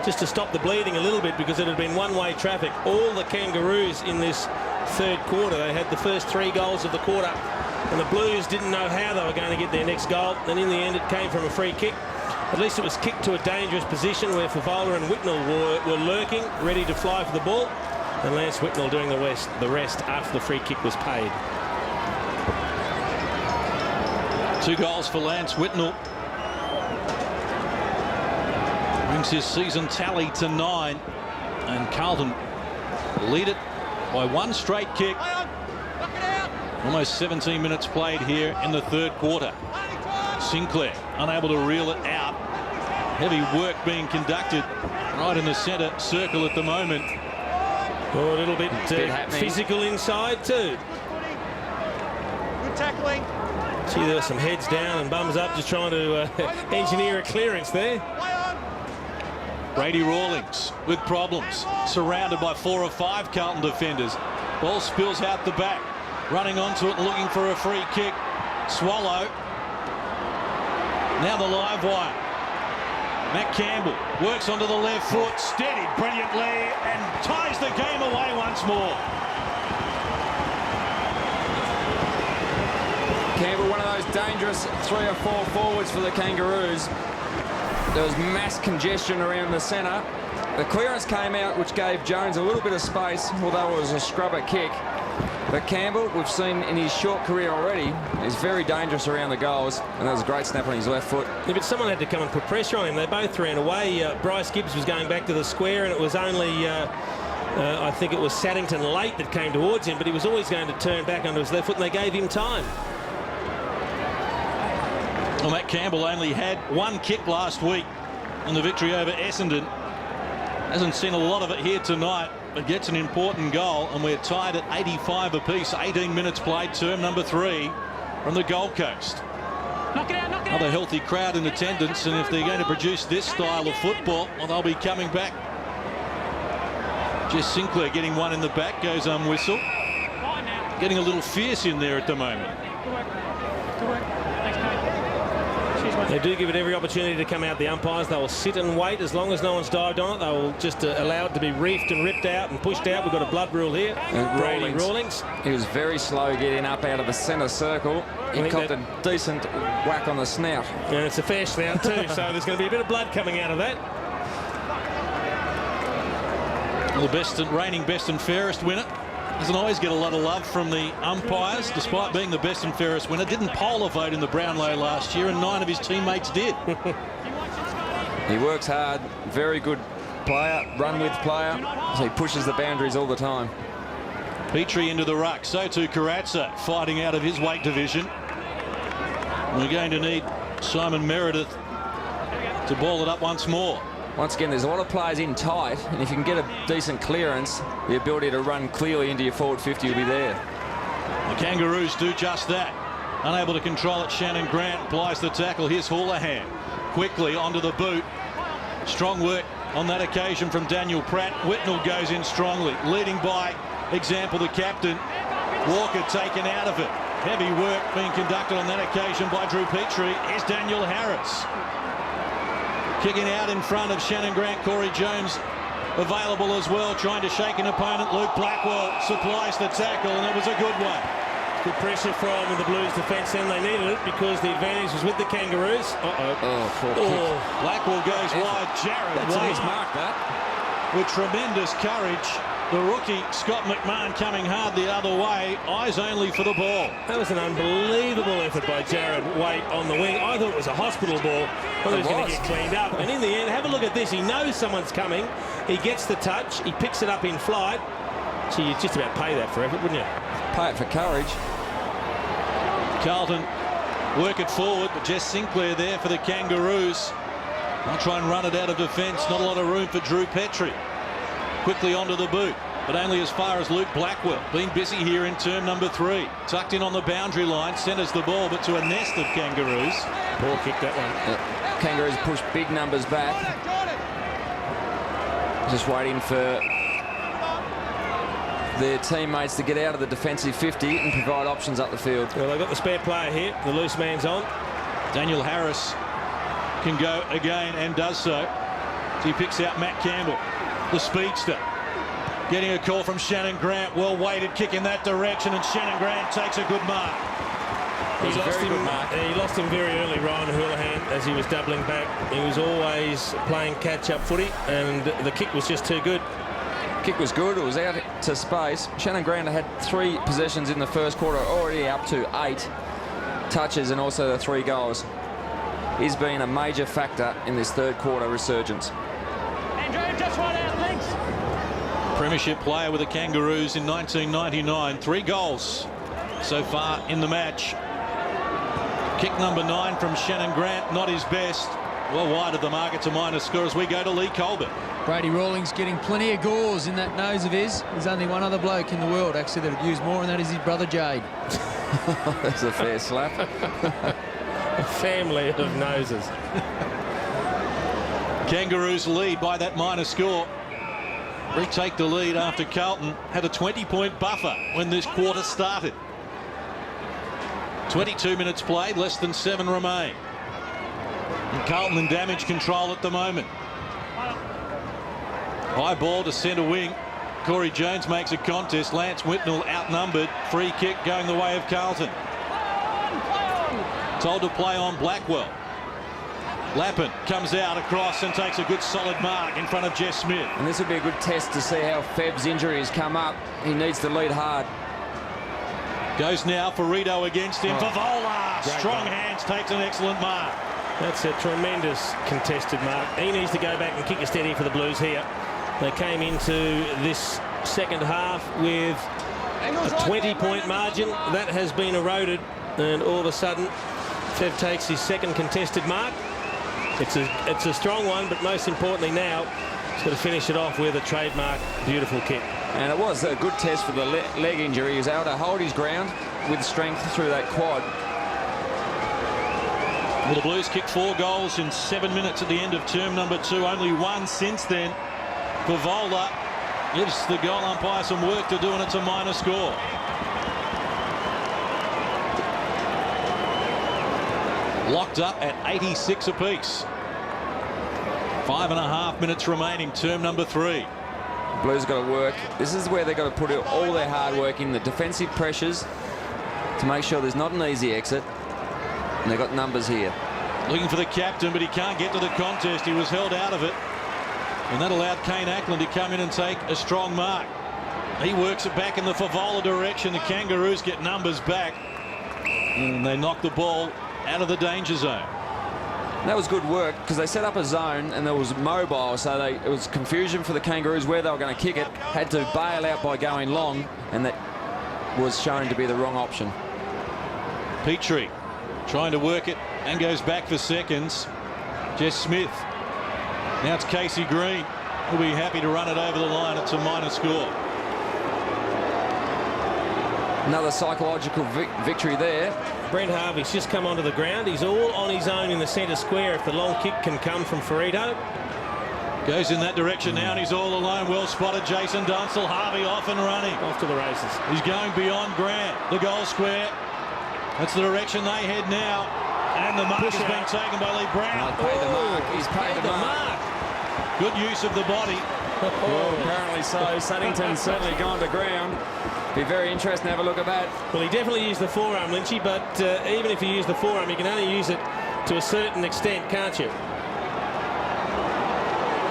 just to stop the bleeding a little bit, because it had been one-way traffic. All the Kangaroos in this third quarter, they had the first 3 goals of the quarter, and the Blues didn't know how they were going to get their next goal, and in the end it came from a free kick. At least it was kicked to a dangerous position where Favola and Whitnell were lurking, ready to fly for the ball, and Lance Whitnell doing the rest after the free kick was paid. 2 goals for Lance Whitnell. Brings his season tally to 9, and Carlton lead it by 1 straight kick. Almost 17 minutes played here in the third quarter. Sinclair unable to reel it out. Heavy work being conducted right in the centre circle at the moment. Oh, a little bit physical inside too. Good tackling. See, there were some heads down and bums up, just trying to engineer a clearance there. Brady Rawlings with problems, surrounded by 4 or 5 Carlton defenders. Ball spills out the back, running onto it, looking for a free kick. Swallow. Now the live wire. Matt Campbell works onto the left foot, steadied brilliantly, and ties the game away once more. Campbell, one of those dangerous 3 or 4 forwards for the Kangaroos. There was mass congestion around the centre. The clearance came out, which gave Jones a little bit of space, although it was a scrubber kick. But Campbell, we've seen in his short career already, is very dangerous around the goals, and that was a great snap on his left foot. Yeah, but someone had to come and put pressure on him. They both ran away. Bryce Gibbs was going back to the square, and it was only, I think it was Saddington late that came towards him, but he was always going to turn back onto his left foot, and they gave him time. Well, Matt Campbell only had one kick last week in the victory over Essendon. Hasn't seen a lot of it here tonight, but gets an important goal, and we're tied at 85 apiece. 18 minutes played, term number 3 from the Gold Coast. Knock it out, knock it Another out. healthy crowd in attendance, and if they're going to produce this style of football, well, they'll be coming back. Jess Sinclair getting one in the back, goes whistle. Getting a little fierce in there at the moment. Good work. Thanks, mate. They do give it every opportunity to come out. The umpires, they will sit and wait as long as no one's dived on it. They will just allow it to be reefed and ripped out and pushed out. We've got a blood rule here. Brady Rawlings. He was very slow getting up out of the centre circle. He copped a decent whack on the snout. And it's a fair snout too, so there's going to be a bit of blood coming out of that. The reigning best and fairest winner doesn't always get a lot of love from the umpires, despite being the best and fairest winner. Didn't poll a vote in the Brownlow last year, and 9 of his teammates did. He works hard, very good player, run-with player, so he pushes the boundaries all the time. Petrie into the ruck, so too Karatza, fighting out of his weight division. We're going to need Simon Meredith to ball it up once more. Once again, there's a lot of players in tight, and if you can get a decent clearance, the ability to run clearly into your forward 50 will be there. The Kangaroos do just that. Unable to control it, Shannon Grant applies the tackle. Here's Houlihan. Quickly onto the boot. Strong work on that occasion from Daniel Pratt. Whitnell goes in strongly, leading by example the captain. Walker taken out of it. Heavy work being conducted on that occasion by Drew Petrie. Is Daniel Harris. Kicking out in front of Shannon Grant. Corey Jones available as well, trying to shake an opponent. Luke Blackwell supplies the tackle, and it was a good one. Good pressure from the Blues defence, and they needed it because the advantage was with the Kangaroos. Blackwell goes wide. Jared That's a mismark, that. With tremendous courage. The rookie, Scott McMahon, coming hard the other way. Eyes only for the ball. That was an unbelievable effort by Jared Waite on the wing. I thought it was a hospital ball. I thought he was going to get cleaned up. And in the end, have a look at this. He knows someone's coming. He gets the touch. He picks it up in flight. So you'd just about pay that for effort, wouldn't you? Pay it for courage. Carlton work it forward, but Jess Sinclair there for the Kangaroos. I'll try and run it out of defence. Not a lot of room for Drew Petrie. Quickly onto the boot, but only as far as Luke Blackwell. Being busy here in term number 3. Tucked in on the boundary line, centres the ball, but to a nest of Kangaroos. Poor kick, that one. Kangaroos push big numbers back. Just waiting for their teammates to get out of the defensive 50 and provide options up the field. Well, they've got the spare player here. The loose man's on. Daniel Harris can go again and does so. So he picks out Matt Campbell, the speedster. Getting a call from Shannon Grant. Well weighted kick in that direction, and Shannon Grant takes a good mark. He lost him very early, Ryan Houlihan, as he was doubling back. He was always playing catch-up footy, and the kick was just too good. Kick was good. It was out to space. Shannon Grant had 3 possessions in the first quarter, already up to 8 touches and also the 3 goals. He's been a major factor in this third quarter resurgence. Andrew, just one out, thanks. Premiership player with the Kangaroos in 1999. 3 goals so far in the match. Kick number 9 from Shannon Grant, not his best. Well wide of the mark. It's a minor score as we go to Lee Colbert. Brady Rawlings getting plenty of gauze in that nose of his. There's only one other bloke in the world actually that would use more, and that is his brother Jade. That's a fair slap. A family of noses. Kangaroos lead by that minor score. Retake the lead after Carlton had a 20-point buffer when this quarter started. 22 minutes played, less than 7 remain. And Carlton in damage control at the moment. High ball to centre wing. Corey Jones makes a contest. Lance Whitnell outnumbered. Free kick going the way of Carlton. Told to play on Blackwell. Lappin comes out across and takes a good solid mark in front of Jess Smith. And this will be a good test to see how Febb's injury has come up. He needs to lead hard. Goes now for Rito against him. Favola, strong hands, takes an excellent mark. That's a tremendous contested mark. He needs to go back and kick a steady for the Blues here. They came into this second half with a 20-point margin. That has been eroded, and all of a sudden, Fev takes his second contested mark. It's a strong one, but most importantly now, he's got to finish it off with a trademark beautiful kick. And it was a good test for the leg injury. He was able to hold his ground with strength through that quad. Well, the Blues kicked 4 goals in 7 minutes at the end of term number 2. Only one since then. Favola gives the goal umpire some work to do, and it's a minor score. Locked up at 86 apiece. 5.5 minutes remaining, term number 3. Blues got to work. This is where they've got to put all their hard work in, the defensive pressures, to make sure there's not an easy exit. And they've got numbers here. Looking for the captain, but he can't get to the contest. He was held out of it. And that allowed Kane Ackland to come in and take a strong mark. He works it back in the Favola direction. The Kangaroos get numbers back. And they knock the ball out of the danger zone. That was good work, because they set up a zone and there was mobile, so it was confusion for the Kangaroos where they were going to kick it. Had to bail out by going long, and that was shown to be the wrong option. Petrie trying to work it and goes back for seconds. Jess Smith. Now it's Casey Green. He'll be happy to run it over the line. It's a minor score. Another psychological victory there. Brent Harvey's just come onto the ground. He's all on his own in the centre square if the long kick can come from Ferrito. Goes in that direction now, and he's all alone. Well spotted, Jason Dunstall. Harvey off and running. Off to the races. He's going beyond Grant. The goal square. That's the direction they head now. And the mark is being taken by Lee Brown. He's paid the mark. He's paid the mark. Good use of the body. Well, apparently so. Sunnington's certainly gone to ground. Be very interesting to have a look at that. Well, he definitely used the forearm, Lynchy, but even if you use the forearm, you can only use it to a certain extent, can't you?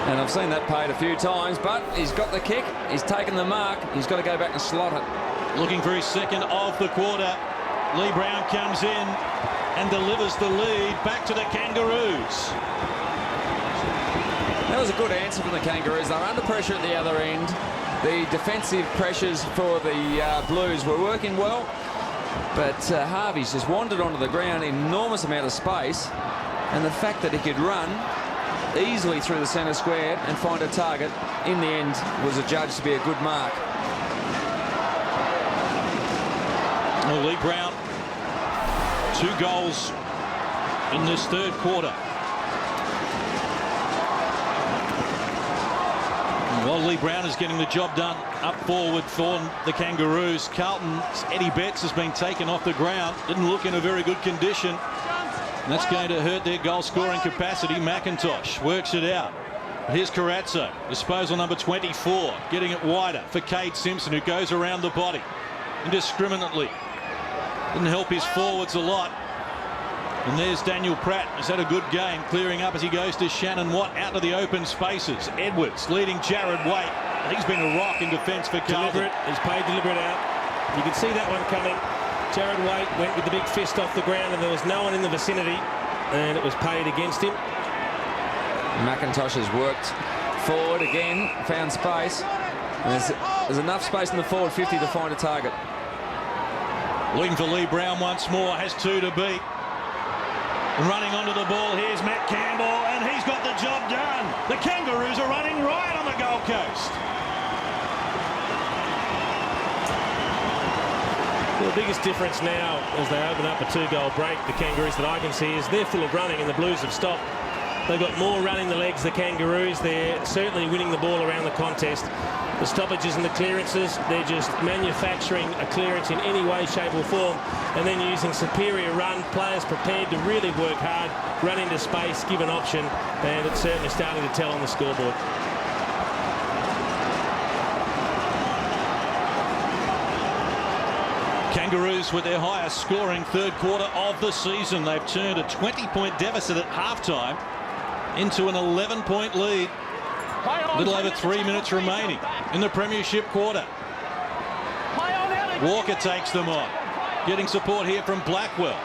And I've seen that paid a few times, but he's got the kick. He's taken the mark. He's got to go back and slot it. Looking for his second of the quarter. Lee Brown comes in and delivers the lead back to the Kangaroos. That was a good answer from the Kangaroos. They're under pressure at the other end. The defensive pressures for the Blues were working well, but Harvey's just wandered onto the ground, enormous amount of space, and the fact that he could run easily through the centre square and find a target, in the end, was adjudged to be a good mark. Well, Lee Brown, 2 goals in this third quarter. Well, Lee Brown is getting the job done up forward for the Kangaroos. Carlton's Eddie Betts has been taken off the ground. Didn't look in a very good condition. And that's going to hurt their goal-scoring capacity. McIntosh works it out. Here's Carazzo, disposal number 24, getting it wider for Cade Simpson, who goes around the body indiscriminately. Didn't help his forwards a lot. And there's Daniel Pratt. He's had a good game, clearing up as he goes to Shannon Watt out to the open spaces. Edwards leading Jared Waite. He's been a rock in defence for Carlton. He's paid deliberate out. You can see that one coming. Jared Waite went with the big fist off the ground, and there was no one in the vicinity, and it was paid against him. McIntosh has worked forward again, found space. And there's enough space in the forward 50 to find a target. Looking for Lee Brown once more, has 2 to beat. Running onto the ball, here's Matt Campbell, and he's got the job done. The Kangaroos are running riot on the Gold Coast. The biggest difference now as they open up a 2-goal break, the Kangaroos, that I can see, is they're full of running and the Blues have stopped. They've got more running the legs, the Kangaroos. They're certainly winning the ball around the contest. The stoppages and the clearances, they're just manufacturing a clearance in any way, shape or form, and then using superior run, players prepared to really work hard, run into space, give an option, and it's certainly starting to tell on the scoreboard. Kangaroos with their highest scoring third quarter of the season. They've turned a 20-point deficit at halftime into an 11-point lead. A little over 3 minutes remaining in the premiership quarter. Walker takes them on. getting support here from Blackwell.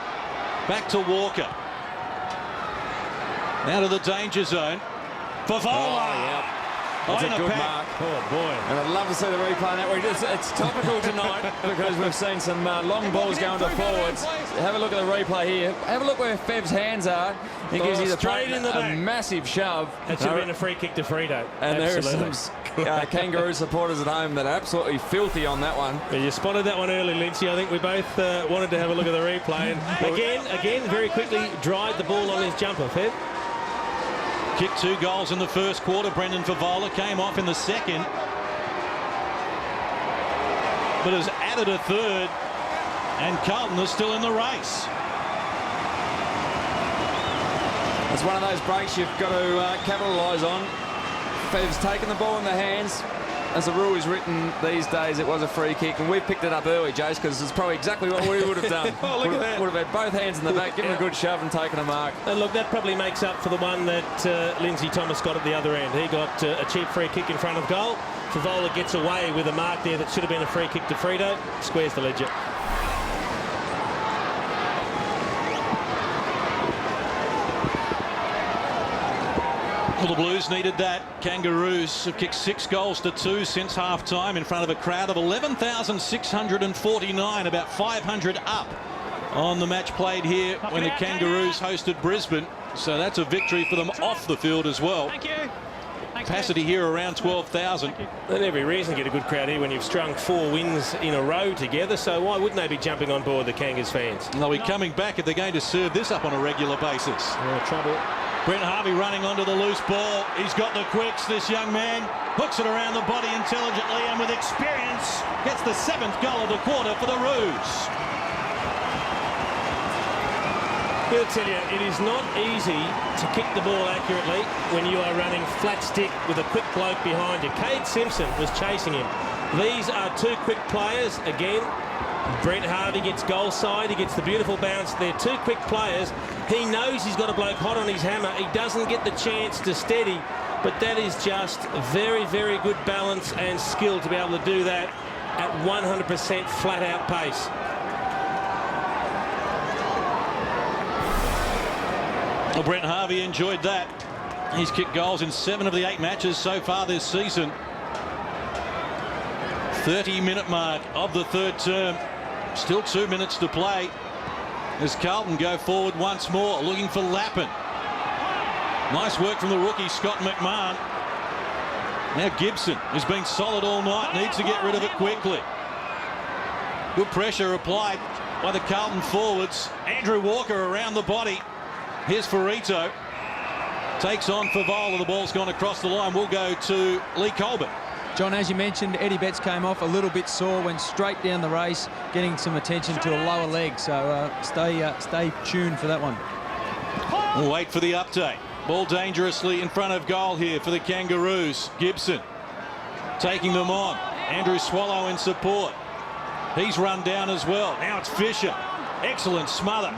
Back to Walker. Out of the danger zone. Favola. That's a good mark. Oh, boy. And I'd love to see the replay on that one. It's topical tonight because we've seen some long balls going to forwards. Have a look at the replay here. Have a look where Fev's hands are. He gives you straight in the back. a massive shove. That should have been a free kick to Frito. And there are some Kangaroo supporters at home that are absolutely filthy on that one. Yeah, you spotted that one early, Lynchy. I think we both wanted to have a look at the replay. And again, very quickly dried the ball on his jumper, Fev. Kicked 2 goals in the first quarter. Brendan Favola came off in the second, but has added a third, and Carlton is still in the race. It's one of those breaks you've got to capitalise on. Fev's taken the ball in the hands. As the rule is written these days, it was a free kick, and we picked it up early, Jace, because it's probably exactly what we would have done. Oh, look at that. Would have had both hands in the back, given a good shove and taken a mark. And look, that probably makes up for the one that Lindsay Thomas got at the other end. He got a cheap free kick in front of goal. Favola gets away with a mark there that should have been a free kick to Frito. Squares the ledger. Well, the Blues needed that. Kangaroos have kicked 6 goals to 2 since half-time in front of a crowd of 11,649, about 500 up on the match played here when the Kangaroos hosted Brisbane. So that's a victory for them off the field as well. Thank you. Capacity here around 12,000. And every reason to get a good crowd here when you've strung 4 wins in a row together. So why wouldn't they be jumping on board, the Kangas fans? And they'll be coming back if they're going to serve this up on a regular basis. Trouble. Brent Harvey running onto the loose ball. He's got the quicks, this young man. Hooks it around the body intelligently and with experience gets the 7th goal of the quarter for the Roos. I'll tell you, it is not easy to kick the ball accurately when you are running flat stick with a quick bloke behind you. Cade Simpson was chasing him. These are 2 quick players. Again, Brent Harvey gets goal side. He gets the beautiful bounce. They're 2 quick players. He knows he's got a bloke hot on his hammer. He doesn't get the chance to steady, but that is just very, very good balance and skill to be able to do that at 100% flat out pace. Well, Brent Harvey enjoyed that. He's kicked goals in 7 of the 8 matches so far this season. 30-minute mark of the 3rd term. Still 2 minutes to play as Carlton go forward once more, looking for Lappin. Nice work from the rookie, Scott McMahon. Now Gibson, who's been solid all night, needs to get rid of it quickly. Good pressure applied by the Carlton forwards. Andrew Walker around the body. Here's Farito. Takes on Favola. The ball's gone across the line. We'll go to Lee Colbert. John, as you mentioned, Eddie Betts came off a little bit sore, went straight down the race, getting some attention to a lower leg. So stay tuned for that one. We'll wait for the update. Ball dangerously in front of goal here for the Kangaroos. Gibson taking them on. Andrew Swallow in support. He's run down as well. Now it's Fisher. Excellent smother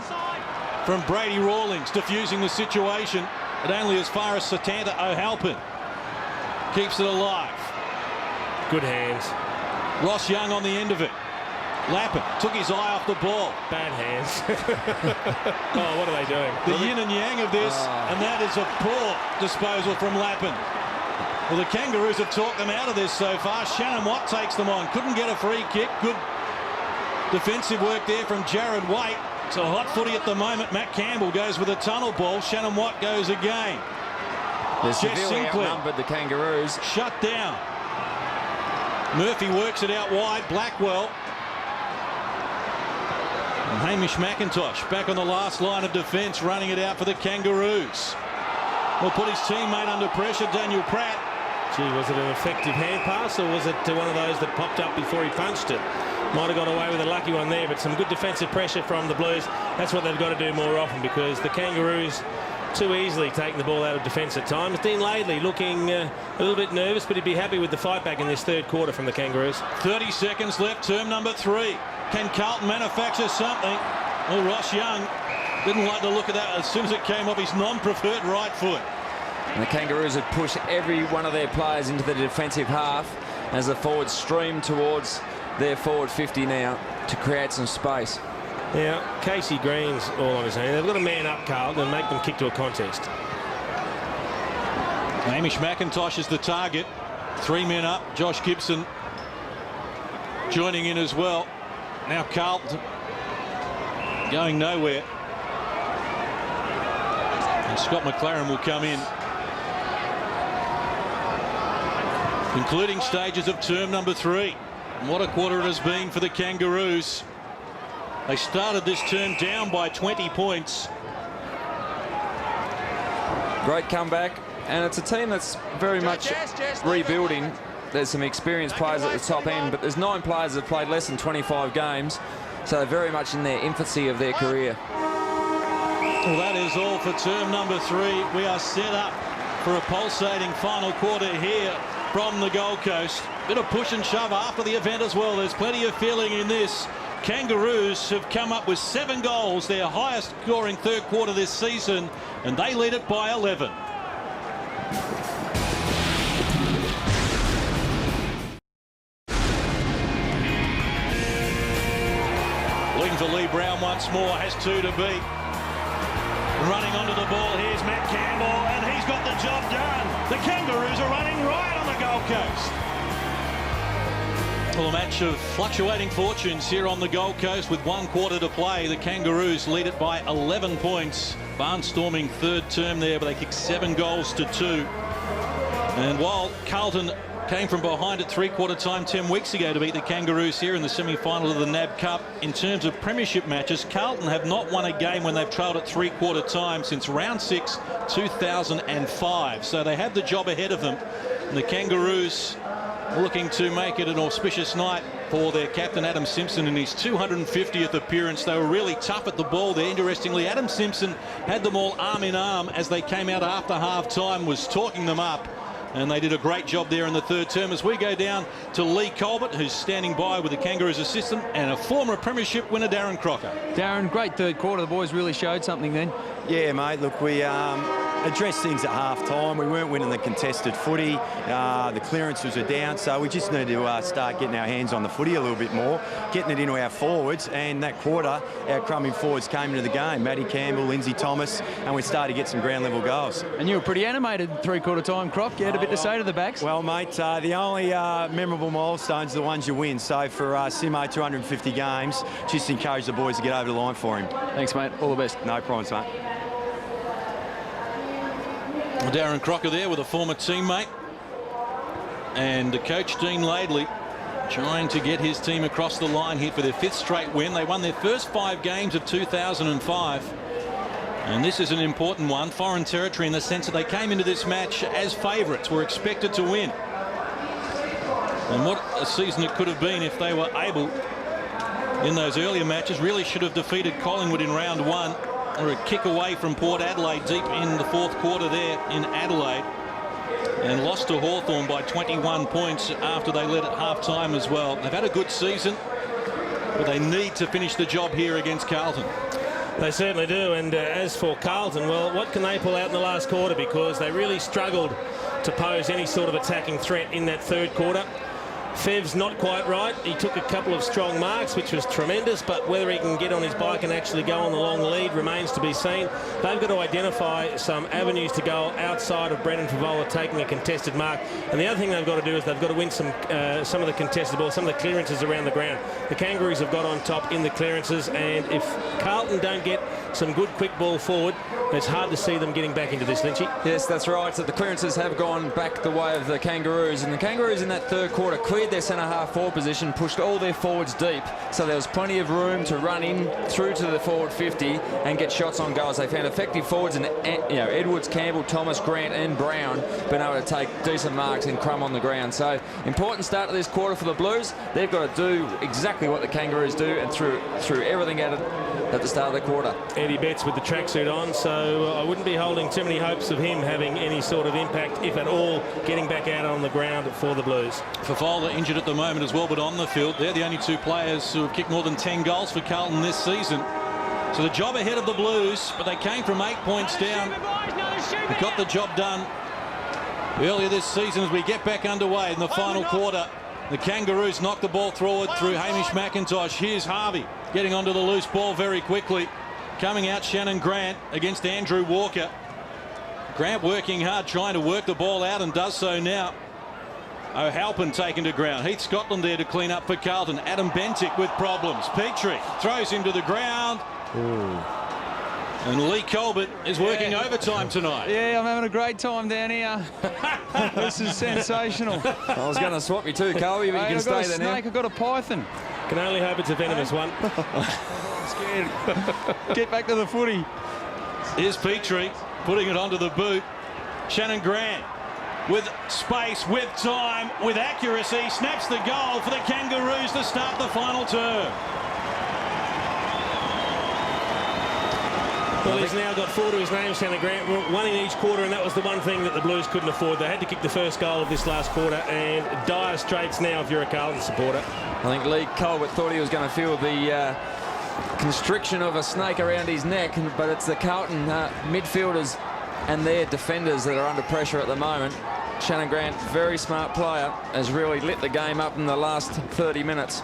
from Brady Rawlings, diffusing the situation, but only as far as Satanta O'Halpin keeps it alive. Good hands. Ross Young on the end of it. Lappin took his eye off the ball. Bad hands. Oh, what are they doing? The yin and yang of this, and that is a poor disposal from Lappin. Well, the Kangaroos have talked them out of this so far. Shannon Watt takes them on. Couldn't get a free kick. Good defensive work there from Jared Waite. So hot footy at the moment. Matt Campbell goes with a tunnel ball. Shannon Watt goes again. They're severely outnumbered, the Kangaroos. Shut down. Murphy works it out wide. Blackwell. And Hamish McIntosh back on the last line of defence, running it out for the Kangaroos. Will put his teammate under pressure, Daniel Pratt. Gee, was it an effective hand pass, or was it one of those that popped up before he punched it? Might have got away with a lucky one there, but some good defensive pressure from the Blues. That's what they've got to do more often, because the Kangaroos too easily taking the ball out of defence at times. Dean Laidley looking a little bit nervous, but he'd be happy with the fight back in this 3rd quarter from the Kangaroos. 30 seconds left, term number 3. Can Carlton manufacture something? Well, Ross Young didn't like the look of that as soon as it came off his non-preferred right foot. And the Kangaroos had pushed every one of their players into the defensive half as the forwards stream towards their forward 50 now to create some space. Now, Casey Green's all on his own. They've got to man up, Carlton, and make them kick to a contest. Hamish McIntosh is the target. 3 men up. Josh Gibson joining in as well. Now Carlton going nowhere. And Scott McLaren will come in. Concluding stages of term number 3. And what a quarter it has been for the Kangaroos. They started this term down by 20 points. Great comeback, and it's a team that's very much rebuilding. There's some experienced players at the top end, but there's 9 players that have played less than 25 games, so they're very much in their infancy of their career. Well, that is all for term number 3. We are set up for a pulsating final quarter here from the Gold Coast. Bit of push and shove after the event as well. There's plenty of feeling in this. Kangaroos have come up with 7 goals, their highest scoring third quarter this season, and they lead it by 11. Looking for Lee Brown once more, has 2 to beat. Running onto the ball, here's Matt Campbell, and he's got the job done. The Kangaroos are running right on the Gold Coast. Well, a match of fluctuating fortunes here on the Gold Coast with 1 quarter to play. The Kangaroos lead it by 11 points. Barnstorming third term there, but they kicked 7 goals to 2. And while Carlton came from behind at 3/4 time 10 weeks ago to beat the Kangaroos here in the semi-final of the NAB Cup, in terms of premiership matches, Carlton have not won a game when they've trailed at 3/4 time since round 6, 2005. So they have the job ahead of them. And the Kangaroos looking to make it an auspicious night for their captain Adam Simpson in his 250th appearance. They were really tough at the ball there. Interestingly, Adam Simpson had them all arm in arm as they came out after half-time, was talking them up, and they did a great job there in the third term. As we go down to Lee Colbert, who's standing by with the Kangaroos assistant, and a former premiership winner, Darren Crocker. Darren, great third quarter. The boys really showed something then. Yeah, mate, look, we addressed things at half-time. We weren't winning the contested footy. The clearances were down, so we just need to start getting our hands on the footy a little bit more, getting it into our forwards, and that quarter, our crumbing forwards came into the game. Matty Campbell, Lindsay Thomas, and we started to get some ground-level goals. And you were pretty animated in 3/4 time, Croc. You had a bit to say to the backs. Well, mate, the only memorable milestones are the ones you win. So for Simo, 250 games, just encourage the boys to get over the line for him. Thanks, mate. All the best. No problems, mate. Darren Crocker there with a former teammate, and the coach Dean Laidley trying to get his team across the line here for their 5th straight win. They won their first 5 games of 2005, and this is an important one, foreign territory, in the sense that they came into this match as favourites, were expected to win. And what a season it could have been if they were able, in those earlier matches, really should have defeated Collingwood in round 1. Or a kick away from Port Adelaide deep in the 4th quarter there in Adelaide, and lost to Hawthorn by 21 points after they led at half-time as well. They've had a good season, but they need to finish the job here against Carlton. They certainly do, and as for Carlton, well, what can they pull out in the last quarter, because they really struggled to pose any sort of attacking threat in that third quarter. Fev's not quite right. He took a couple of strong marks, which was tremendous, but whether he can get on his bike and actually go on the long lead remains to be seen. They've got to identify some avenues to go outside of Brendan Favola taking a contested mark. And the other thing they've got to do is they've got to win some of the contested balls, some of the clearances around the ground. The Kangaroos have got on top in the clearances, and if Carlton don't get some good quick ball forward, it's hard to see them getting back into this, Lynchy. Yes, that's right. So the clearances have gone back the way of the Kangaroos, and the Kangaroos in that third quarter cleared their centre-half forward position, pushed all their forwards deep, so there was plenty of room to run in through to the forward 50 and get shots on goals. They found effective forwards in Edwards, Campbell, Thomas, Grant and Brown been able to take decent marks and crumb on the ground. So important start to this quarter for the Blues. They've got to do exactly what the Kangaroos do, and threw everything at it at the start of the quarter. Eddie Betts with the tracksuit on, so I wouldn't be holding too many hopes of him having any sort of impact, if at all, getting back out on the ground for the Blues. Favola injured at the moment as well, but on the field, they're the only 2 players who have kicked more than 10 goals for Carlton this season. So the job ahead of the Blues, but they came from 8 points down. They got the job done earlier this season as we get back underway in the final quarter. The Kangaroos knock the ball forward through Hamish McIntosh. Here's Harvey getting onto the loose ball very quickly. Coming out, Shannon Grant against Andrew Walker. Grant working hard, trying to work the ball out, and does so now. O'Halpin taken to ground. Heath Scotland there to clean up for Carlton. Adam Bentic with problems. Petrie throws him to the ground. Ooh. And Lee Colbert is working overtime tonight. Yeah, I'm having a great time down here. This is sensational. I was going to swap you too, Colby, but you can stay there now. I've got a python. Can only hope it's a venomous one. I'm scared. Get back to the footy. Here's Petrie putting it onto the boot. Shannon Grant with space, with time, with accuracy, snaps the goal for the Kangaroos to start the final term. Well, he's now got 4 to his name, Shannon Grant, 1 in each quarter, and that was the one thing that the Blues couldn't afford. They had to kick the first goal of this last quarter, and dire straits now if you're a Carlton supporter. I think Lee Colbert thought he was going to feel the constriction of a snake around his neck, but it's the Carlton midfielders and their defenders that are under pressure at the moment. Shannon Grant, very smart player, has really lit the game up in the last 30 minutes.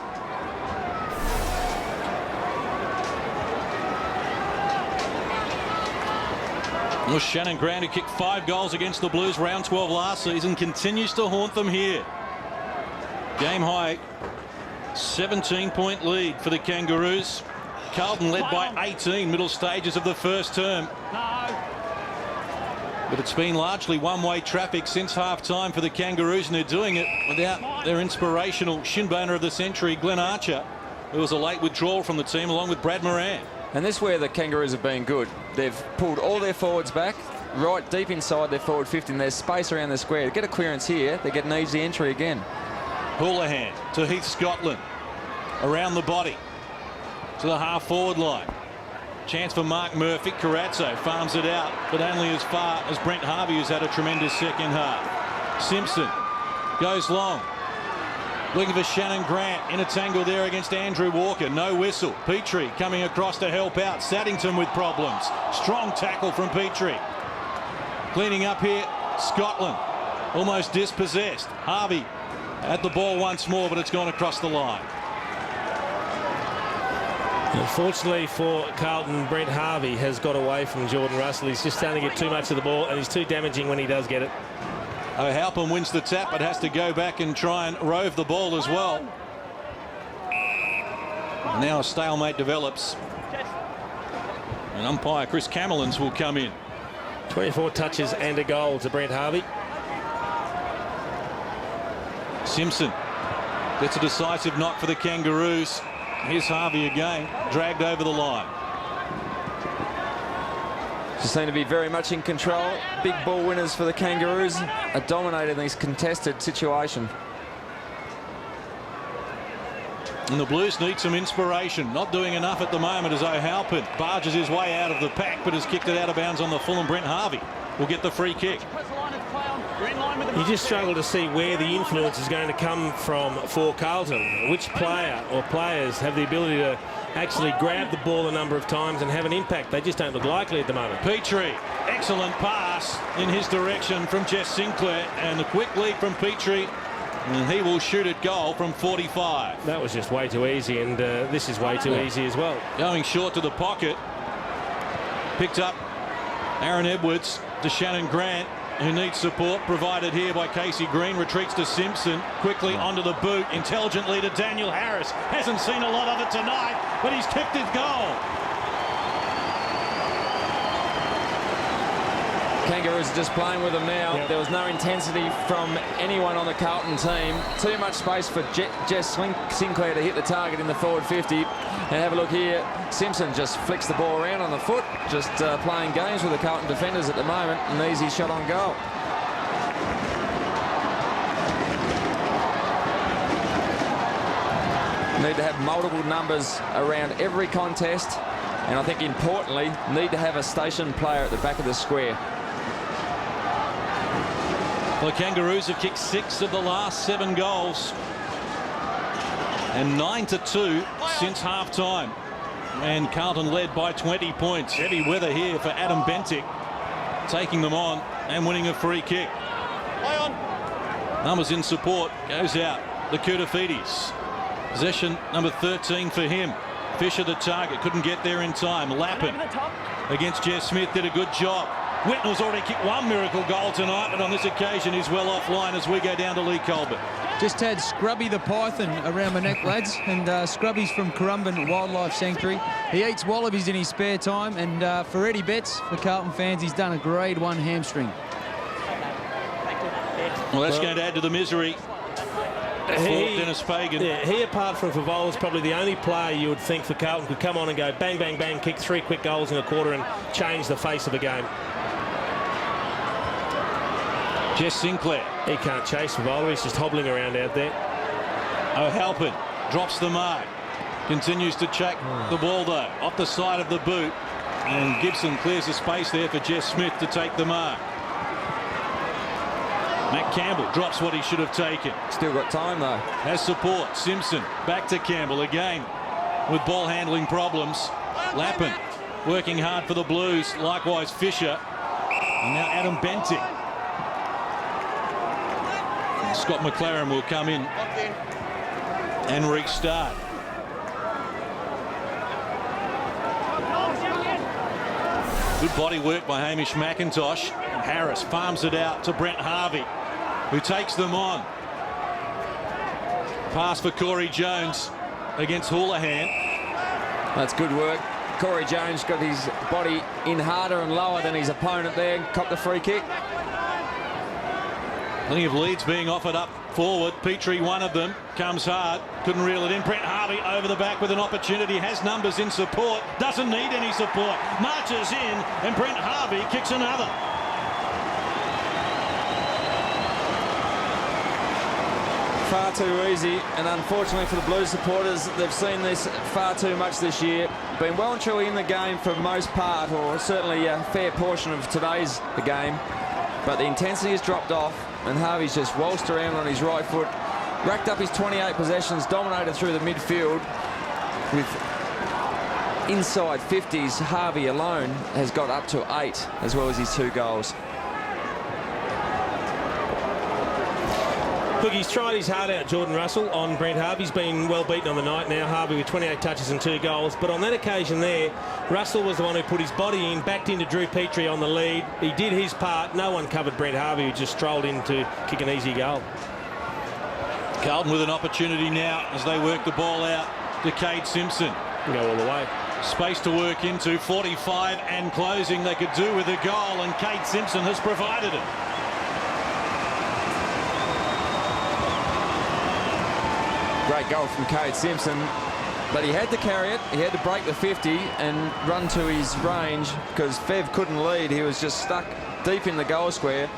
Well, Shannon Grant, who kicked 5 goals against the Blues round 12 last season, continues to haunt them here. Game high 17-point lead for the Kangaroos. Carlton led by 18 middle stages of the first term. But it's been largely one-way traffic since half-time for the Kangaroos, and they're doing it without their inspirational shin-boner of the century, Glenn Archer. There was a late withdrawal from the team along with Brad Moran. And this is where the Kangaroos have been good. They've pulled all their forwards back, right deep inside their forward 50, and there's space around the square. To get a clearance here, they get an easy entry again. Houlihan to Heath Scotland. Around the body to the half-forward line. Chance for Mark Murphy. Carazzo farms it out, but only as far as Brent Harvey, who's had a tremendous second half. Simpson goes long. Looking for Shannon Grant in a tangle there against Andrew Walker. No whistle. Petrie coming across to help out. Saddington with problems. Strong tackle from Petrie. Cleaning up here, Scotland. Almost dispossessed. Harvey at the ball once more, but it's gone across the line. Unfortunately for Carlton, Brent Harvey has got away from Jordan Russell. He's just starting to get too much of the ball, and he's too damaging when he does get it. O'Halpin wins the tap, but has to go back and try and rove the ball as well. Now a stalemate develops. And umpire Chris Camelins will come in. 24 touches and a goal to Brent Harvey. Simpson gets a decisive knock for the Kangaroos. Here's Harvey again, dragged over the line. Just seem to be very much in control. Big ball winners for the Kangaroos, are dominating this contested situation. And the Blues need some inspiration. Not doing enough at the moment as O'Halpin barges his way out of the pack, but has kicked it out of bounds on the full, and Brent Harvey will get the free kick. You just struggle to see where the influence is going to come from for Carlton. Which player or players have the ability to actually grab the ball a number of times and have an impact? They just don't look likely at the moment. Petrie, excellent pass in his direction from Jess Sinclair, and the quick lead from Petrie, and he will shoot at goal from 45. That was just way too easy, and this is way too easy as well. Going short to the pocket. Picked up Aaron Edwards to Shannon Grant, who needs support provided here by Casey Green. Retreats to Simpson, quickly onto the boot, intelligently to Daniel Harris. Hasn't seen a lot of it tonight, but he's kicked his goal. Kangaroos are just playing with them now. Yep. There was no intensity from anyone on the Carlton team. Too much space for Jess Sinclair to hit the target in the forward 50. And have a look here. Simpson just flicks the ball around on the foot. Just playing games with the Carlton defenders at the moment. An easy shot on goal. Need to have multiple numbers around every contest. And I think importantly, need to have a station player at the back of the square. The Kangaroos have kicked 6 of the last 7 goals. And 9-2 since half-time. And Carlton led by 20 points. Heavy weather here for Adam Bentic, taking them on and winning a free kick. Numbers in support, goes out. the Koutafidis. Possession number 13 for him. Fisher the target, couldn't get there in time. Lappin against Jess Smith did a good job. Whitnell's already kicked one miracle goal tonight, but on this occasion he's well offline as we go down to Lee Colbert. Just had Scrubby the Python around my neck, lads, and Scrubby's from Currumbin Wildlife Sanctuary. He eats wallabies in his spare time, and for Eddie Betts, for Carlton fans, he's done a grade 1 hamstring. Well, that's going to add to the misery for Dennis Pagan. Yeah, he, apart from Favola, is probably the only player you would think for Carlton could come on and go bang, bang, bang, kick 3 quick goals in a quarter and change the face of the game. Jess Sinclair. He can't chase Favola, he's just hobbling around out there. O'Halpin drops the mark. Continues to check the ball, though, off the side of the boot. And Gibson clears the space there for Jess Smith to take the mark. Matt Campbell drops what he should have taken. Still got time, though. Has support. Simpson back to Campbell again with ball handling problems. Lappin working hard for the Blues. Likewise Fisher. And now Adam Benting. Scott McLaren will come in and restart. Good body work by Hamish McIntosh. Harris farms it out to Brent Harvey, who takes them on. Pass for Corey Jones against Houlihan. That's good work. Corey Jones got his body in harder and lower than his opponent there and copped the free kick. Plenty of leads being offered up forward. Petrie, one of them, comes hard. Couldn't reel it in. Brent Harvey over the back with an opportunity. Has numbers in support. Doesn't need any support. Marches in, and Brent Harvey kicks another. Far too easy, and unfortunately for the Blues supporters, they've seen this far too much this year. Been well and truly in the game for most part, or certainly a fair portion of today's game. But the intensity has dropped off, and Harvey's just waltzed around on his right foot, racked up his 28 possessions, dominated through the midfield. With inside 50s, Harvey alone has got up to 8, as well as his 2 goals. Look, he's tried his heart out, Jordan Russell, on Brent Harvey. He's been well beaten on the night now. Harvey with 28 touches and 2 goals. But on that occasion there, Russell was the one who put his body in, backed into Drew Petrie on the lead. He did his part. No one covered Brent Harvey, who just strolled in to kick an easy goal. Carlton with an opportunity now as they work the ball out to Cade Simpson. Go all the way. Space to work into. 45 and closing. They could do with a goal, and Cade Simpson has provided it. Great goal from Cade Simpson, but he had to carry it. He had to break the 50 and run to his range because Fev couldn't lead. He was just stuck deep in the goal square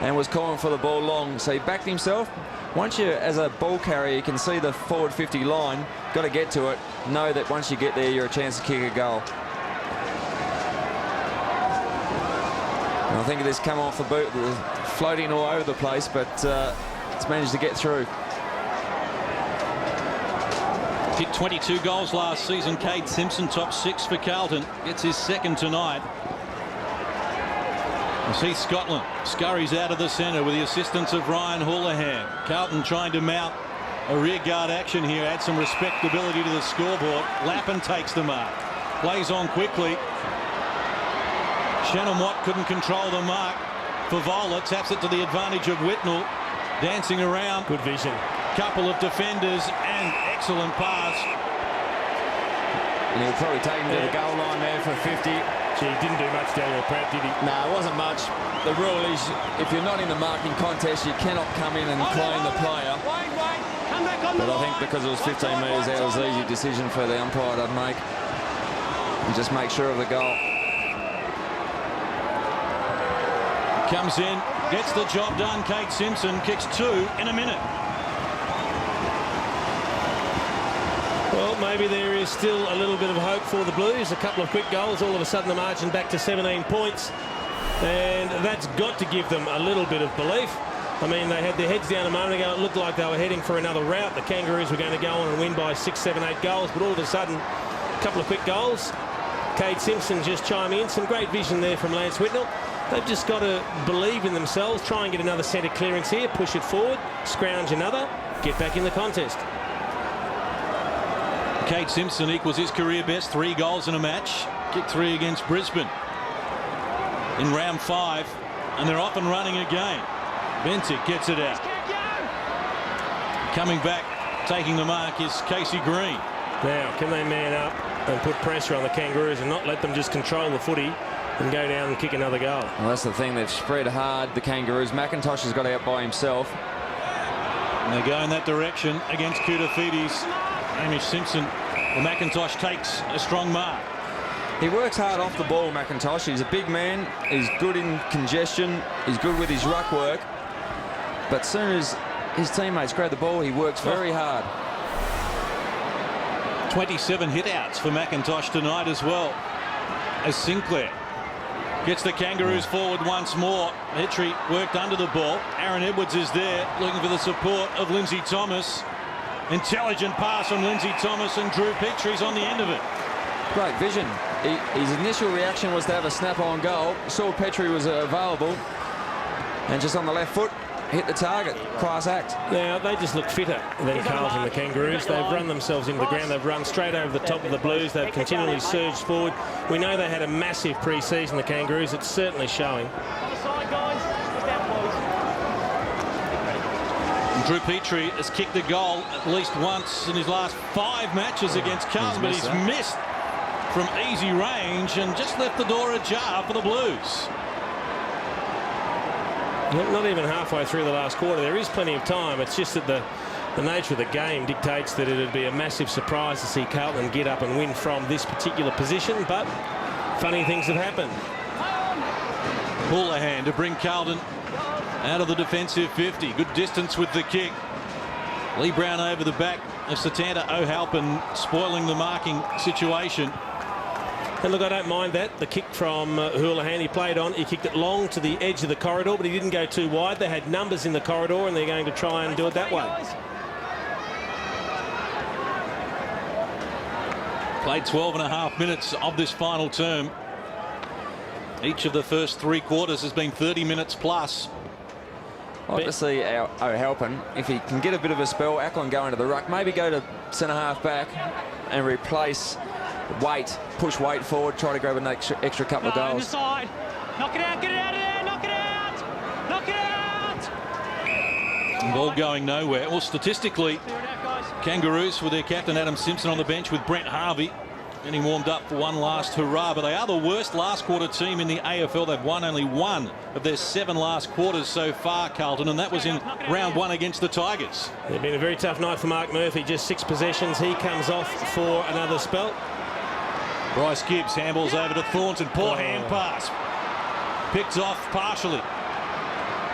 and was calling for the ball long. So he backed himself. Once you, as a ball carrier, you can see the forward 50 line, got to get to it. Know that once you get there, you're a chance to kick a goal. And I think it has come off the boot, floating all over the place, but it's managed to get through. Hit 22 goals last season. Cade Simpson, top 6 for Carlton. Gets his 2nd tonight. You see Scotland scurries out of the centre with the assistance of Ryan Houlihan. Carlton trying to mount a rearguard action here, add some respectability to the scoreboard. Lappin takes the mark. Plays on quickly. Shannon Watt couldn't control the mark. Favola taps it to the advantage of Whitnell. Dancing around. Good vision. Couple of defenders and excellent pass. And he'll probably take him to the goal line there for 50. Gee, he didn't do much, Daniel Pratt, did he? No, it wasn't much. The rule is if you're not in the marking contest, you cannot come in and claim the player. But I think because it was 15 metres out, it was an easy decision for the umpire to make. And just make sure of the goal. Comes in, gets the job done. Cade Simpson kicks 2 in a minute. Well, maybe there is still a little bit of hope for the Blues. A couple of quick goals, all of a sudden the margin back to 17 points. And that's got to give them a little bit of belief. I mean, they had their heads down a moment ago. It looked like they were heading for another rout. The Kangaroos were going to go on and win by 6, 7, 8 goals. But all of a sudden, a couple of quick goals. Cade Simpson just chiming in. Some great vision there from Lance Whitnell. They've just got to believe in themselves, try and get another centre clearance here, push it forward, scrounge another, get back in the contest. Kate Simpson equals his career best, 3 goals in a match. Kick 3 against Brisbane in round 5, and they're off and running again. Bentic gets it out. Coming back, taking the mark is Casey Green. Now, can they man up and put pressure on the Kangaroos and not let them just control the footy and go down and kick another goal? Well, that's the thing. They've spread hard, the Kangaroos. McIntosh has got out by himself. And they go in that direction against Koutafidis. Hamish Simpson. Well, McIntosh takes a strong mark. He works hard off the ball, McIntosh. He's a big man. He's good in congestion. He's good with his ruck work. But as soon as his teammates grab the ball, he works very hard. 27 hit-outs for McIntosh tonight as well, as Sinclair gets the Kangaroos forward once more. Petrie worked under the ball. Aaron Edwards is there looking for the support of Lindsay Thomas. Intelligent pass from Lindsay Thomas, and Drew Petrie's on the end of it. Great vision. His initial reaction was to have a snap-on goal. Saw Petrie was available, and just on the left foot, hit the target. Class act. Now, they just look fitter than Carlton, the Kangaroos. They've run themselves into the ground. They've run straight over the top of the Blues. They've continually surged forward. We know they had a massive pre-season, the Kangaroos. It's certainly showing. Drew Petrie has kicked a goal at least once in his last 5 matches against Carlton, but he's missed from easy range and just left the door ajar for the Blues. Not even halfway through the last quarter. There is plenty of time. It's just that the nature of the game dictates that it would be a massive surprise to see Carlton get up and win from this particular position, but funny things have happened. Houlihan to bring Carlton out of the defensive 50. Good distance with the kick. Lee Brown over the back of Satanta O'Halpin, spoiling the marking situation. And look, I don't mind that. The kick from Houlihan, he played on. He kicked it long to the edge of the corridor, but he didn't go too wide. They had numbers in the corridor, and they're going to try and do it that way. Played 12.5 minutes of this final term. Each of the first 3 quarters has been 30 minutes plus. I'd like to see O'Halpin, if he can get a bit of a spell, Ackland go into the ruck, maybe go to centre-half back and replace Waite, push Waite forward, try to grab an extra couple of goals. Knock it out, get it out of there, knock it out! Knock it out! Ball going nowhere. Well, statistically, Kangaroos with their captain Adam Simpson on the bench with Brent Harvey getting warmed up for one last hurrah, but they are the worst last quarter team in the AFL. They've won only 1 of their 7 last quarters so far, Carlton, and that was in round 1 against the Tigers. It's been a very tough night for Mark Murphy. Just 6 possessions. He comes off for another spell. Bryce Gibbs handballs over to Thornton. Poor hand pass. Picked off partially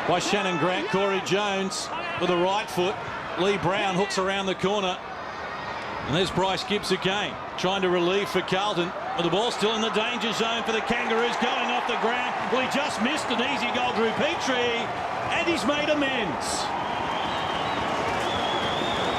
by Shannon Grant. Corey Jones with a right foot. Lee Brown hooks around the corner. And there's Bryce Gibbs again, trying to relieve for Carlton. But the ball still in the danger zone for the Kangaroos, going off the ground. Well, he just missed an easy goal, Drew Petrie, and he's made amends.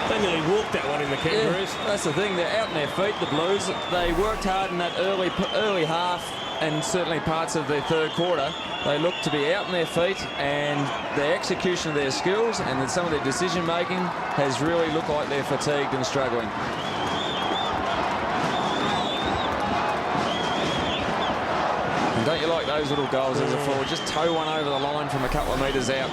They nearly walked that one in the Kangaroos. Yeah, that's the thing. They're out on their feet, the Blues. They worked hard in that early half and certainly parts of their third quarter. They look to be out on their feet, and the execution of their skills and some of their decision making has really looked like they're fatigued and struggling. And don't you like those little goals as a forward? Just toe one over the line from a couple of metres out.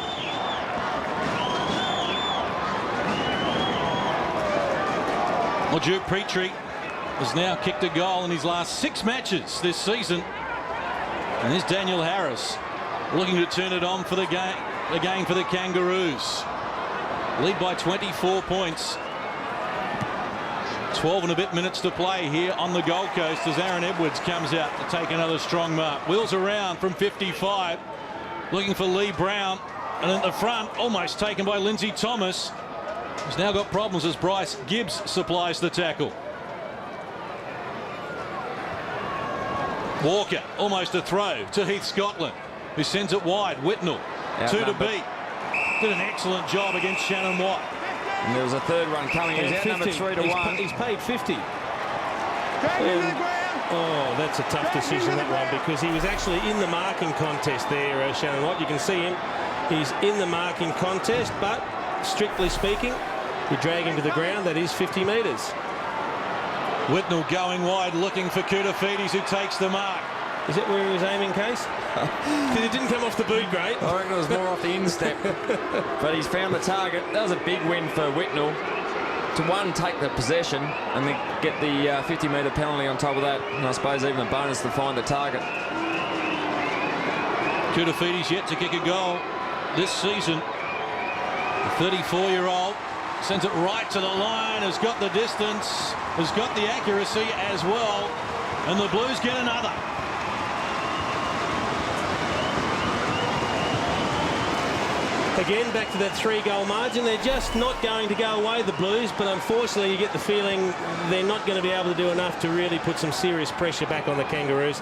Well, Drew Petrie has now kicked a goal in his last 6 matches this season. And there's Daniel Harris looking to turn it on for the game again for the Kangaroos. Lead by 24 points. 12 and a bit minutes to play here on the Gold Coast as Aaron Edwards comes out to take another strong mark. Wheels around from 55. Looking for Lee Brown. And at the front, almost taken by Lindsay Thomas. He's now got problems as Bryce Gibbs supplies the tackle. Walker, almost a throw to Heath Scotland, who sends it wide. Whitnell, 2 to beat. Did an excellent job against Shannon Watt. And there was a third run coming. He's out number 3 to 1. He's paid 50. Oh, that's a tough decision, that one, because he was actually in the marking contest there, Shannon Watt. You can see him. He's in the marking contest, but strictly speaking, You drag him to the ground, that is 50 metres. Whitnell going wide, looking for Koutafidis, who takes the mark. Is that where he was aiming, Case? Because it didn't come off the boot, great. I reckon it was more off the instep. But he's found the target. That was a big win for Whitnell. To one, take the possession and then get the 50-metre penalty on top of that. And I suppose even a bonus to find the target. Koutafidis yet to kick a goal this season. The 34-year-old sends it right to the line, has got the distance, has got the accuracy as well, and the Blues get another. Again, back to that 3-goal margin. They're just not going to go away, the Blues, but unfortunately you get the feeling they're not going to be able to do enough to really put some serious pressure back on the Kangaroos.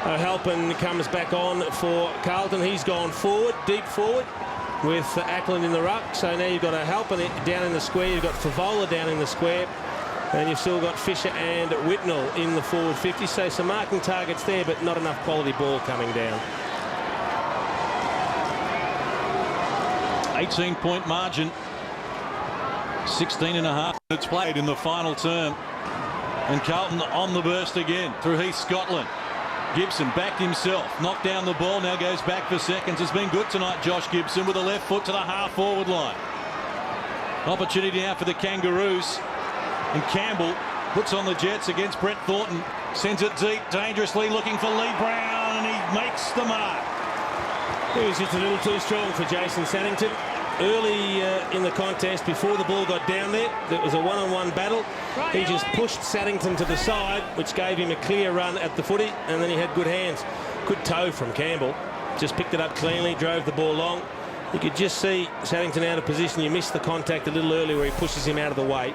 Halpin comes back on for Carlton. He's gone forward, deep forward, with Ackland in the ruck. So now you've got a Halpin down in the square, you've got Favola down in the square, and you've still got Fisher and Whitnell in the forward 50. So some marking targets there, but not enough quality ball coming down. 18-point margin, 16.5 minutes played in the final term, and Carlton on the burst again through Heath Scotland. Gibson backed himself, knocked down the ball, now goes back for seconds. Has been good tonight, Josh Gibson, with a left foot to the half-forward line. Opportunity now for the Kangaroos, and Campbell puts on the Jets against Brett Thornton, sends it deep, dangerously looking for Lee Brown, and he makes the mark. He was just a little too strong for Jason Saddington. Early in the contest, before the ball got down there, it was a one-on-one battle. He just pushed Saddington to the side, which gave him a clear run at the footy, and then he had good hands. Good toe from Campbell. Just picked it up cleanly, drove the ball long. You could just see Saddington out of position. You missed the contact a little early where he pushes him out of the way.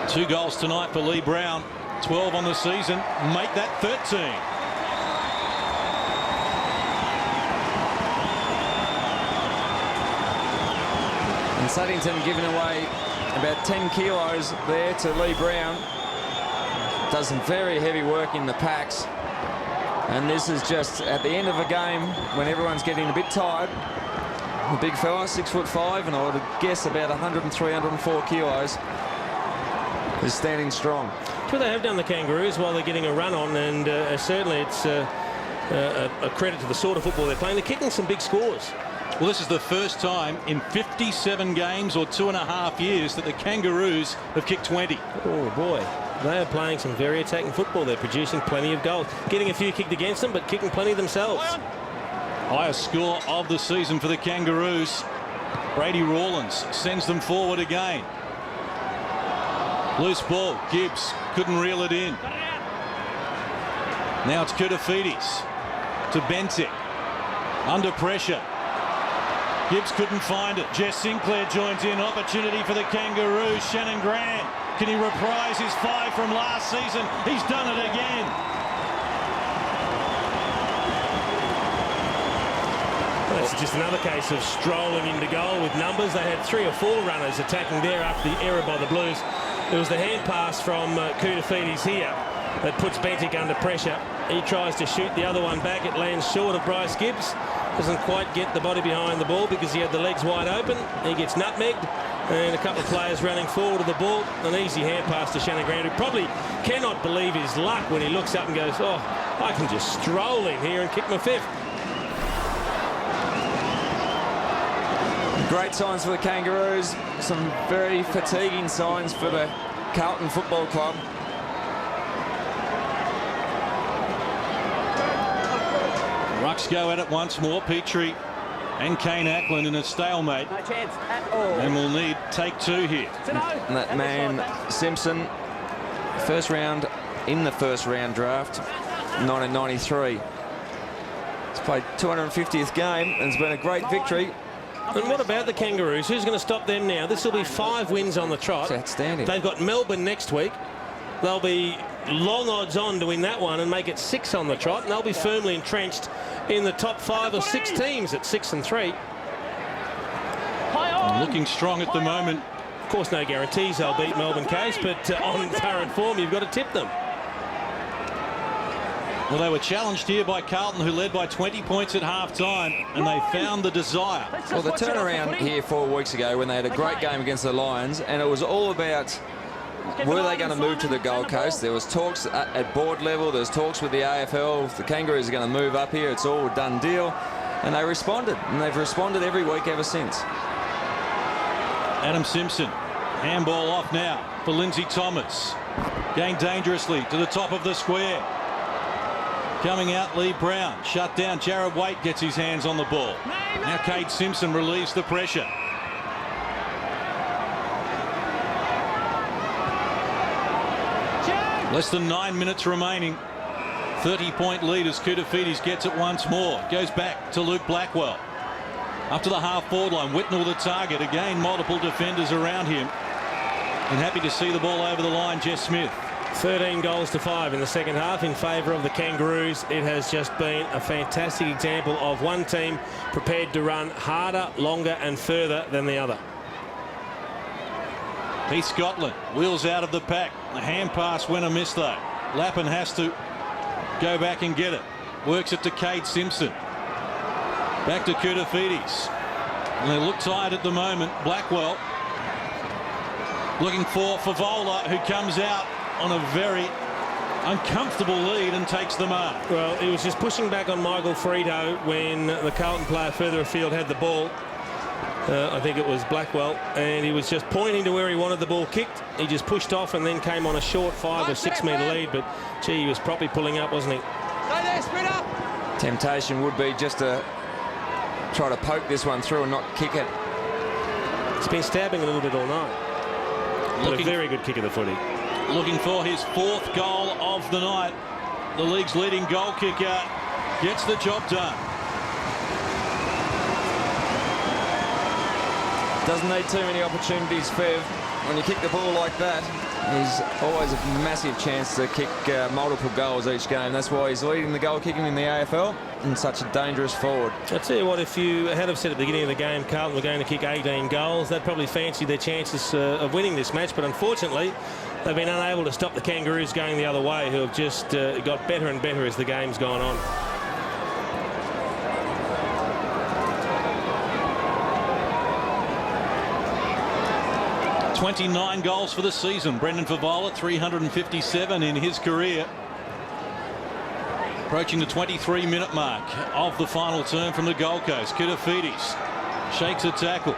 2 goals tonight for Lee Brown, 12 on the season, make that 13. And Saddington giving away about 10 kilos there to Lee Brown. Does some very heavy work in the packs. And this is just at the end of a game when everyone's getting a bit tired. The big fella, 6'5", and I would guess about 103, 104 kilos, is standing strong. Well, they have done the Kangaroos while they're getting a run on, and certainly it's a credit to the sort of football they're playing. They're kicking some big scores. Well, this is the first time in 57 games or 2.5 years that the Kangaroos have kicked 20. Oh, boy. They are playing some very attacking football. They're producing plenty of goals. Getting a few kicked against them, but kicking plenty themselves. Highest score of the season for the Kangaroos. Brady Rawlins sends them forward again. Loose ball. Gibbs couldn't reel it in. Now it's Koutafidis to Bentic. Under pressure. Gibbs couldn't find it. Jess Sinclair joins in. Opportunity for the Kangaroos. Shannon Grant. Can he reprise his 5 from last season? He's done it again. That's just another case of strolling into goal with numbers. They had 3 or 4 runners attacking there after the error by the Blues. There was the hand pass from Koutafidis here that puts Bentic under pressure. He tries to shoot the other one back. It lands short of Bryce Gibbs. Doesn't quite get the body behind the ball because he had the legs wide open. He gets nutmegged, and a couple of players running forward of the ball. An easy hand pass to Shannon Grant, who probably cannot believe his luck when he looks up and goes, oh, I can just stroll in here and kick my 5th. Great signs for the Kangaroos. Some very fatiguing signs for the Carlton Football Club. Rucks go at it once more. Petrie and Kane Ackland in a stalemate. No chance at all. And we'll need take 2 here. And that man, Simpson, first round in the first round draft, 1993. He's played 250th game and it's been a great victory. And what about the Kangaroos? Who's going to stop them now? This will be 5 wins on the trot. That's outstanding. They've got Melbourne next week. They'll be long odds on to win that one and make it 6 on the trot, and they'll be firmly entrenched in the top 5 or 6 teams at 6 and 3. Looking strong at the moment. Of course, no guarantees they'll beat Melbourne Case, but on current form, you've got to tip them. Well, they were challenged here by Carlton, who led by 20 points at half-time, and they found the desire. Well, the turnaround here 4 weeks ago when they had a great game against the Lions, and it was all about were they going to move to the Gold Coast. There was talks at board level, there was talks with the AFL, if the Kangaroos are going to move up here, it's all a done deal. And they responded, and they've responded every week ever since. Adam Simpson, handball off now for Lindsay Thomas. Going dangerously to the top of the square. Coming out, Lee Brown, shut down. Jared Waite gets his hands on the ball. Now Cade Simpson relieves the pressure. Less than 9 minutes remaining. 30-point lead as Koutafidis gets it once more. Goes back to Luke Blackwell. Up to the half-forward line. Whitnell the target. Again, multiple defenders around him. And happy to see the ball over the line, Jess Smith. 13 goals to 5 in the second half in favour of the Kangaroos. It has just been a fantastic example of one team prepared to run harder, longer and further than the other. Heath Scotland wheels out of the pack. The hand pass went amiss though. Lappin has to go back and get it. Works it to Cade Simpson. Back to Koutafidis. And they look tired at the moment. Blackwell looking for Favola, who comes out on a very uncomfortable lead and takes the mark. Well, he was just pushing back on Michael Frito when the Carlton player further afield had the ball. I think it was Blackwell, and he was just pointing to where he wanted the ball kicked. He just pushed off and then came on a short 5 or 6 metre lead, but gee, he was probably pulling up, wasn't he? Stay there, sprint up. Temptation would be just to try to poke this one through and not kick it. It's been stabbing a little bit all night. But a very good kick of the footy. Looking for his 4th goal of the night. The league's leading goal kicker gets the job done. Doesn't need too many opportunities, Fev. When you kick the ball like that, he's always a massive chance to kick multiple goals each game. That's why he's leading the goal kicking in the AFL and such a dangerous forward. I'll tell you what, if you had have said at the beginning of the game Carlton were going to kick 18 goals, they'd probably fancy their chances of winning this match, but unfortunately they've been unable to stop the Kangaroos going the other way, who have just got better and better as the game's gone on. $29 goals for the season. Brendan Favola, 357 in his career. Approaching the 23-minute mark of the final term from the Gold Coast. Koutafidis shakes a tackle.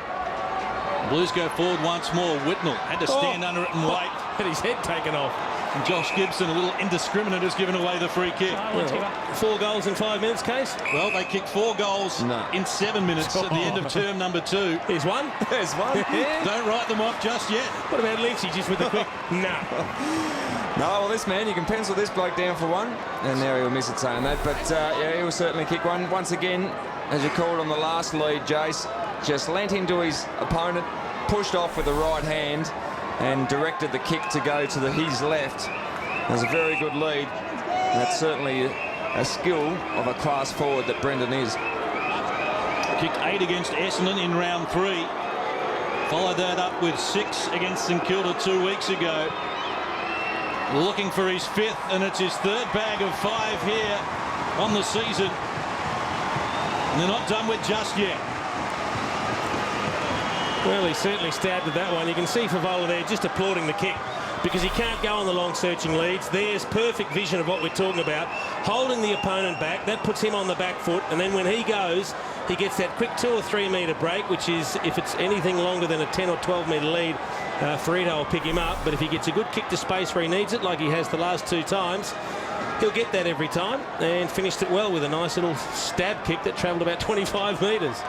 Blues go forward once more. Whitnell had to stand under it and wait. Had his head taken off. And Josh Gibson, a little indiscriminate, has given away the free kick. Well, 4 goals in 5 minutes, Case? Well, they kicked 4 goals in 7 minutes at the end of term number 2. Here's one. There's one. Don't write them off just yet. What about Lynchy just with the quick? No. No, well, this man, you can pencil this bloke down for one. And now he'll miss it saying that. But, yeah, he'll certainly kick one. Once again, as you called on the last lead, Jace, just lent into his opponent, pushed off with the right hand and directed the kick to go to his left. That's a very good lead. That's certainly a skill of a class forward that Brendan is. Kicked 8 against Essendon in round 3. Followed that up with 6 against St Kilda 2 weeks ago. Looking for his 5th, and it's his 3rd bag of 5 here on the season. And they're not done with just yet. Well, he certainly stabbed at that one. You can see Favola there just applauding the kick, because he can't go on the long searching leads. There's perfect vision of what we're talking about. Holding the opponent back, that puts him on the back foot, and then when he goes, he gets that quick 2 or 3 metre break, which is, if it's anything longer than a 10 or 12 metre lead, Frito will pick him up. But if he gets a good kick to space where he needs it, like he has the last 2 times, he'll get that every time, and finished it well with a nice little stab kick that travelled about 25 metres.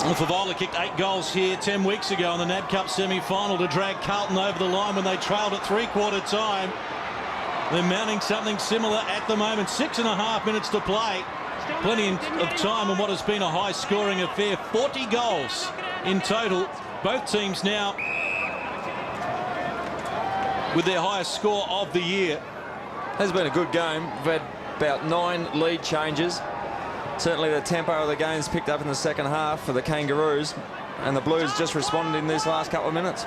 Well, Favola kicked 8 goals here 10 weeks ago in the NAB Cup semi-final to drag Carlton over the line when they trailed at 3/4 time. They're mounting something similar at the moment. 6.5 minutes to play. Plenty of time in what has been a high-scoring affair. 40 goals in total. Both teams now with their highest score of the year. Has been a good game. We've had about 9 lead changes. Certainly the tempo of the game's picked up in the second half for the Kangaroos, and the Blues just responded in these last couple of minutes.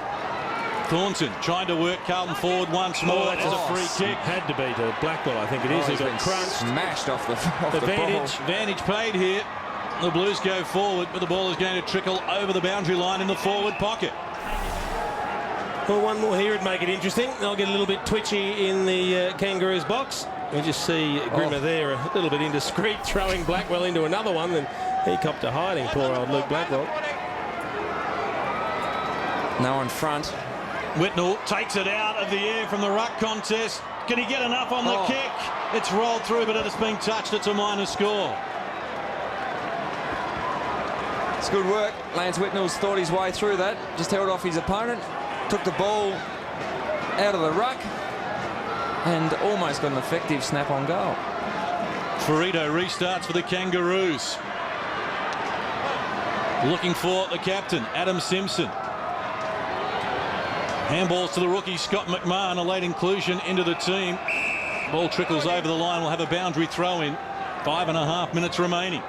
Thornton trying to work Carlton forward once more. That's a free kick. Had to be to Blackwell, I think it is. He He's got been crunched. smashed off the ball. Advantage paid here. The Blues go forward, but the ball is going to trickle over the boundary line in the forward pocket. Well, one more here would make it interesting. They'll get a little bit twitchy in the Kangaroos box. We just see Grimmer there, a little bit indiscreet, throwing Blackwell into another one. Then he copped a hiding, poor old Luke Blackwell. No in front. Whitnell takes it out of the air from the ruck contest. Can he get enough on the kick? It's rolled through, but it's been touched. It's a minor score. It's good work. Lance Whitnell's thought his way through that. Just held off his opponent. Took the ball out of the ruck and almost got an effective snap on goal. Ferrito restarts for the Kangaroos. Looking for the captain, Adam Simpson. Handballs to the rookie, Scott McMahon, a late inclusion into the team. Ball trickles over the line. We'll have a boundary throw in. 5.5 minutes remaining.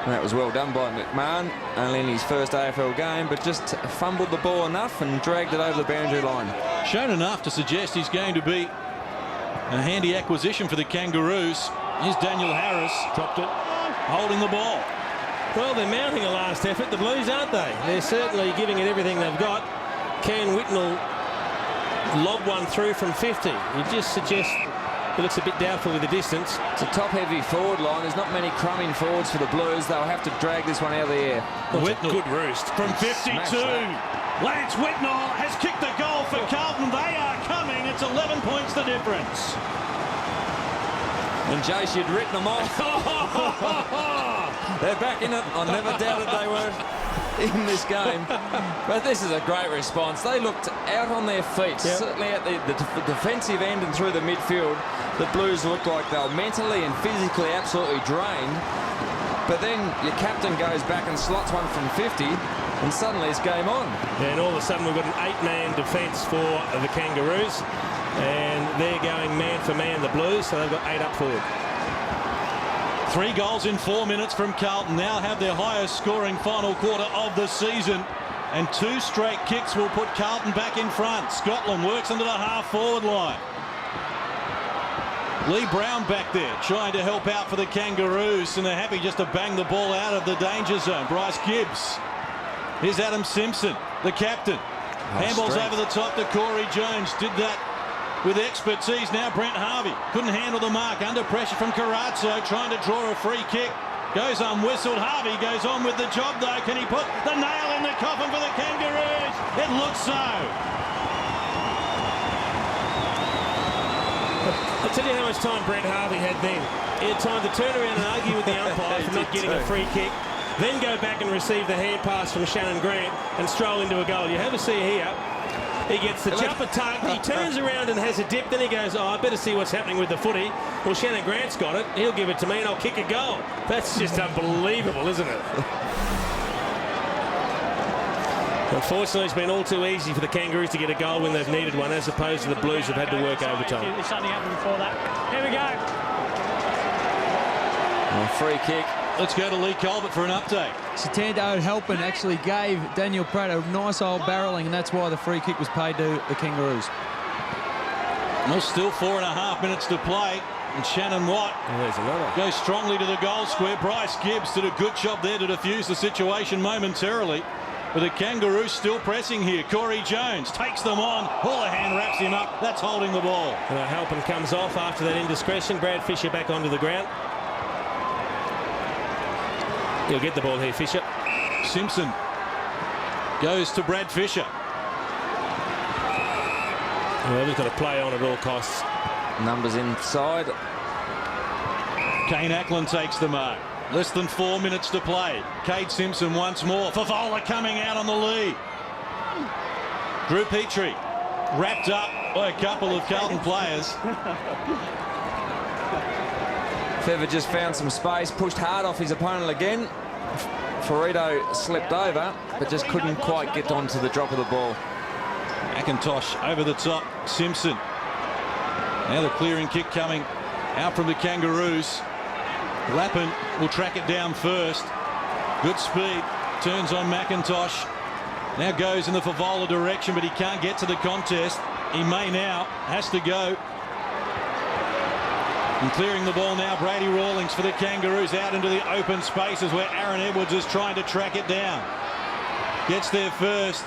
And that was well done by McMahon, only in his first AFL game, but just fumbled the ball enough and dragged it over the boundary line. Shown enough to suggest he's going to be a handy acquisition for the Kangaroos. Here's Daniel Harris. Dropped it. Holding the ball. Well, they're mounting a last effort, the Blues, aren't they? They're certainly giving it everything they've got. Can Whitnell lob one through from 50? You just suggest it looks a bit doubtful with the distance. It's a top-heavy forward line. There's not many crumbing forwards for the Blues. They'll have to drag this one out of the air. Whitnell. Good roost. From 52. Lance Whitnell has kicked the goal for Carlton. They are coming. It's 11 points the difference. And Jace, you'd written them off. They're back in it. I never doubted they were in this game. But this is a great response. They looked out on their feet, certainly at the defensive end and through the midfield. The Blues looked like they were mentally and physically absolutely drained. But then your captain goes back and slots one from 50, and suddenly it's game on. And all of a sudden we've got an 8-man defence for the Kangaroos, and they're going man for man, the Blues, so they've got 8 up forward. 3 goals in 4 minutes from Carlton. Now have their highest scoring final quarter of the season. And 2 straight kicks will put Carlton back in front. Scotland works into the half-forward line. Lee Brown back there trying to help out for the Kangaroos, and they're happy just to bang the ball out of the danger zone. Bryce Gibbs. Here's Adam Simpson, the captain. Handballs over the top to Corey Jones. Did that with expertise. Now Brent Harvey couldn't handle the mark. Under pressure from Carazzo, trying to draw a free kick. Goes unwhistled. Harvey goes on with the job though. Can he put the nail in the coffin for the Kangaroos? It looks so. I'll tell you how much time Brent Harvey had then. He had time to turn around and argue with the umpire for not getting a free kick, then go back and receive the hand pass from Shannon Grant and stroll into a goal. You have a see here. He gets the jumper tuck, he turns around and has a dip, then he goes, oh, I better see what's happening with the footy. Well, Shannon Grant's got it, he'll give it to me and I'll kick a goal. That's just unbelievable, isn't it? Unfortunately, it's been all too easy for the Kangaroos to get a goal when they've needed one, as opposed to the Blues who've had to work overtime. It's something happened before that. Here we go. A free kick. Let's go to Lee Colbert for an update. Satando Halpin actually gave Daniel Pratt a nice old barrelling, and that's why the free kick was paid to the Kangaroos. Well, still 4.5 minutes to play. And Shannon Watt goes strongly to the goal square. Bryce Gibbs did a good job there to defuse the situation momentarily. But the Kangaroos still pressing here. Corey Jones takes them on. Houlihan wraps him up. That's holding the ball. Halpin comes off after that indiscretion. Brad Fisher back onto the ground. He'll get the ball here, Fisher. Simpson goes to Brad Fisher. Well, he's got to play on at all costs. Numbers inside. Kane Ackland takes the mark. Less than 4 minutes to play. Cade Simpson once more. Favola coming out on the lead. Drew Petrie wrapped up by a couple of Carlton players. Fever just found some space, pushed hard off his opponent again. Ferrito slipped over, but just couldn't quite get onto the drop of the ball. McIntosh over the top. Simpson. Now the clearing kick coming out from the Kangaroos. Lappin will track it down first. Good speed. Turns on McIntosh. Now goes in the Favola direction, but he can't get to the contest. He may now, has to go. And clearing the ball now, Brady Rawlings for the Kangaroos out into the open spaces where Aaron Edwards is trying to track it down. Gets there first.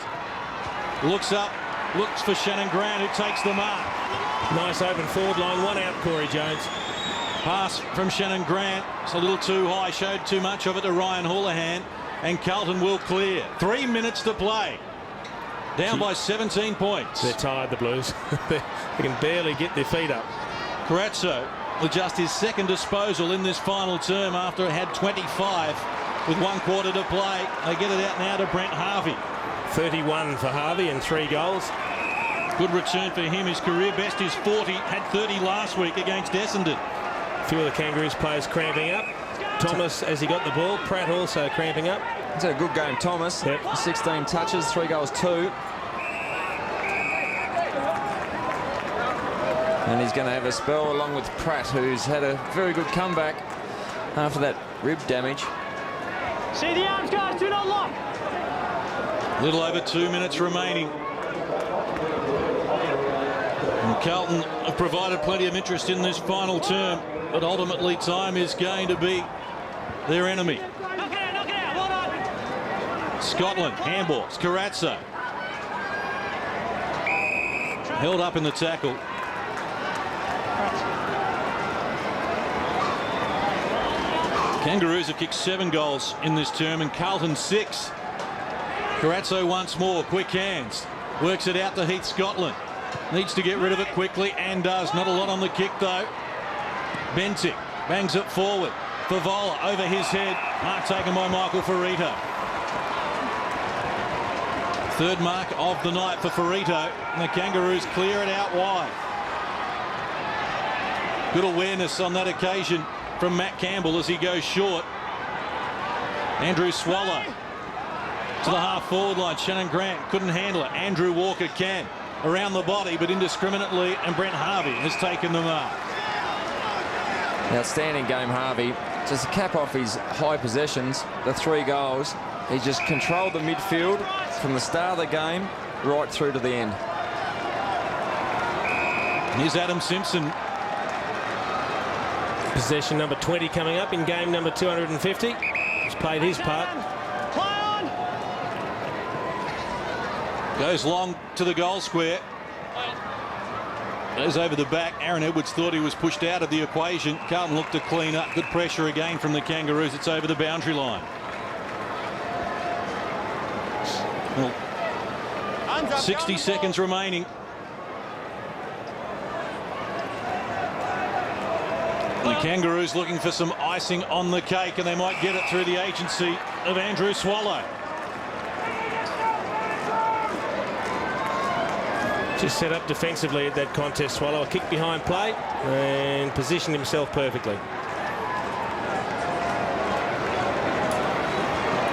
Looks up, looks for Shannon Grant, who takes the mark. Nice open forward line, one out, Corey Jones. Pass from Shannon Grant. It's a little too high, showed too much of it to Ryan Houlihan. And Carlton will clear. 3 minutes to play. Down by 17 points. They're tired, the Blues. They can barely get their feet up. Carrazzo with just his second disposal in this final term after it had 25 with 1 quarter to play. They get it out now to Brent Harvey. 31 for Harvey and 3 goals. Good return for him. His career best is 40. Had 30 last week against Essendon. A few of the Kangaroos players cramping up. Thomas, as he got the ball. Pratt also cramping up. It's a good game, Thomas. Yep. 16 touches, 3 goals, 2. And he's going to have a spell along with Pratt, who's had a very good comeback after that rib damage. See the arms, guys. Do not lock. Little over 2 minutes remaining. And Carlton have provided plenty of interest in this final term, but ultimately time is going to be their enemy. Knock it out, well done. Scotland, handballs, Carrazzo. Held up in the tackle. Kangaroos have kicked 7 goals in this term and Carlton 6. Carrazzo once more, quick hands. Works it out to Heath Scotland. Needs to get rid of it quickly and does. Not a lot on the kick though. Bentic bangs it forward. Favola over his head. Mark taken by Michael Ferrito. 3rd mark of the night for Ferrito. And the Kangaroos clear it out wide. Good awareness on that occasion from Matt Campbell as he goes short. Andrew Swallow to the half-forward line. Shannon Grant couldn't handle it. Andrew Walker can. Around the body, but indiscriminately, and Brent Harvey has taken the mark. Outstanding game, Harvey. Just to cap off his high possessions, the 3 goals. He just controlled the midfield from the start of the game right through to the end. Here's Adam Simpson. Possession number 20 coming up in game number 250. He's played his part. Goes long to the goal square. Goes over the back. Aaron Edwards thought he was pushed out of the equation. Carlton looked to clean up. Good pressure again from the Kangaroos. It's over the boundary line. Well, 60 seconds remaining. The Kangaroos looking for some icing on the cake, and they might get it through the agency of Andrew Swallow. Just set up defensively at that contest, Swallow. A kick behind play and positioned himself perfectly.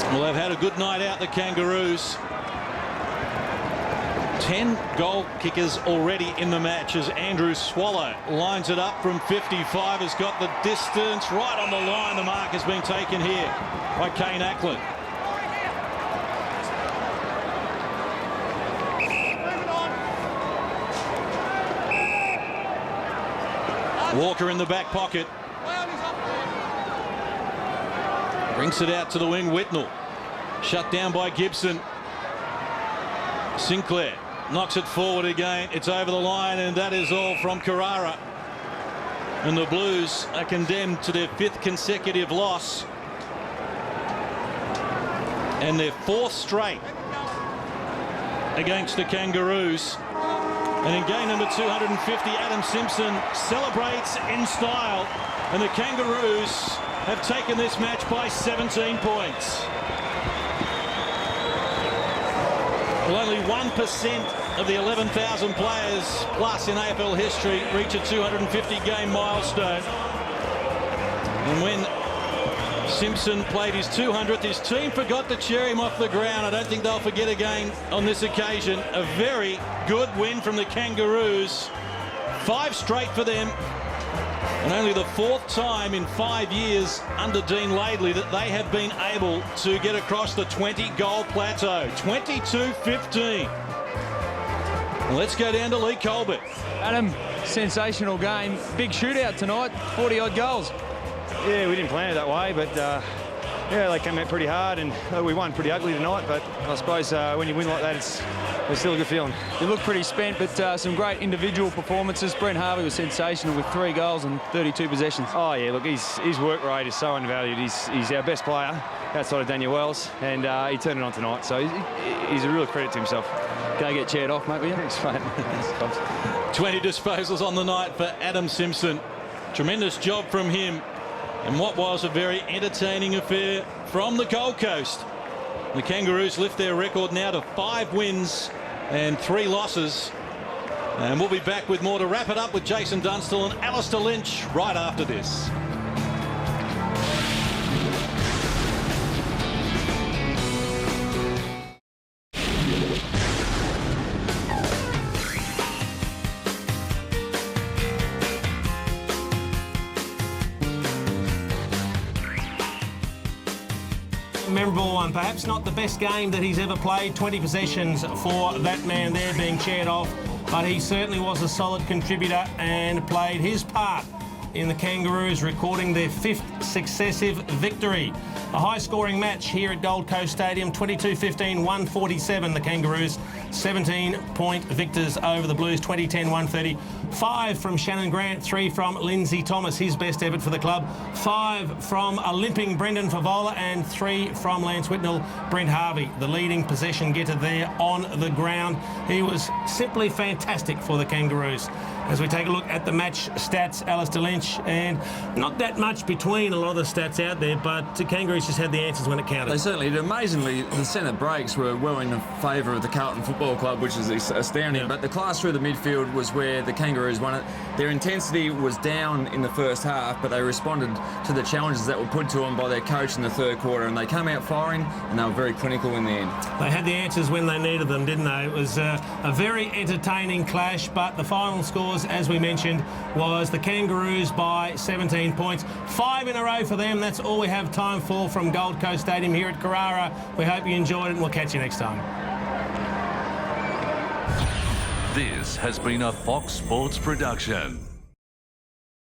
Well, they've had a good night out, the Kangaroos. 10 goal kickers already in the match as Andrew Swallow lines it up from 55. Has got the distance right on the line. The mark has been taken here by Kane Ackland. Walker in the back pocket. Brings it out to the wing. Whitnell shut down by Gibson. Sinclair knocks it forward again. It's over the line, and that is all from Carrara. And the Blues are condemned to their 5th consecutive loss and their 4th straight against the Kangaroos. And in game number 250, Adam Simpson celebrates in style, and the Kangaroos have taken this match by 17 points. Well, only 1% of the 11,000 players plus in AFL history reach a 250-game milestone. And when Simpson played his 200th, his team forgot to cheer him off the ground. I don't think they'll forget again on this occasion. A very good win from the Kangaroos. 5 straight for them. And only the 4th time in 5 years under Dean Laidley that they have been able to get across the 20-goal plateau. 22-15. Let's go down to Lee Colbert. Adam, sensational game. Big shootout tonight, 40-odd goals. Yeah, we didn't plan it that way, but yeah, they came out pretty hard, and we won pretty ugly tonight. But I suppose when you win like that, it's still a good feeling. You look pretty spent, but some great individual performances. Brent Harvey was sensational with 3 goals and 32 possessions. Oh yeah, look, his work rate is so undervalued. He's our best player outside of Daniel Wells, and he turned it on tonight. So he's a real credit to himself. Go get chaired off, mate, will you? Thanks, mate. 20 disposals on the night for Adam Simpson. Tremendous job from him. And what was a very entertaining affair from the Gold Coast. The Kangaroos lift their record now to 5 wins and 3 losses. And we'll be back with more to wrap it up with Jason Dunstall and Alistair Lynch right after this. Memorable one, perhaps not the best game that he's ever played. 20 possessions for that man there being chaired off, but he certainly was a solid contributor and played his part in the Kangaroos recording their 5th successive victory. A high-scoring match here at Gold Coast Stadium, 22-15, 147. The Kangaroos 17-point victors over the Blues, 20-10-130. 5 from Shannon Grant, 3 from Lindsay Thomas, his best effort for the club. 5 from a limping Brendan Favola and 3 from Lance Whitnell. Brent Harvey, the leading possession getter there on the ground. He was simply fantastic for the Kangaroos. As we take a look at the match stats, Alistair Lynch, and not that much between a lot of the stats out there, but the Kangaroos just had the answers when it counted. They certainly did. Amazingly, the centre breaks were well in favour of the Carlton Football Club, which is astounding. Yeah. But the class through the midfield was where the Kangaroos won it. Their intensity was down in the first half, but they responded to the challenges that were put to them by their coach in the 3rd quarter, and they came out firing, and they were very clinical in the end. They had the answers when they needed them, didn't they? It was a very entertaining clash, but the final scores, as we mentioned, was the Kangaroos by 17 points. 5 in a row for them. That's all we have time for from Gold Coast Stadium here at Carrara. We hope you enjoyed it, and we'll catch you next time. This has been a Fox Sports production.